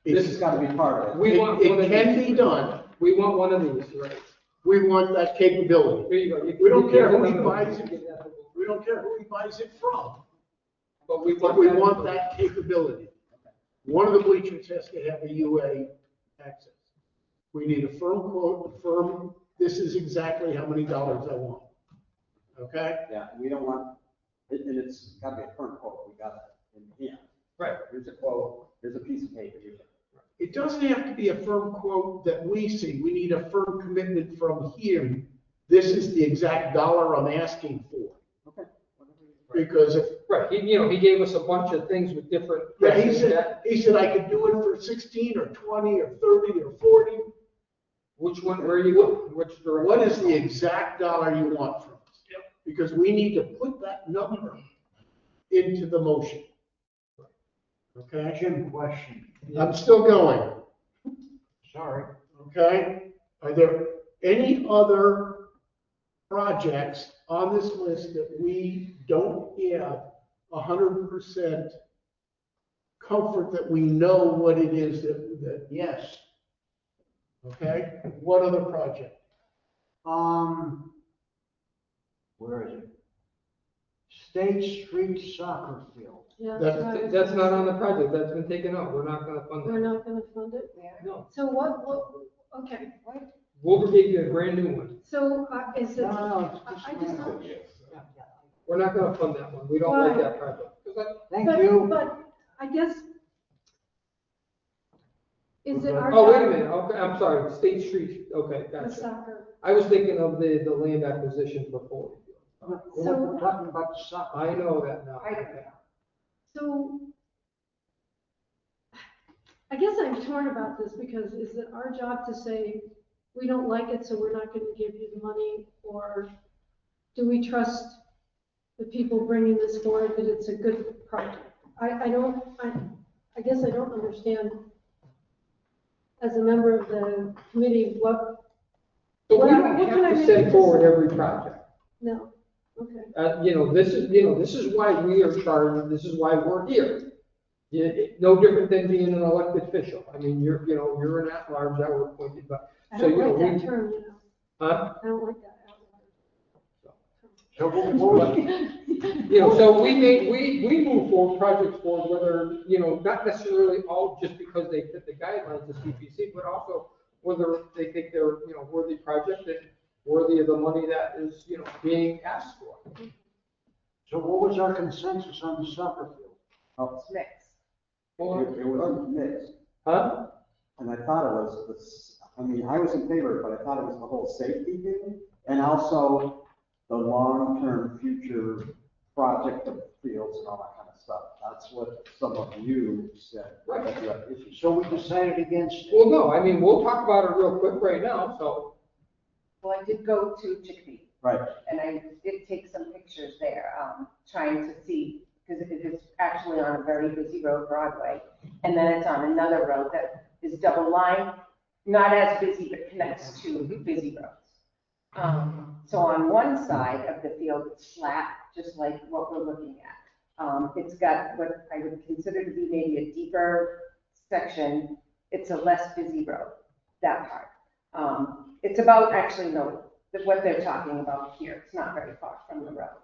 Speaker 12: this has gotta be part of it.
Speaker 4: It can be done.
Speaker 2: We want one of these, right?
Speaker 4: We want that capability.
Speaker 2: There you go.
Speaker 4: We don't care who he buys it, we don't care who he buys it from,
Speaker 2: But we
Speaker 4: but we want that capability. One of the bleachers has to have a UA access. We need a firm quote, this is exactly how many dollars I want. Okay?
Speaker 12: Yeah, we don't want, and it's gotta be a firm quote. We got it in hand.
Speaker 2: Right.
Speaker 12: Here's a quote, here's a piece of paper. Here's a-
Speaker 4: It doesn't have to be a firm quote that we see. We need a firm commitment from him. This is the exact dollar I'm asking for.
Speaker 12: Okay.
Speaker 4: Because if,
Speaker 2: Right, he gave us a bunch of things with different.
Speaker 4: yeah, he said I could do it for 16 or 20 or 30 or 40.
Speaker 2: Which one, where are you going? Which direction?
Speaker 4: What is the exact dollar you want from us? Because we need to put that number into the motion. Okay?
Speaker 5: Jim, question.
Speaker 4: I'm still going.
Speaker 5: Sorry.
Speaker 4: Okay? Are there any other projects on this list that we don't have 100% comfort that we know what it is that,
Speaker 5: Yes.
Speaker 4: okay? What other project?
Speaker 5: Where is it? State Street Soccer Field.
Speaker 7: Yeah,
Speaker 4: That's-
Speaker 2: That's not on the project, that's been taken out, we're not gonna fund
Speaker 7: We're
Speaker 2: that.
Speaker 7: not gonna fund it?
Speaker 2: No,
Speaker 7: So okay,
Speaker 2: Wilbur gave you a brand new one,
Speaker 7: so is it?
Speaker 5: No,
Speaker 7: I just don't.
Speaker 2: we're not gonna fund that one, we don't like that project.
Speaker 5: Thank you.
Speaker 7: But I guess, is it our?
Speaker 2: Oh, wait a
Speaker 7: job-
Speaker 2: minute, okay, I'm sorry, State Street, okay,
Speaker 7: The
Speaker 2: gotcha.
Speaker 7: soccer.
Speaker 2: I was thinking of the land acquisition for Foley.
Speaker 5: We're talking about the soccer.
Speaker 2: I know that now.
Speaker 7: So I guess I'm torn about this because is it our job to say, we don't like it, so we're not gonna give you the money? Or do we trust the people bringing this forward that it's a good project? I guess I don't understand as a member of the committee, what,
Speaker 2: So we
Speaker 7: what
Speaker 2: don't
Speaker 7: can I
Speaker 2: have to
Speaker 7: make
Speaker 2: send
Speaker 7: a
Speaker 2: forward
Speaker 7: decision?
Speaker 2: every project.
Speaker 7: No, okay.
Speaker 2: This is why we are charged, this is why we're here. No different than being an elected official. I mean, you're an at-large that we're appointed by.
Speaker 7: I
Speaker 2: So,
Speaker 7: don't like
Speaker 2: we-
Speaker 7: that term,
Speaker 2: Huh?
Speaker 7: I don't like that.
Speaker 5: So
Speaker 2: So we move forward, projects forward, whether, not necessarily all just because they fit the guidelines of CPC, but also whether they think they're, worthy project and worthy of the money that is, being asked for.
Speaker 5: So what was our consensus on the soccer field?
Speaker 12: Oh,
Speaker 9: It's mixed.
Speaker 12: it was mixed.
Speaker 2: Huh?
Speaker 12: And I thought it was this, I mean, I was in favor, but I thought it was the whole safety thing. And also the long-term future project of fields and all that kind of stuff. That's what some of you said.
Speaker 2: Right.
Speaker 12: that you had issues.
Speaker 5: So we decided against it.
Speaker 2: Well, no, I mean, we'll talk about it real quick right now, so.
Speaker 9: Well, I did go to Chickadee.
Speaker 12: Right.
Speaker 9: And I did take some pictures there, trying to see, because it is actually on a very busy road, Broadway. And then it's on another road that is double line, not as busy, but connects to busy roads. So on one side of the field, it's flat, just like what we're looking at. It's got what I would consider to be maybe a deeper section. It's a less busy road, that part. It's about, actually, no, what they're talking about here. It's not very far from the road.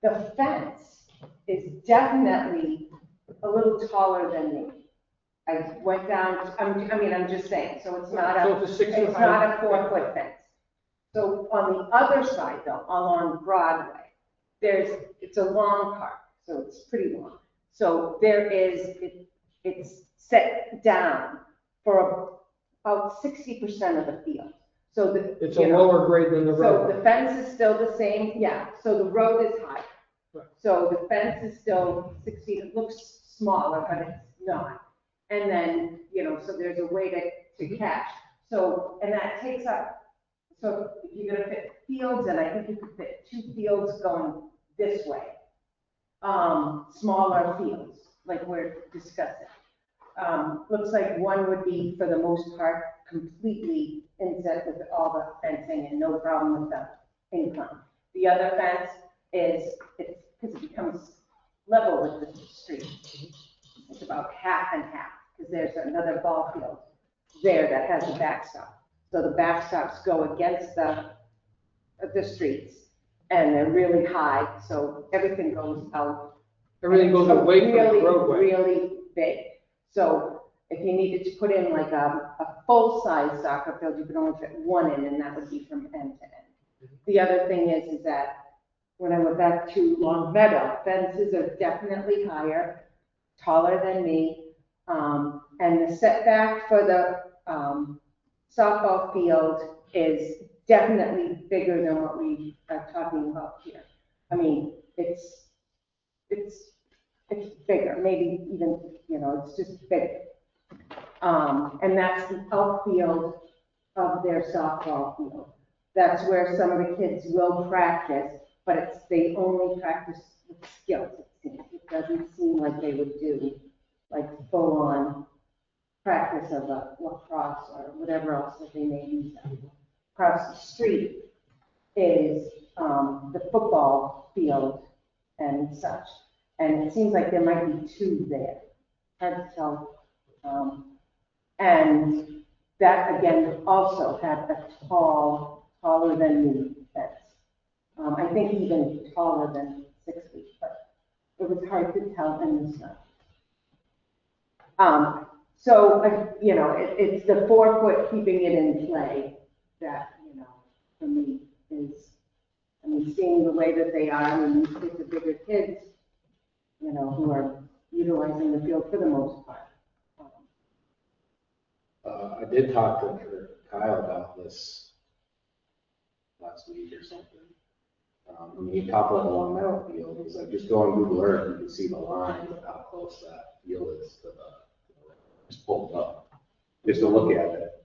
Speaker 9: The fence is definitely a little taller than me. I went down, I'm just saying, so it's not
Speaker 2: So it's a 6 foot
Speaker 9: it's not
Speaker 2: high-
Speaker 9: a 4-foot fence. So on the other side though, along Broadway, it's a long part, so it's pretty long. So there is, it's set down for about 60% of the field. So
Speaker 2: It's a lower grade than the
Speaker 9: so
Speaker 2: road.
Speaker 9: the fence is still the same, yeah, so the road is high.
Speaker 2: Right.
Speaker 9: So the fence is still 60, it looks smaller, but it's not. And then, so there's a way to catch. So, and that takes up, so if you're gonna fit fields, and I think you could fit 2 fields going this way. Smaller fields, like we're discussing. Looks like one would be, for the most part, completely inset with all the fencing and no problem with the incline. The other fence is, it's, because it becomes level with the street. It's about half and half, because there's another ball field there that has a backstop. So the backstops go against the streets, and they're really high, so everything goes out.
Speaker 2: Everything goes away from the
Speaker 9: really,
Speaker 2: roadway.
Speaker 9: really big. So if you needed to put in like a full-size soccer field, you could only fit one in, and that would be from end to end. The other thing is that when I went back to Long Meadow, fences are definitely higher, taller than me, and the setback for the softball field is definitely bigger than what we are talking about here. I mean, it's bigger, maybe even, it's just bigger. And that's the outfield of their softball field. That's where some of the kids will practice, but they only practice with skills, it seems. It doesn't seem like they would do like full-on practice of a lacrosse or whatever else that they may use. Across the street is the football field and such. And it seems like there might be 2 there. Hard to tell. And that again also had a taller than me fence. I think even taller than 6 feet, but it was hard to tell in the snow. So, it's the 4 foot keeping it in play that, for me is, seeing the way that they are, these kids are bigger kids, who are utilizing the field for the most part.
Speaker 8: I did talk to Kyle about this last week or something. He talked about the Long Meadow field. He's like, just go on Google Earth, you can see the line of how close that field is to the, just pull it up, just to look at it.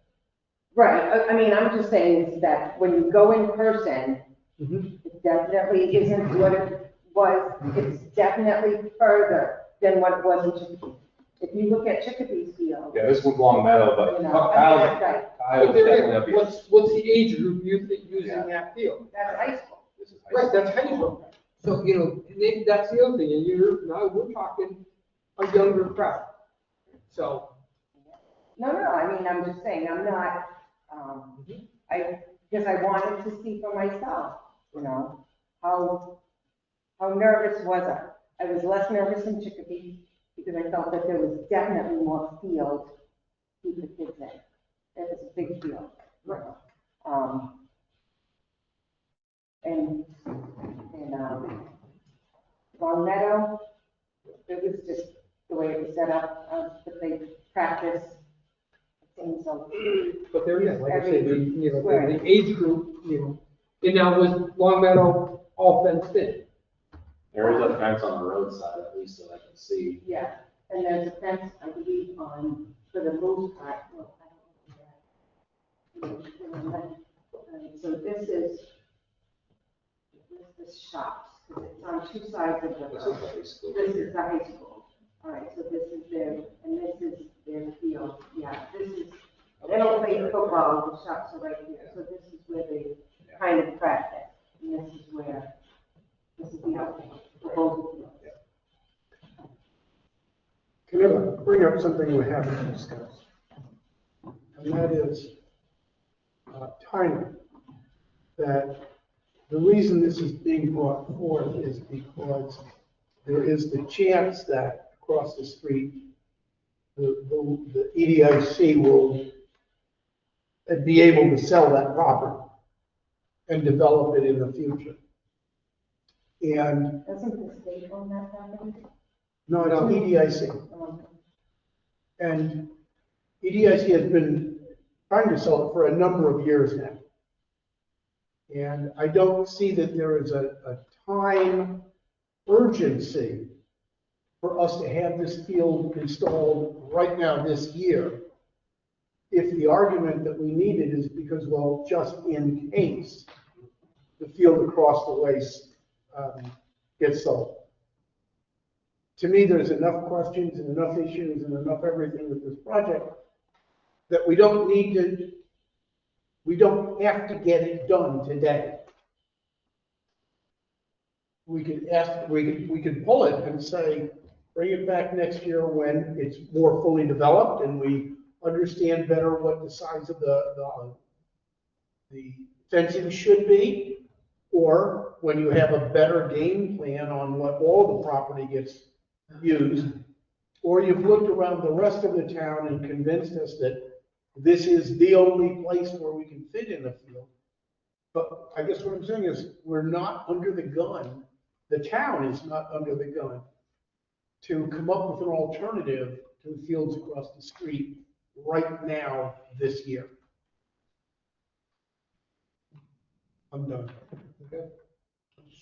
Speaker 9: Right, I'm just saying is that when you go in person, it definitely isn't what it was. It's definitely further than what it was in Chicopee. If you look at Chicopee's field.
Speaker 8: Yeah, this was Long Meadow, but Kyle's
Speaker 2: But
Speaker 8: definitely up here.
Speaker 2: what's the age group using that field?
Speaker 9: That's high school.
Speaker 8: This is high
Speaker 2: Right,
Speaker 8: school.
Speaker 2: that's high school. So, maybe that's the other thing, and now we're talking a younger crowd. So.
Speaker 9: No, I'm just saying, I'm not, because I wanted to see for myself, how nervous was I? I was less nervous in Chicopee because I felt that there was definitely more field to keep the kids in. It was a big field. And Long Meadow, it was just the way it was set up, that they practice.
Speaker 2: But there is, like I said, the age group, and now was Long Meadow all fenced in?
Speaker 8: There is a fence on the roadside, at least that I can see.
Speaker 9: Yeah, and there's a fence, I believe, for the most part. Well, I don't know. So this is shops, because it's on 2 sides of the road. This is the high school. All right, so this is their, and this is their field. Yeah, this is, they don't play football, the shops are right here. So this is where they kind of practice. And this is the outfield, the whole field.
Speaker 4: Can I bring up something we haven't discussed? And that is timing. That the reason this is being brought forth is because there is the chance that across the street, the EDIC will be able to sell that property and develop it in the future. And
Speaker 9: Doesn't the state own that property?
Speaker 4: no, it's EDIC. And EDIC has been trying to sell it for a number of years now. And I don't see that there is a time urgency for us to have this field installed right now this year. If the argument that we need it is because, well, just in case the field across the way gets sold. To me, there's enough questions and enough issues and enough everything with this project that we don't have to get it done today. We could pull it and say, bring it back next year when it's more fully developed and we understand better what the size of the fencing should be, or when you have a better game plan on what all the property gets used, or you've looked around the rest of the town and convinced us that this is the only place where we can fit in the field. But I guess what I'm saying is we're not under the gun. The town is not under the gun to come up with an alternative to the fields across the street right now this year. I'm done.
Speaker 2: Okay.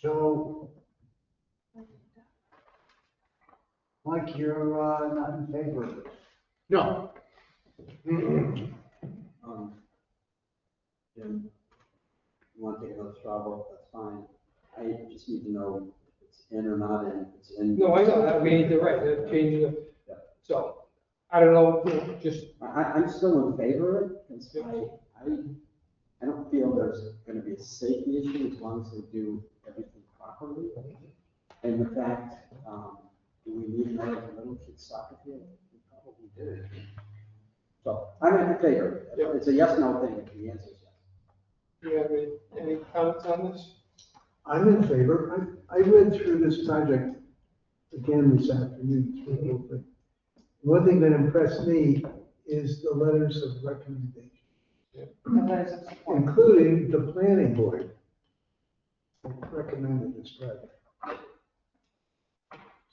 Speaker 5: So, Mike, you're not in favor of this?
Speaker 4: No.
Speaker 12: Jim, you want to take another straw vote, that's fine. I just need to know if it's in or not in. If it's in.
Speaker 2: No, I know that, we need to, right, to change the, so, I don't know, just.
Speaker 12: I'm still in favor of it, because I don't feel there's gonna be a safety issue as long as they do everything properly. And the fact, do we need another little kid soccer field? We probably do. So, I'm in favor.
Speaker 2: Yeah.
Speaker 12: It's a yes/no thing, if the answer is yes.
Speaker 2: Do you have any comments on this?
Speaker 16: I'm in favor. I read through this project again this afternoon. Through the whole thing. One thing that impressed me is the letters of recommendation, including the planning board recommended this project.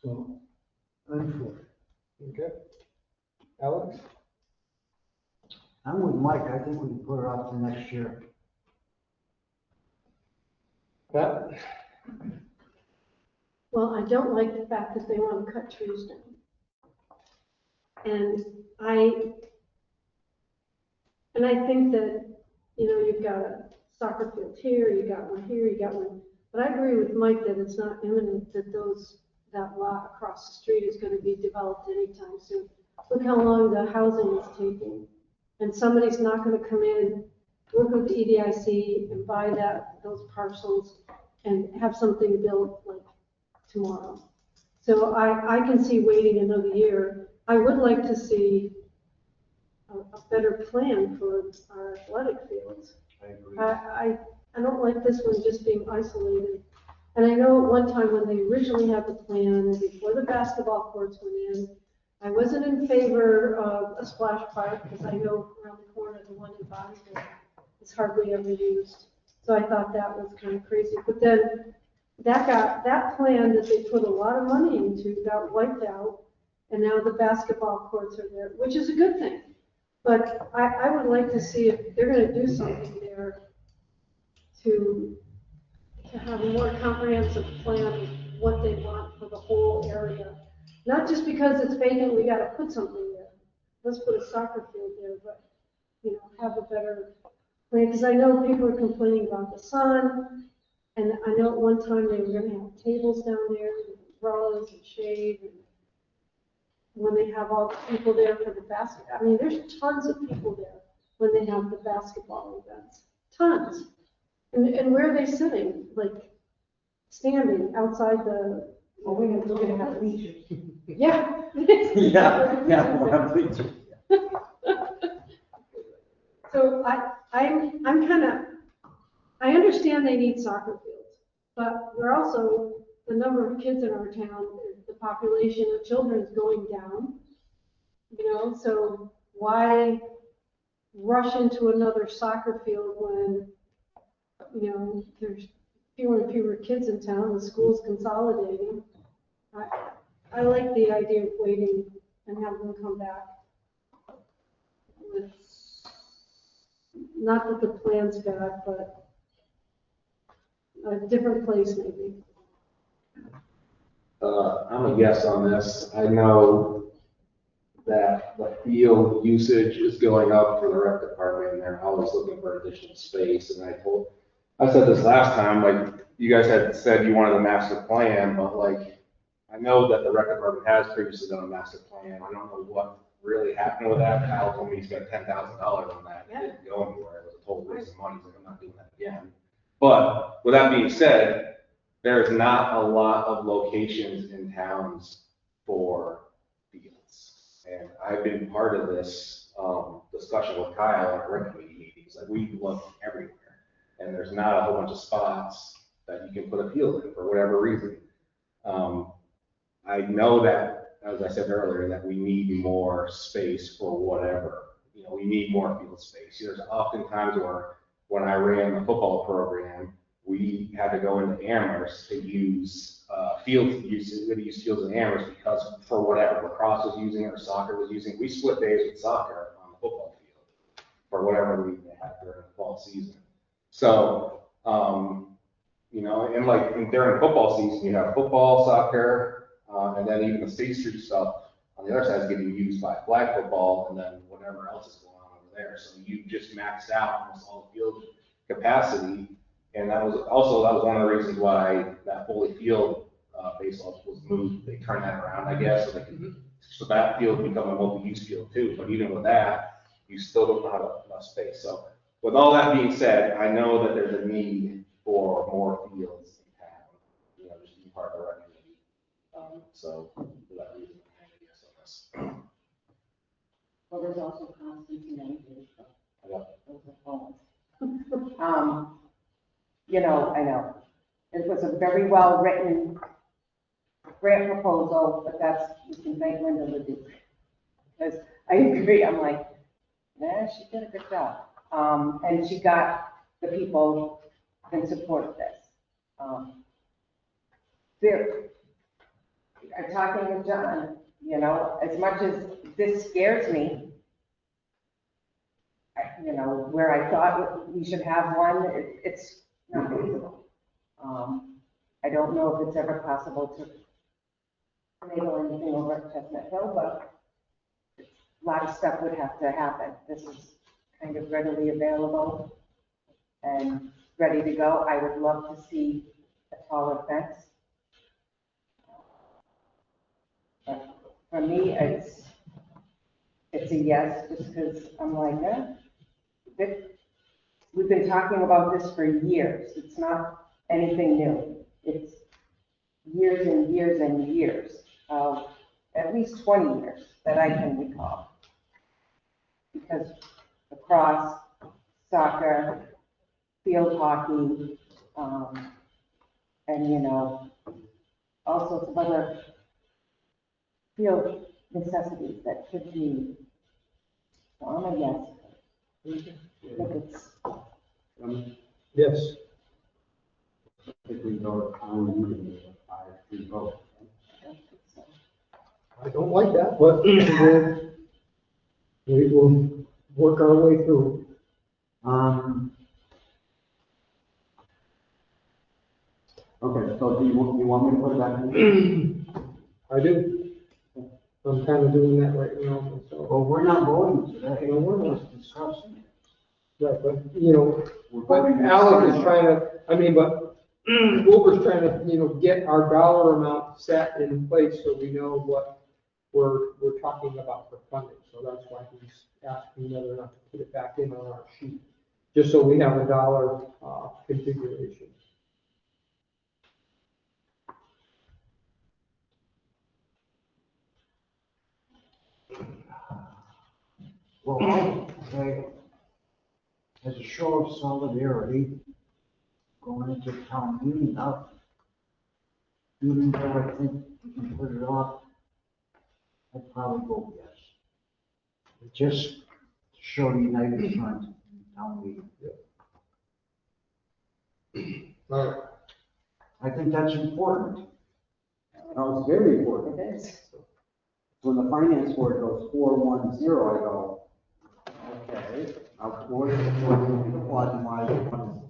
Speaker 16: So I'm for it.
Speaker 2: Okay. Alex?
Speaker 5: I'm with Mike, I think we can put it off to next year.
Speaker 2: Pat?
Speaker 7: Well, I don't like the fact that they want to cut trees down. And I think that, you know, you've got a soccer field here, you got one here, you got one. But I agree with Mike that it's not imminent that that lot across the street is going to be developed anytime soon. Look how long the housing is taking. And somebody's not going to come in, work with the EDIC and buy those parcels and have something built like tomorrow. So I can see waiting another year. I would like to see a better plan for our athletic fields.
Speaker 15: I agree.
Speaker 7: I don't like this one just being isolated. And I know at one time when they originally had the plan, before the basketball courts went in, I wasn't in favor of a splash park because I know around the corner, the one in Boston is hardly ever used. So I thought that was kind of crazy. But then that plan that they put a lot of money into got wiped out. And now the basketball courts are there, which is a good thing. But I would like to see if they're going to do something there to have a more comprehensive plan of what they want for the whole area. Not just because it's vacant, we got to put something there. Let's put a soccer field there, but, you know, have a better plan. Because I know people are complaining about the sun. And I know at one time they were going to have tables down there, with umbrellas and shade. And when they have all the people there for the basketball, I mean, there's tons of people there when they have the basketball events. Tons. And where are they sitting? Like, standing outside the.
Speaker 9: Well, we're gonna have bleachers.
Speaker 7: Yeah.
Speaker 12: Yeah, we'll have bleachers.
Speaker 7: So I'm kind of, I understand they need soccer fields, but we're also, the number of kids in our town, the population of children is going down. You know, so why rush into another soccer field when, you know, there's fewer and fewer kids in town, the school's consolidating. I like the idea of waiting and having them come back. it's not that the plan's bad, but a different place maybe.
Speaker 8: I'm a yes on this. I know that the field usage is going up for the rec department, and they're always looking for additional space. And I said this last time, like, you guys had said you wanted a master plan, but like, I know that the rec department has previously done a master plan. I don't know what really happened with that. Kyle told me he spent $10,000 on that. It didn't go anywhere. It was a total waste of money. He's like, I'm not doing that again. But with that being said, there's not a lot of locations in towns for fields. And I've been part of this discussion with Kyle at our rec committee meetings. Like, we look everywhere, and there's not a whole bunch of spots that you can put a field in for whatever reason. I know that, as I said earlier, that we need more space for whatever. You know, we need more field space. There's often times where, when I ran the football program, we had to go into Amherst to use fields in Amherst because, for whatever, lacrosse was using it or soccer was using it. We split days with soccer on the football field for whatever reason they had during the fall season. So, you know, and like during football season, you have football, soccer, and then even the State Street stuff on the other side is getting used by flag football, and then whatever else is going on over there. So you just maxed out almost all the field capacity. And that was one of the reasons why that Foley Field baseball was moved. They turned that around, I guess, so that field become a multi-use field too. But even with that, you still don't have enough space. So with all that being said, I know that there's a need for more fields in town. You know, just be part of the rec committee. So for that reason, I'm a yes on this.
Speaker 9: Well, there's also Constantine. Those are phones. You know, I know. It was a very well-written grant proposal, but we can thank Linda Ledoux. Because I agree, I'm like, yeah, she did a good job. And she got the people in support of this. I'm talking with John, you know, as much as this scares me, you know, where I thought we should have one, it's not feasible. I don't know if it's ever possible to enable anything over at Chestnut Hill, but a lot of stuff would have to happen. This is kind of readily available and ready to go. I would love to see a taller fence. But for me, it's a yes, just because I'm like, we've been talking about this for years. It's not anything new. It's years and years and years of at least 20 years that I can recall. Because lacrosse, soccer, field hockey, and, you know, all sorts of other field necessities that kids need. So I'm a yes. I think it's.
Speaker 2: Yes.
Speaker 12: If we go to town meeting, it's a 5-3 vote.
Speaker 2: I don't like that, but we will work our way through.
Speaker 12: Okay, so do you want me to put that in?
Speaker 2: I do. I'm kind of doing that right now, so.
Speaker 5: Well, we're not voting today.
Speaker 2: No, we're not.
Speaker 5: Just discussing.
Speaker 2: Right, but, you know,
Speaker 5: We're
Speaker 2: but
Speaker 5: voting
Speaker 2: Alec
Speaker 5: next
Speaker 2: is
Speaker 5: time.
Speaker 2: trying to, but Wilbur's trying to, you know, get our dollar amount set in place so we know what we're talking about for funding. So that's why he's asking whether or not to put it back in on our sheet, just so we have a dollar configuration.
Speaker 5: Well, I say, as a show of solidarity, going into town meeting up, even though I think we can put it off, I'd probably vote yes. Just to show the United Front in town meeting.
Speaker 2: All right.
Speaker 5: I think that's important.
Speaker 12: No, it's very important.
Speaker 9: It is.
Speaker 12: When the finance board goes 4-1-0, I go, Okay, our board is supporting the quad mile.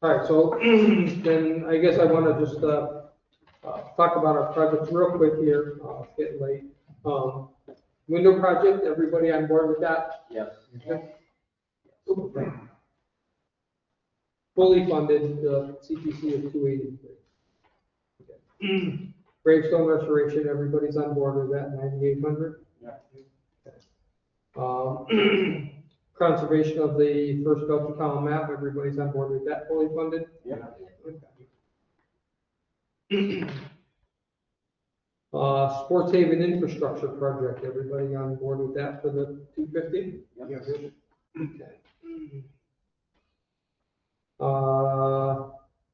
Speaker 2: All right, so then I guess I want to just talk about our projects real quick here. It's getting late. Window project, everybody on board with that?
Speaker 8: Yes.
Speaker 2: Fully funded, CPC of 283. Gravestone restoration, everybody's on board with that, 9,800?
Speaker 8: Yeah.
Speaker 2: Conservation of the first Belchertown map, everybody's on board with that, fully funded?
Speaker 8: Yeah.
Speaker 2: Sports Haven infrastructure project, everybody on board with that for the 250?
Speaker 4: Yes.
Speaker 2: Okay.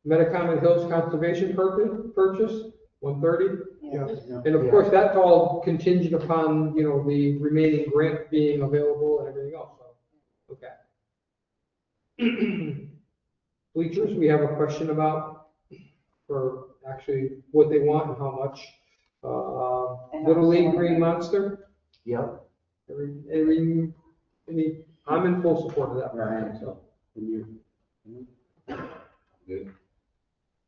Speaker 2: Metacommon Hills Conservation purchase, 130?
Speaker 4: Yeah.
Speaker 2: And of course, that's all contingent upon, the remaining grant being available and everything else, so, okay. Bleachers, we have a question about, for actually what they want and how much. Little League Green Monster,
Speaker 5: Yep.
Speaker 2: I'm in full support of that project, so.
Speaker 8: Good.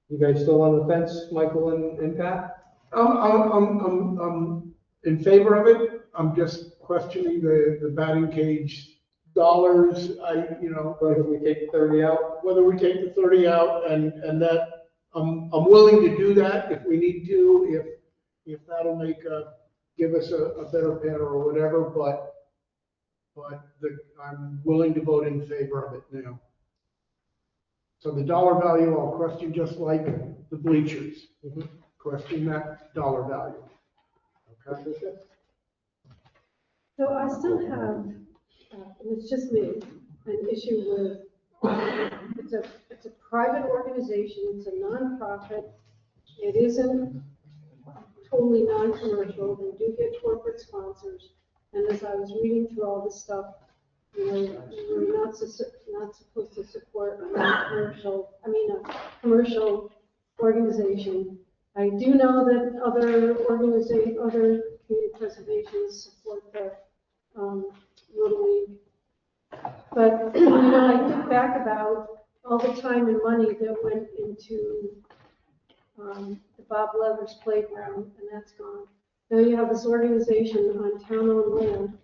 Speaker 2: You guys still on the fence, Michael and Pat?
Speaker 4: I'm in favor of it. I'm just questioning the batting cage dollars.
Speaker 2: Whether we take 30 out?
Speaker 4: Whether we take the 30 out and that, I'm willing to do that if we need to, if that'll give us a better pair or whatever, but I'm willing to vote in favor of it now. So the dollar value, I'll question just like the bleachers. Question that dollar value. Okay.
Speaker 7: So I still have, and it's just me, an issue with, it's a private organization, it's a nonprofit. It isn't totally non-commercial, they do get corporate sponsors. And as I was reading through all this stuff, we're not supposed to support a commercial organization. I do know that other community preservations support the Little League. But, I think back about all the time and money that went into the Bob Leathers playground, and that's gone. Now you have this organization on town-owned land,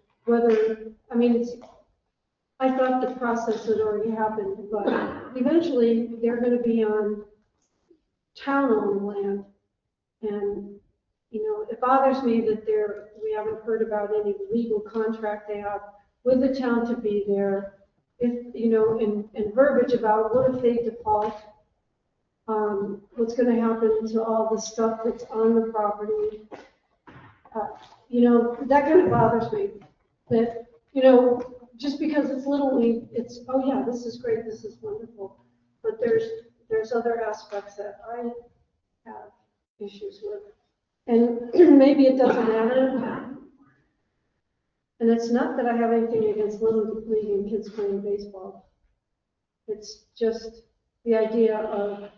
Speaker 7: I thought the process had already happened, but eventually they're going to be on town-owned land. And, it bothers me that we haven't heard about any legal contract they have with the town to be there. If, and verbiage about what if they default, what's going to happen to all the stuff that's on the property. That kind of bothers me. That, just because it's Little League, it's, oh yeah, this is great, this is wonderful. But there's other aspects that I have issues with. And maybe it doesn't matter. And it's not that I have anything against Little League and kids playing baseball. It's just the idea of,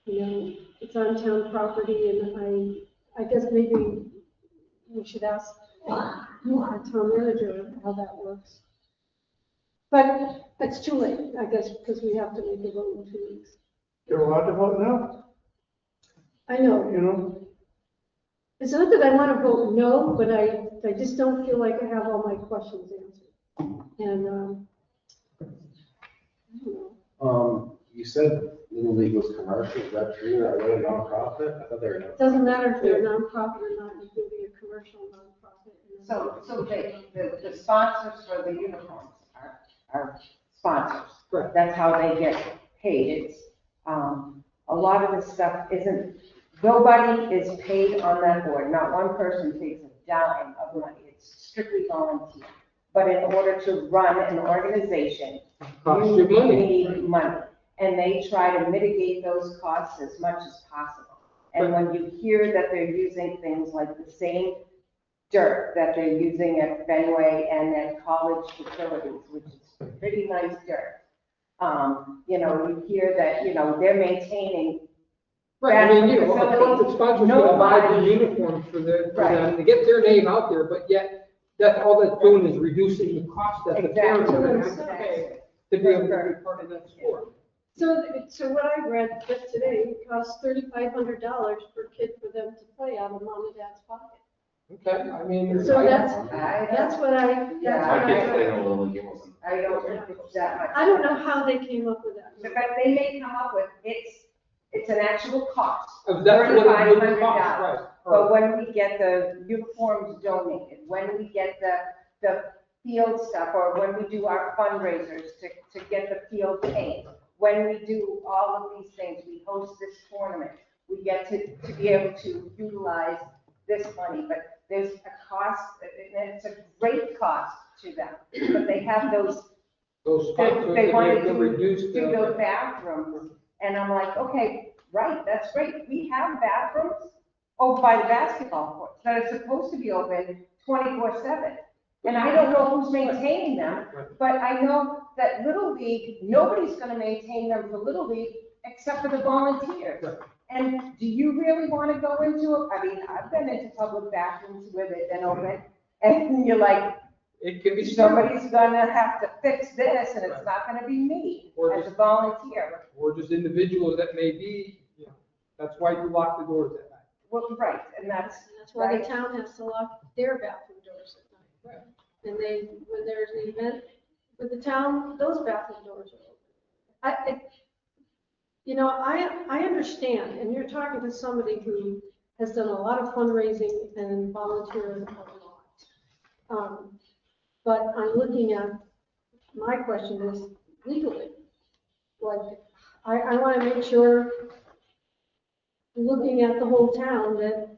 Speaker 7: it's on town property, and I guess maybe we should ask our town manager how that works. But it's too late, I guess, because we have to make a vote in 2 weeks.
Speaker 16: You're allowed to vote no?
Speaker 7: I know. It's not that I want to vote no, but I just don't feel like I have all my questions answered. And, I don't know.
Speaker 8: You said Little League was commercial, is that true? Are they a nonprofit? I thought they were.
Speaker 7: It doesn't matter if they're a nonprofit or not, it could be a commercial nonprofit.
Speaker 9: So the sponsors for the uniforms are sponsors.
Speaker 2: Correct.
Speaker 9: That's how they get paid. It's, a lot of this stuff nobody is paid on that board. Not one person takes a dime of money. It's strictly volunteer. But in order to run an organization, you need money. And they try to mitigate those costs as much as possible. And when you hear that they're using things like the same dirt that they're using at Fenway and at college facilities, which is pretty nice dirt, you hear that, they're maintaining.
Speaker 2: Right, a corporate sponsor's gonna buy the uniforms for them, to get their name out there, but yet That's all that's doing is reducing the cost that the parents are gonna have to
Speaker 3: Exactly.
Speaker 2: pay to be able to be part of that sport.
Speaker 7: So what I read just today, it costs $3,500 per kid for them to play out of mom and dad's pocket.
Speaker 2: Okay, I mean.
Speaker 7: So that's what
Speaker 9: Yeah,
Speaker 8: My kids play
Speaker 7: I,
Speaker 8: in a little league, it wasn't.
Speaker 9: I don't think it's that much.
Speaker 7: I don't know how they came up with that.
Speaker 9: So, but they may come up with, it's an actual cost.
Speaker 2: That's what it would cost, right?
Speaker 9: But when we get the uniforms donated, when we get the field stuff, or when we do our fundraisers to get the field paid, when we do all of these things, we host this tournament, we get to be able to utilize this money, but there's a cost, and it's a great cost to them, but they have those
Speaker 2: sponsors,
Speaker 9: they wanted
Speaker 2: to
Speaker 9: to
Speaker 2: reduce
Speaker 9: do those bathrooms, and I'm like, okay, right, that's great, we have bathrooms over by the basketball courts that are supposed to be open 24/7. And I don't know who's maintaining them, but I know that Little League, nobody's gonna maintain them for Little League except for the volunteers. And do you really wanna go into it? I mean, I've been into public bathrooms where they've been open, and you're like,
Speaker 2: it could be
Speaker 9: somebody's gonna have to fix this, and it's not gonna be me as a volunteer.
Speaker 2: Or just individuals that may be, you know, that's why you lock the doors at night.
Speaker 9: Well, right, and that's
Speaker 7: why
Speaker 9: right.
Speaker 7: the town has to lock their bathroom doors at night. And when there's an event with the town, those bathroom doors are open. I understand, and you're talking to somebody who has done a lot of fundraising and volunteering a lot. But I'm looking at, my question is legally. Like, I want to make sure, looking at the whole town, that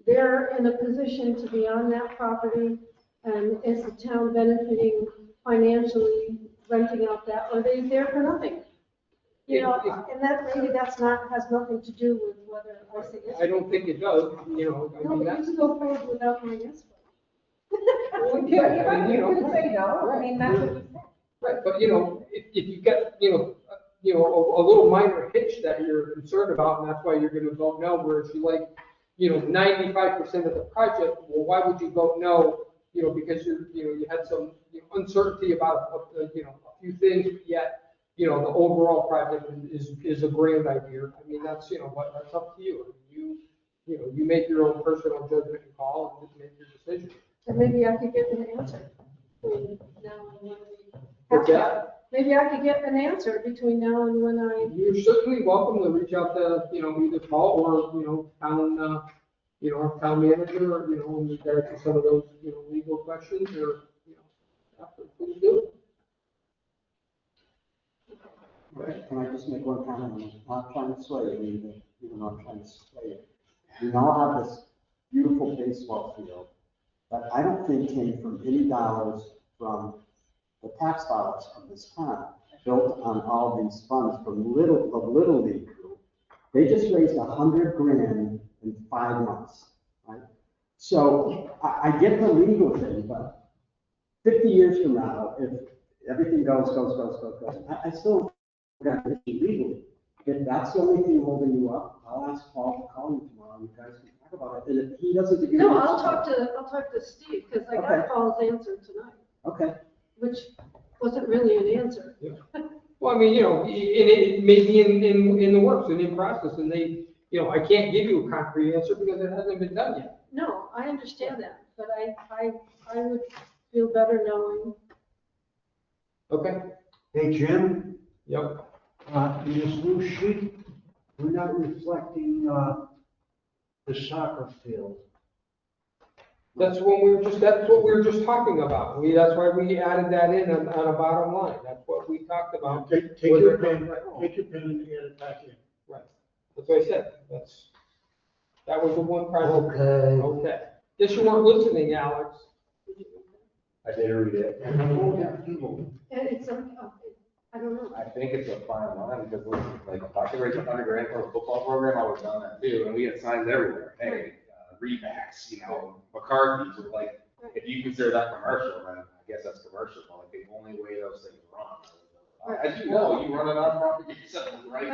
Speaker 7: they're in a position to be on that property, and is the town benefiting financially renting out that, or are they there for nothing? You know, and that, maybe has nothing to do with whether I say yes.
Speaker 2: I don't think it does, you know. I
Speaker 7: No,
Speaker 2: mean,
Speaker 7: but
Speaker 2: that's.
Speaker 7: you can go forward without my yes vote.
Speaker 2: Yeah, I mean, you
Speaker 9: You
Speaker 2: know.
Speaker 9: could say no, I mean, that's what you said.
Speaker 2: Right, but you know, if you get, a little minor hitch that you're concerned about, and that's why you're gonna vote no, whereas you like, 95% of the project, well, why would you vote no? Because you had some uncertainty about, a few things, but yet, the overall project is a grand idea. I mean, that's, but that's up to you. I mean, you make your own personal judgment and call and just make your decision.
Speaker 7: And maybe I could get an answer between now and when we
Speaker 2: What's that?
Speaker 7: Maybe I could get an answer between now and when I.
Speaker 2: You're certainly welcome to reach out to, either Paul or, town, our town manager, or, in regard to some of those, legal questions or, please do.
Speaker 12: Okay, can I just make one comment? I'm not trying to sway you, even though I'm trying to sway you. We now have this beautiful baseball field that I don't think came from any dollars from the tax dollars of this town, built on all these funds from the Little League group. They just raised $100 grand in 5 months, right? So I get the legal thing, but 50 years from now, if everything goes, I still got to issue legally. If that's the only thing holding you up, I'll ask Paul to call you tomorrow, and you guys can talk about it. And if he doesn't give you.
Speaker 7: No, I'll talk to Steve, because I got
Speaker 12: Okay.
Speaker 7: Paul's answer tonight,
Speaker 12: Okay.
Speaker 7: which wasn't really an answer.
Speaker 2: Yeah. Well, I mean, it may be in the works and in process, and they, I can't give you a concrete answer because it hasn't been done yet.
Speaker 7: No, I understand that, but I would feel better knowing.
Speaker 2: Okay.
Speaker 16: Hey, Jim,
Speaker 2: Yep.
Speaker 16: in this new sheet, we're not reflecting, the soccer field.
Speaker 2: That's what we were just talking about. That's why we added that in on a bottom line. That's what we talked about.
Speaker 4: Take your pen and add it back in.
Speaker 2: Right. That's what I said. That was the one project.
Speaker 16: Okay.
Speaker 2: Okay. Guess you weren't listening, Alex.
Speaker 8: I did read it.
Speaker 7: And it's, I don't know.
Speaker 8: I think it's a fine line because like if I could raise $100 grand for a football program, I would have done that too. And we had signs everywhere. Hey, Rebacks, McCarthy's, or like, if you consider that commercial, then I guess that's commercial, but like the only way those things run. As you know, you run a nonprofit yourself, right?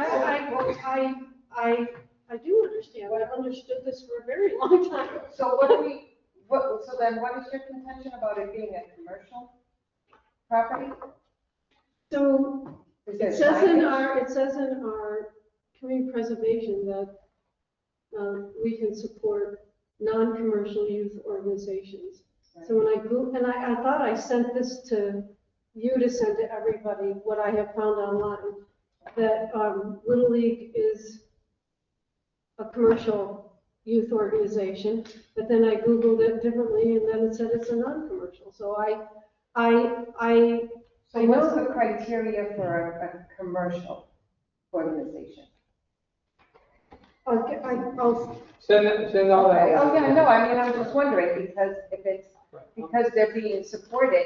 Speaker 7: I do understand. I've understood this for a very long time.
Speaker 9: So what do we, so then what is your contention about it being a commercial property?
Speaker 7: So
Speaker 9: Is
Speaker 7: it says in our community preservation that we can support non-commercial youth organizations. So when I Googled, and I thought I sent this to you to send to everybody, what I have found online, that Little League is a commercial youth organization, but then I Googled it differently and then it said it's a non-commercial. So
Speaker 9: So what's the criteria for a commercial organization?
Speaker 7: I'll
Speaker 2: Send all that.
Speaker 9: Okay, oh, yeah, no, I mean, I was just wondering, because if it's, because they're being supported,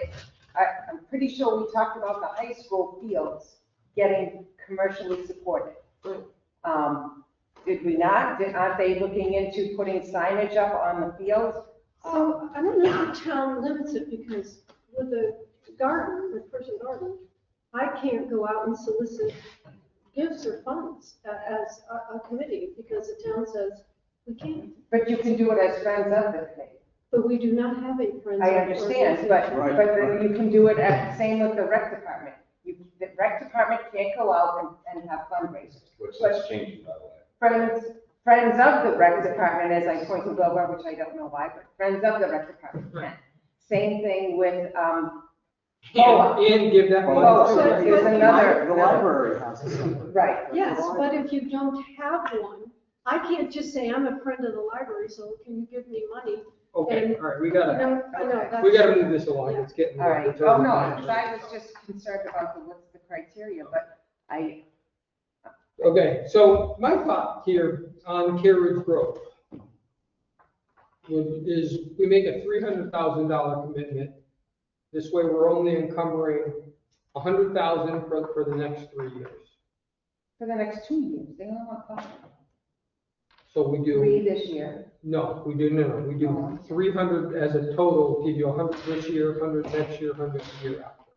Speaker 9: I'm pretty sure we talked about the high school fields getting commercially supported. Did we not? Aren't they looking into putting signage up on the fields?
Speaker 7: So I don't know if the town limits it because with the garden, the person garden, I can't go out and solicit gifts or funds as a committee because the town says we can't.
Speaker 9: But you can do it as friends of the committee.
Speaker 7: But we do not have a friends.
Speaker 9: I understand, but then you can do it at, same with the rec department. The rec department can't go out and have fundraisers.
Speaker 8: Which that's changing, by the way.
Speaker 9: Friends of the rec department, as I pointed over, which I don't know why, but friends of the rec department can. Same thing with,
Speaker 2: And give that money.
Speaker 9: Oh, so there's another.
Speaker 12: The library has a separate.
Speaker 9: Right.
Speaker 7: Yes, but if you don't have one, I can't just say I'm a friend of the library, so can you give me money?
Speaker 2: Okay, all right, we
Speaker 7: I know, that's.
Speaker 2: gotta move this along, it's getting.
Speaker 9: All right,
Speaker 2: it's
Speaker 9: oh,
Speaker 2: already
Speaker 9: no,
Speaker 2: time.
Speaker 9: because I was just concerned about what's the criteria, but
Speaker 2: Okay, so my thought here on Carriage Grove is we make a $300,000 commitment. This way, we're only encumbering $100,000 for the next 3 years.
Speaker 9: for the next 2 years, they only want 5.
Speaker 2: So we do.
Speaker 9: 3 this year.
Speaker 2: No, we do, we do 300 as a total, give you 100 this year, 100 next year, 100 the year after.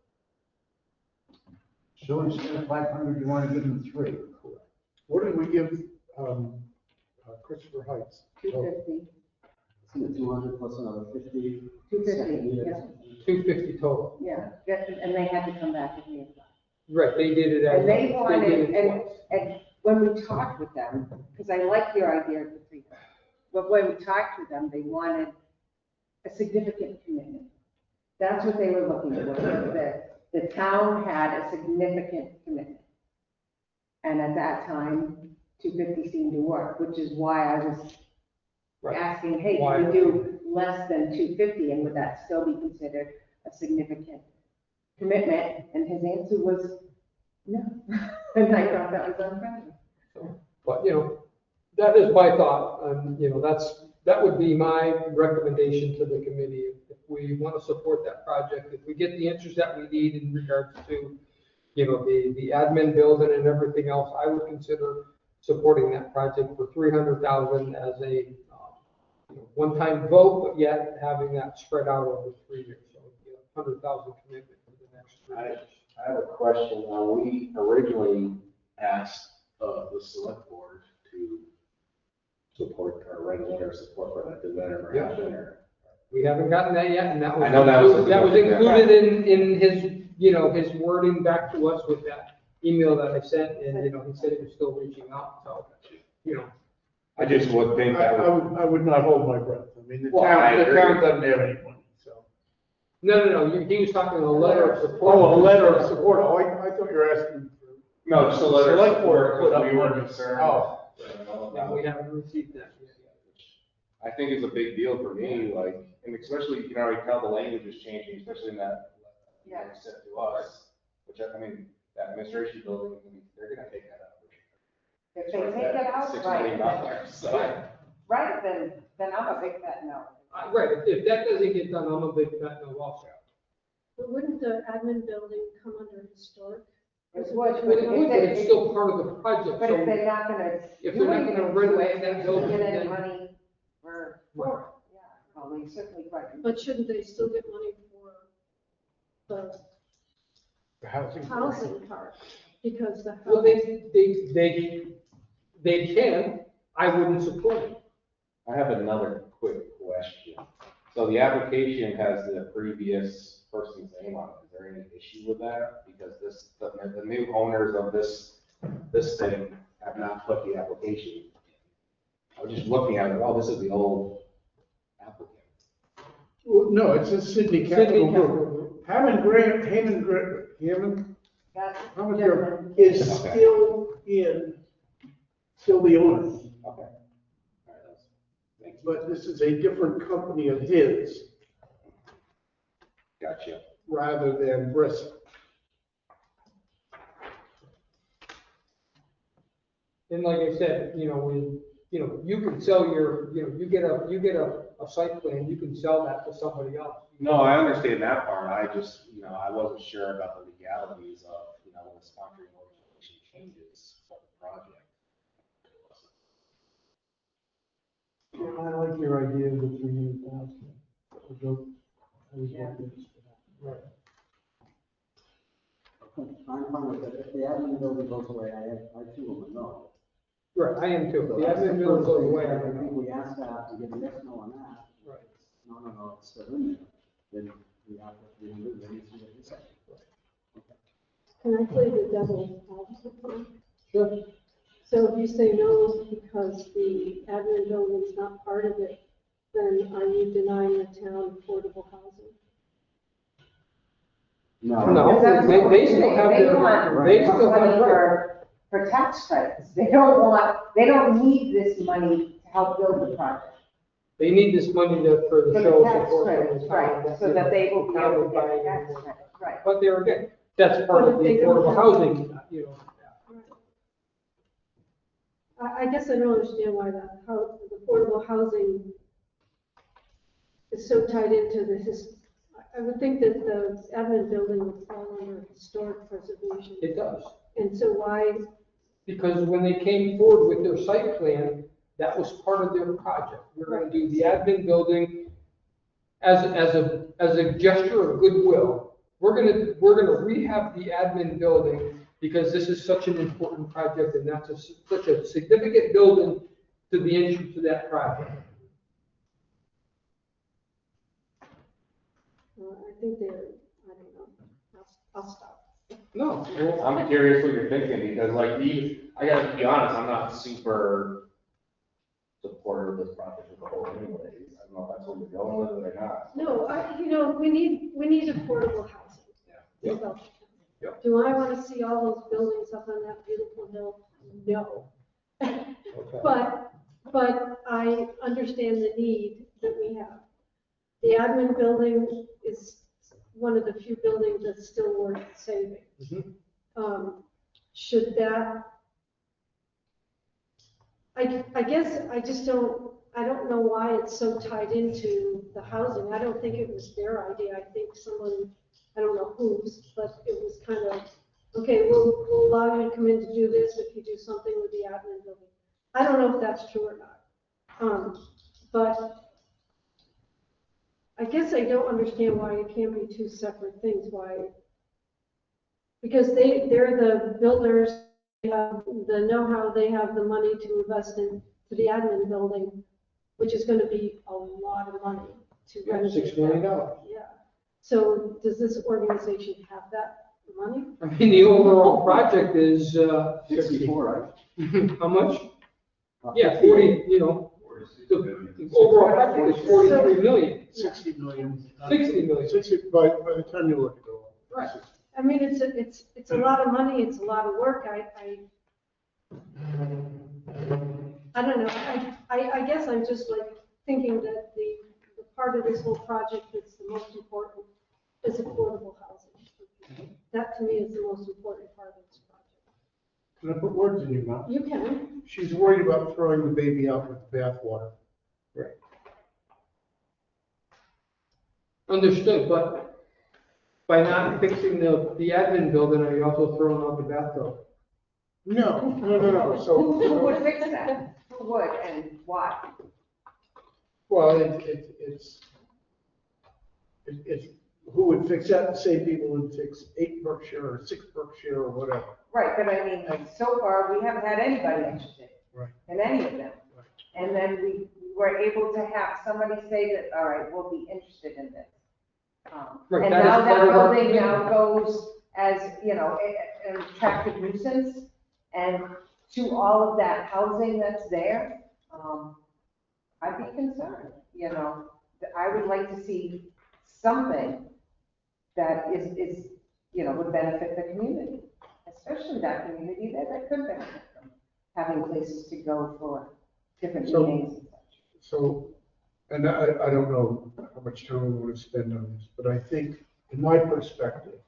Speaker 5: So instead of 500, you want to give them 3.
Speaker 4: What did we give, Christopher Heights?
Speaker 9: 250.
Speaker 12: Isn't it 200 plus another 50?
Speaker 9: 250, yeah.
Speaker 2: 250 total.
Speaker 9: Yeah, and they had to come back and reapply.
Speaker 2: Right, they did it as.
Speaker 9: And they wanted,
Speaker 2: did it twice.
Speaker 9: and when we talked with them, because I like your idea of the 300, but when we talked with them, they wanted a significant commitment. That's what they were looking for. The town had a significant commitment. And at that time, 250 seemed to work, which is why I was asking, hey, can we do less than 250, and would that still be considered a significant commitment? And his answer was no. And I thought that was unfriendly.
Speaker 2: But, that is my thought, that would be my recommendation to the committee. If we want to support that project, if we get the answers that we need in regards to, the admin building and everything else, I would consider supporting that project for $300,000 as a one-time vote, but yet having that spread out over 3 years. So, $100,000 commitment for the next 3 years.
Speaker 8: I have a question. We originally asked the select board to support or write a letter of support for that. Did that ever happen? Or?
Speaker 2: We haven't gotten that yet, and that was.
Speaker 8: I know that was
Speaker 2: included in his, his wording back to us with that email that I sent, and, he said he was still reaching out, so,
Speaker 8: I just would think that would.
Speaker 4: I would not hold my breath. I mean, the
Speaker 8: Well, I
Speaker 4: town
Speaker 8: agree.
Speaker 4: doesn't have any money, so.
Speaker 2: No, he was talking a letter of support.
Speaker 4: Oh, a letter of support. Oh, I thought you were asking for.
Speaker 8: No, just a letter of
Speaker 4: Select board
Speaker 8: support,
Speaker 4: put up
Speaker 8: we were
Speaker 4: money.
Speaker 8: concerned.
Speaker 4: Oh.
Speaker 2: And we haven't received that yet.
Speaker 8: I think it's a big deal for me, and especially, you can already tell the language is changing, especially in that, said to us, which, that administration building, they're gonna take that out.
Speaker 9: If they take it out,
Speaker 8: $6
Speaker 9: right.
Speaker 8: million, so.
Speaker 9: Right, then I'm a big fat no.
Speaker 2: Right, if that doesn't get done, I'm a big fat no also.
Speaker 7: But wouldn't the admin building come under historic?
Speaker 9: It would,
Speaker 2: But it's still part of the project,
Speaker 9: But if
Speaker 2: so
Speaker 9: they're not gonna
Speaker 2: if
Speaker 9: do
Speaker 2: they're not
Speaker 9: anything
Speaker 2: gonna
Speaker 9: to
Speaker 2: renovate
Speaker 9: it,
Speaker 2: that
Speaker 9: they
Speaker 2: building,
Speaker 9: shouldn't get any
Speaker 2: then-
Speaker 9: money for,
Speaker 2: Right.
Speaker 9: yeah, well, they certainly quite.
Speaker 7: But shouldn't they still get money for
Speaker 4: The housing.
Speaker 7: the housing part? Because the.
Speaker 2: Well, they can, I wouldn't support it.
Speaker 8: I have another quick question. So the application has the previous person's name on it. Is there any issue with that? Because the new owners of this thing have not put the application. I was just looking at it, oh, this is the old applicant.
Speaker 4: Well, no, it's a Sydney Capital Group. Hammond Grant is still the owner.
Speaker 8: Okay. All right, thank you.
Speaker 4: But this is a different company of his
Speaker 8: Gotcha.
Speaker 4: rather than Bristol.
Speaker 2: And like I said, you can sell you get a site plan, you can sell that to somebody else.
Speaker 8: No, I understand that part. I just, I wasn't sure about the legalities of, when the sponsoring organization changes for the project.
Speaker 16: I like your idea of the 300,000. I would go against that.
Speaker 2: Right.
Speaker 12: I'm fine with it. If the admin building goes away, I too am a no.
Speaker 2: Right, I am too.
Speaker 12: So
Speaker 2: The
Speaker 12: that's
Speaker 2: admin
Speaker 12: the
Speaker 2: building
Speaker 12: first
Speaker 2: goes
Speaker 12: thing.
Speaker 2: away.
Speaker 12: I think we asked that and get a yes, no on that.
Speaker 2: Right.
Speaker 12: No, it's still in there. Then we have to, then you see what you say.
Speaker 7: Can I play the devil's advocate?
Speaker 2: Sure.
Speaker 7: So if you say no because the admin building's not part of it, then are you denying the town affordable housing?
Speaker 2: No, they still have their, they still have
Speaker 9: money
Speaker 2: their.
Speaker 9: for tax credits. They don't need this money to help build the project.
Speaker 2: They need this money for the
Speaker 9: For
Speaker 2: show.
Speaker 9: the tax credits, right, so that they will be able to get
Speaker 2: buy
Speaker 9: tax
Speaker 2: it.
Speaker 9: credits, right.
Speaker 2: But there again, that's part of the affordable housing,
Speaker 7: I guess I don't understand why how the affordable housing is so tied into I would think that the admin building would fall under historic preservation.
Speaker 2: It does.
Speaker 7: And so why?
Speaker 2: Because when they came forward with their site plan, that was part of their project. We're gonna do the admin building as a gesture of goodwill. We're gonna rehab the admin building because this is such an important project and that's such a significant building to the entry to that project.
Speaker 7: I think I don't know. I'll stop.
Speaker 2: No.
Speaker 8: I'm curious what you're thinking, because I gotta be honest, I'm not super supportive of this project as a whole anyways. I don't know if that's what you're going with it or not.
Speaker 7: No, we need affordable housing.
Speaker 8: Yeah.
Speaker 7: in Belchertown. Do I want to see all those buildings up on that beautiful hill? No. But I understand the need that we have. The admin building is one of the few buildings that's still worth saving. Should that, I guess I just I don't know why it's so tied into the housing. I don't think it was their idea. I think someone, I don't know whose, but it was kind of, okay, we'll allow you to come in to do this if you do something with the admin building. I don't know if that's true or not. But I guess I don't understand why it can't be two separate things. Why? Because they're the builders, they have the know-how, they have the money to invest into the admin building, which is going to be a lot of money to renovate.
Speaker 2: $6 million.
Speaker 7: Yeah. So does this organization have that money?
Speaker 2: I mean, the overall project is
Speaker 12: 64, right?
Speaker 2: how much? Yeah, 40. The overall project is 43 million.
Speaker 4: 60 million.
Speaker 2: 60 million.
Speaker 4: 60, by the time you look at it all.
Speaker 2: Right.
Speaker 7: I mean, it's a lot of money. It's a lot of work. I don't know. I guess I'm just thinking that the part of this whole project that's the most important is affordable housing. That to me is the most important part of this project.
Speaker 4: Can I put words in your mouth?
Speaker 7: You can.
Speaker 4: She's worried about throwing the baby out with the bathwater.
Speaker 2: Right. Understood, but by not fixing the admin building, are you also throwing out the bathtub?
Speaker 4: No. So
Speaker 9: Who would fix that? Who would and why?
Speaker 4: well, it's who would fix that? The same people would fix 8 Berkshire or 6 Berkshire or whatever.
Speaker 9: Right, but I mean, so far, we haven't had anybody interested
Speaker 4: Right.
Speaker 9: in any of them.
Speaker 4: Right.
Speaker 9: And then we were able to have somebody say that, all right, we'll be interested in this.
Speaker 2: Right,
Speaker 9: And
Speaker 2: that is
Speaker 9: now
Speaker 2: part
Speaker 9: that
Speaker 2: of our
Speaker 9: building now
Speaker 2: commitment.
Speaker 9: goes as, an attractive nuisance, and to all of that housing that's there, I'd be concerned, I would like to see something that is, would benefit the community, especially that community that could benefit from having places to go for different
Speaker 4: So-
Speaker 9: meetings and such.
Speaker 4: So, and I don't know how much time we want to spend on this, but I think, in my perspective,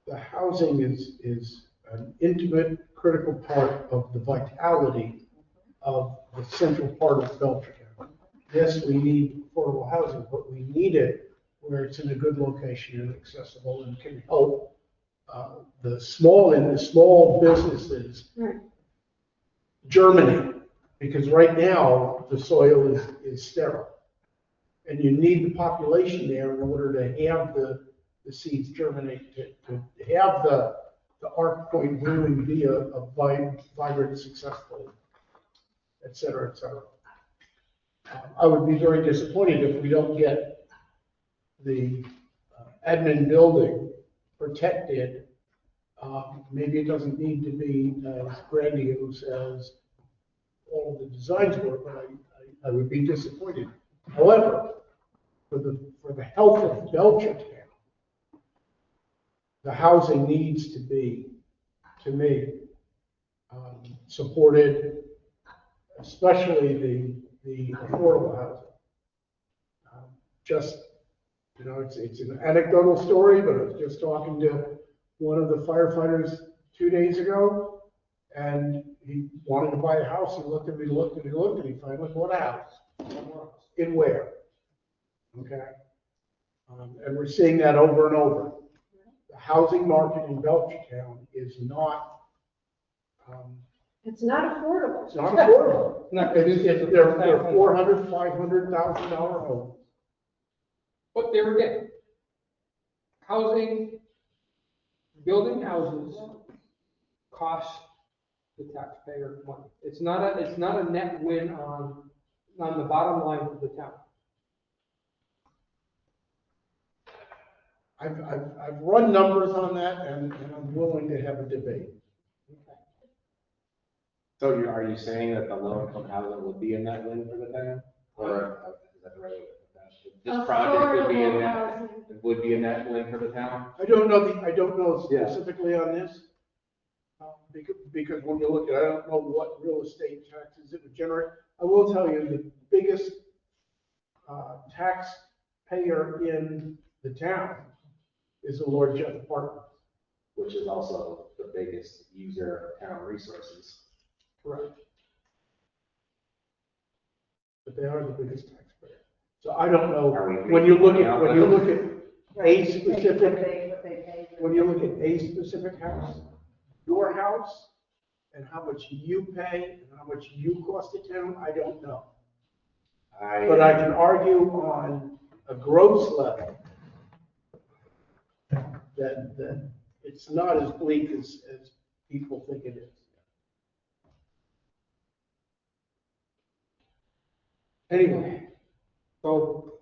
Speaker 4: the housing is an intimate, critical part of the vitality of the central part of Belchertown. Yes, we need affordable housing, but we need it where it's in a good location and accessible and can help the small businesses
Speaker 7: Right.
Speaker 4: germinate. Because right now, the soil is sterile. And you need the population there in order to have the seeds germinate, to have the arc point blooming be a vibrant, successful, et cetera, et cetera. I would be very disappointed if we don't get the admin building protected. Maybe it doesn't need to be as grandiose as all of the designs were, but I would be disappointed. However, for the health of Belchertown, the housing needs to be, to me, supported, especially the affordable housing. It's an anecdotal story, but I was just talking to one of the firefighters 2 days ago, and he wanted to buy a house. He looked at me, and he finally bought a house. In where? Okay. And we're seeing that over and over. The housing market in Belchertown is not,
Speaker 7: It's not affordable.
Speaker 4: it's not affordable.
Speaker 2: It's not conducive to
Speaker 4: They're
Speaker 2: first-time
Speaker 4: $400,000, $500,000 homes.
Speaker 2: But there again, housing, building houses cost the taxpayer money. It's not a net win on the bottom line of the town.
Speaker 4: I've run numbers on that, and I'm willing to have a debate.
Speaker 8: So are you saying that the low-income housing would be a net win for the town? Or is that the right way to put that? This project would be a net win for the town?
Speaker 4: I don't know
Speaker 8: Yeah.
Speaker 4: specifically on this. Because when you look at, I don't know what real estate taxes it would generate. I will tell you, the biggest taxpayer in the town is the Lord Jeff Apartments.
Speaker 8: Which is also the biggest user of town resources.
Speaker 4: Correct. But they are the biggest taxpayer. So I don't know, when you look at a specific, when you look at a specific house, your house, and how much you pay, and how much you cost the town, I don't know. But I can argue on a gross level that it's not as bleak as people think it is. Anyway,
Speaker 2: So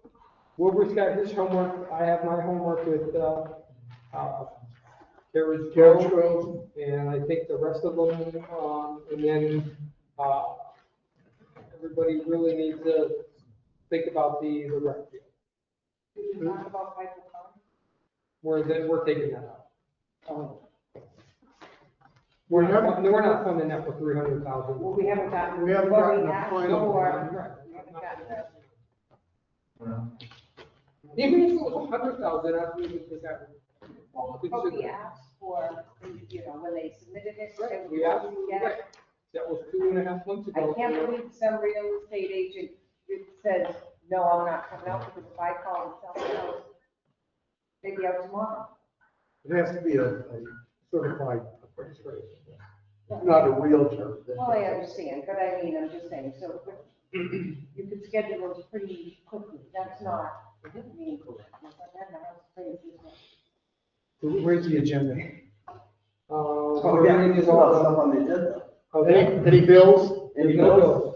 Speaker 2: Wilbur's got his homework, I have my homework with Carriage Grove, and I think the rest of them, and then everybody really needs to think about the rec field.
Speaker 9: Did you talk about hydroponics?
Speaker 2: We're taking that out. We're not funding that for $300,000.
Speaker 9: Well, we haven't gotten,
Speaker 4: We haven't
Speaker 9: what
Speaker 4: gotten
Speaker 9: we
Speaker 4: a
Speaker 9: asked
Speaker 4: final
Speaker 9: for,
Speaker 4: plan.
Speaker 9: we haven't gotten that.
Speaker 2: Even if it was $100,000, I think we could that.
Speaker 9: But we asked for, when they submitted it, and
Speaker 2: We asked,
Speaker 9: yeah.
Speaker 2: that was 2.5 months
Speaker 9: I
Speaker 2: ago.
Speaker 9: can't believe some real estate agent says, no, I'm not coming out, because if I call and tell them, they'd be out tomorrow.
Speaker 4: it has to be a certified appraiser, not a realtor.
Speaker 9: Well, I understand, but I mean, I'm just saying, so you could schedule those pretty quickly, that's not, I mean,
Speaker 4: Where's the agenda?
Speaker 2: Everything is all done.
Speaker 4: Any bills?
Speaker 2: There's no bills.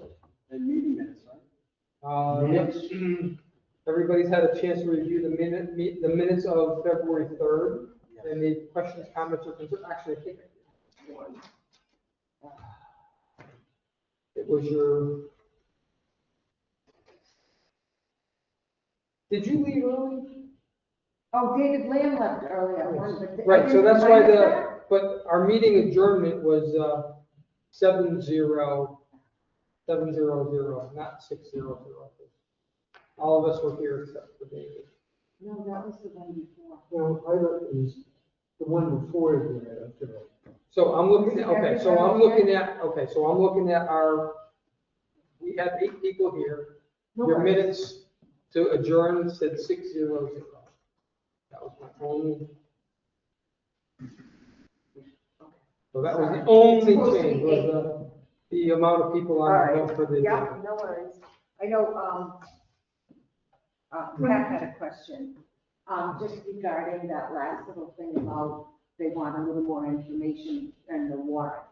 Speaker 12: And meeting minutes, right?
Speaker 2: Yep. Everybody's had a chance to review the minutes of February 3rd. Any questions, comments, or concerns? Actually, I think I did one. It was your. Did you leave early?
Speaker 9: Oh, David Lamb left earlier.
Speaker 2: Right, so that's why but our meeting adjournment was 7-0, not 6-0. All of us were here except for David.
Speaker 9: No, that was the one before.
Speaker 16: No, I thought it was the one before it.
Speaker 2: So I'm looking at, so I'm looking at our, we have 8 people here. Your minutes to adjourn said 6-0. That was my only. So that was the only change, was the amount of people on the vote for the.
Speaker 9: Yeah, no worries. I know, Pat had a question, just regarding that last little thing about they want a little more information than the warrants.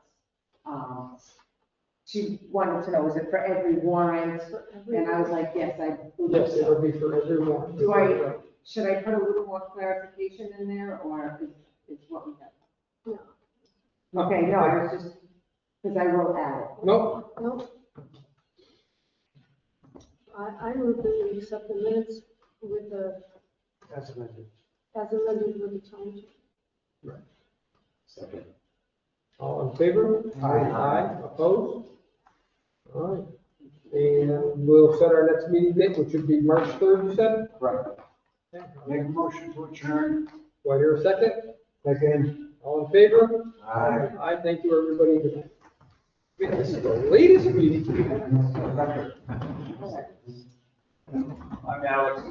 Speaker 9: She wanted to know, is it for every warrant? And I was like, yes, I believe
Speaker 2: Yes, it
Speaker 9: so.
Speaker 2: would be for every warrant.
Speaker 9: Should I put a little more clarification in there, or is what we have?
Speaker 7: No.
Speaker 9: Okay, no, I was just, because I wrote at it.
Speaker 2: Nope.
Speaker 7: Nope. I move that we accept the minutes with the,
Speaker 4: As amended.
Speaker 7: as amended with the change.
Speaker 8: Second.
Speaker 2: All in favor?
Speaker 4: Aye.
Speaker 2: Opposed? All right. And we'll set our next meeting date, which would be March 3rd, you said?
Speaker 5: Right.
Speaker 2: Okay.
Speaker 5: Make a motion to adjourn.
Speaker 2: Do I hear a second?
Speaker 16: Second.
Speaker 2: All in favor?
Speaker 5: Aye.
Speaker 2: Aye, thank you, everybody. Good night. Man, this is the latest meeting.
Speaker 6: I'm Alex.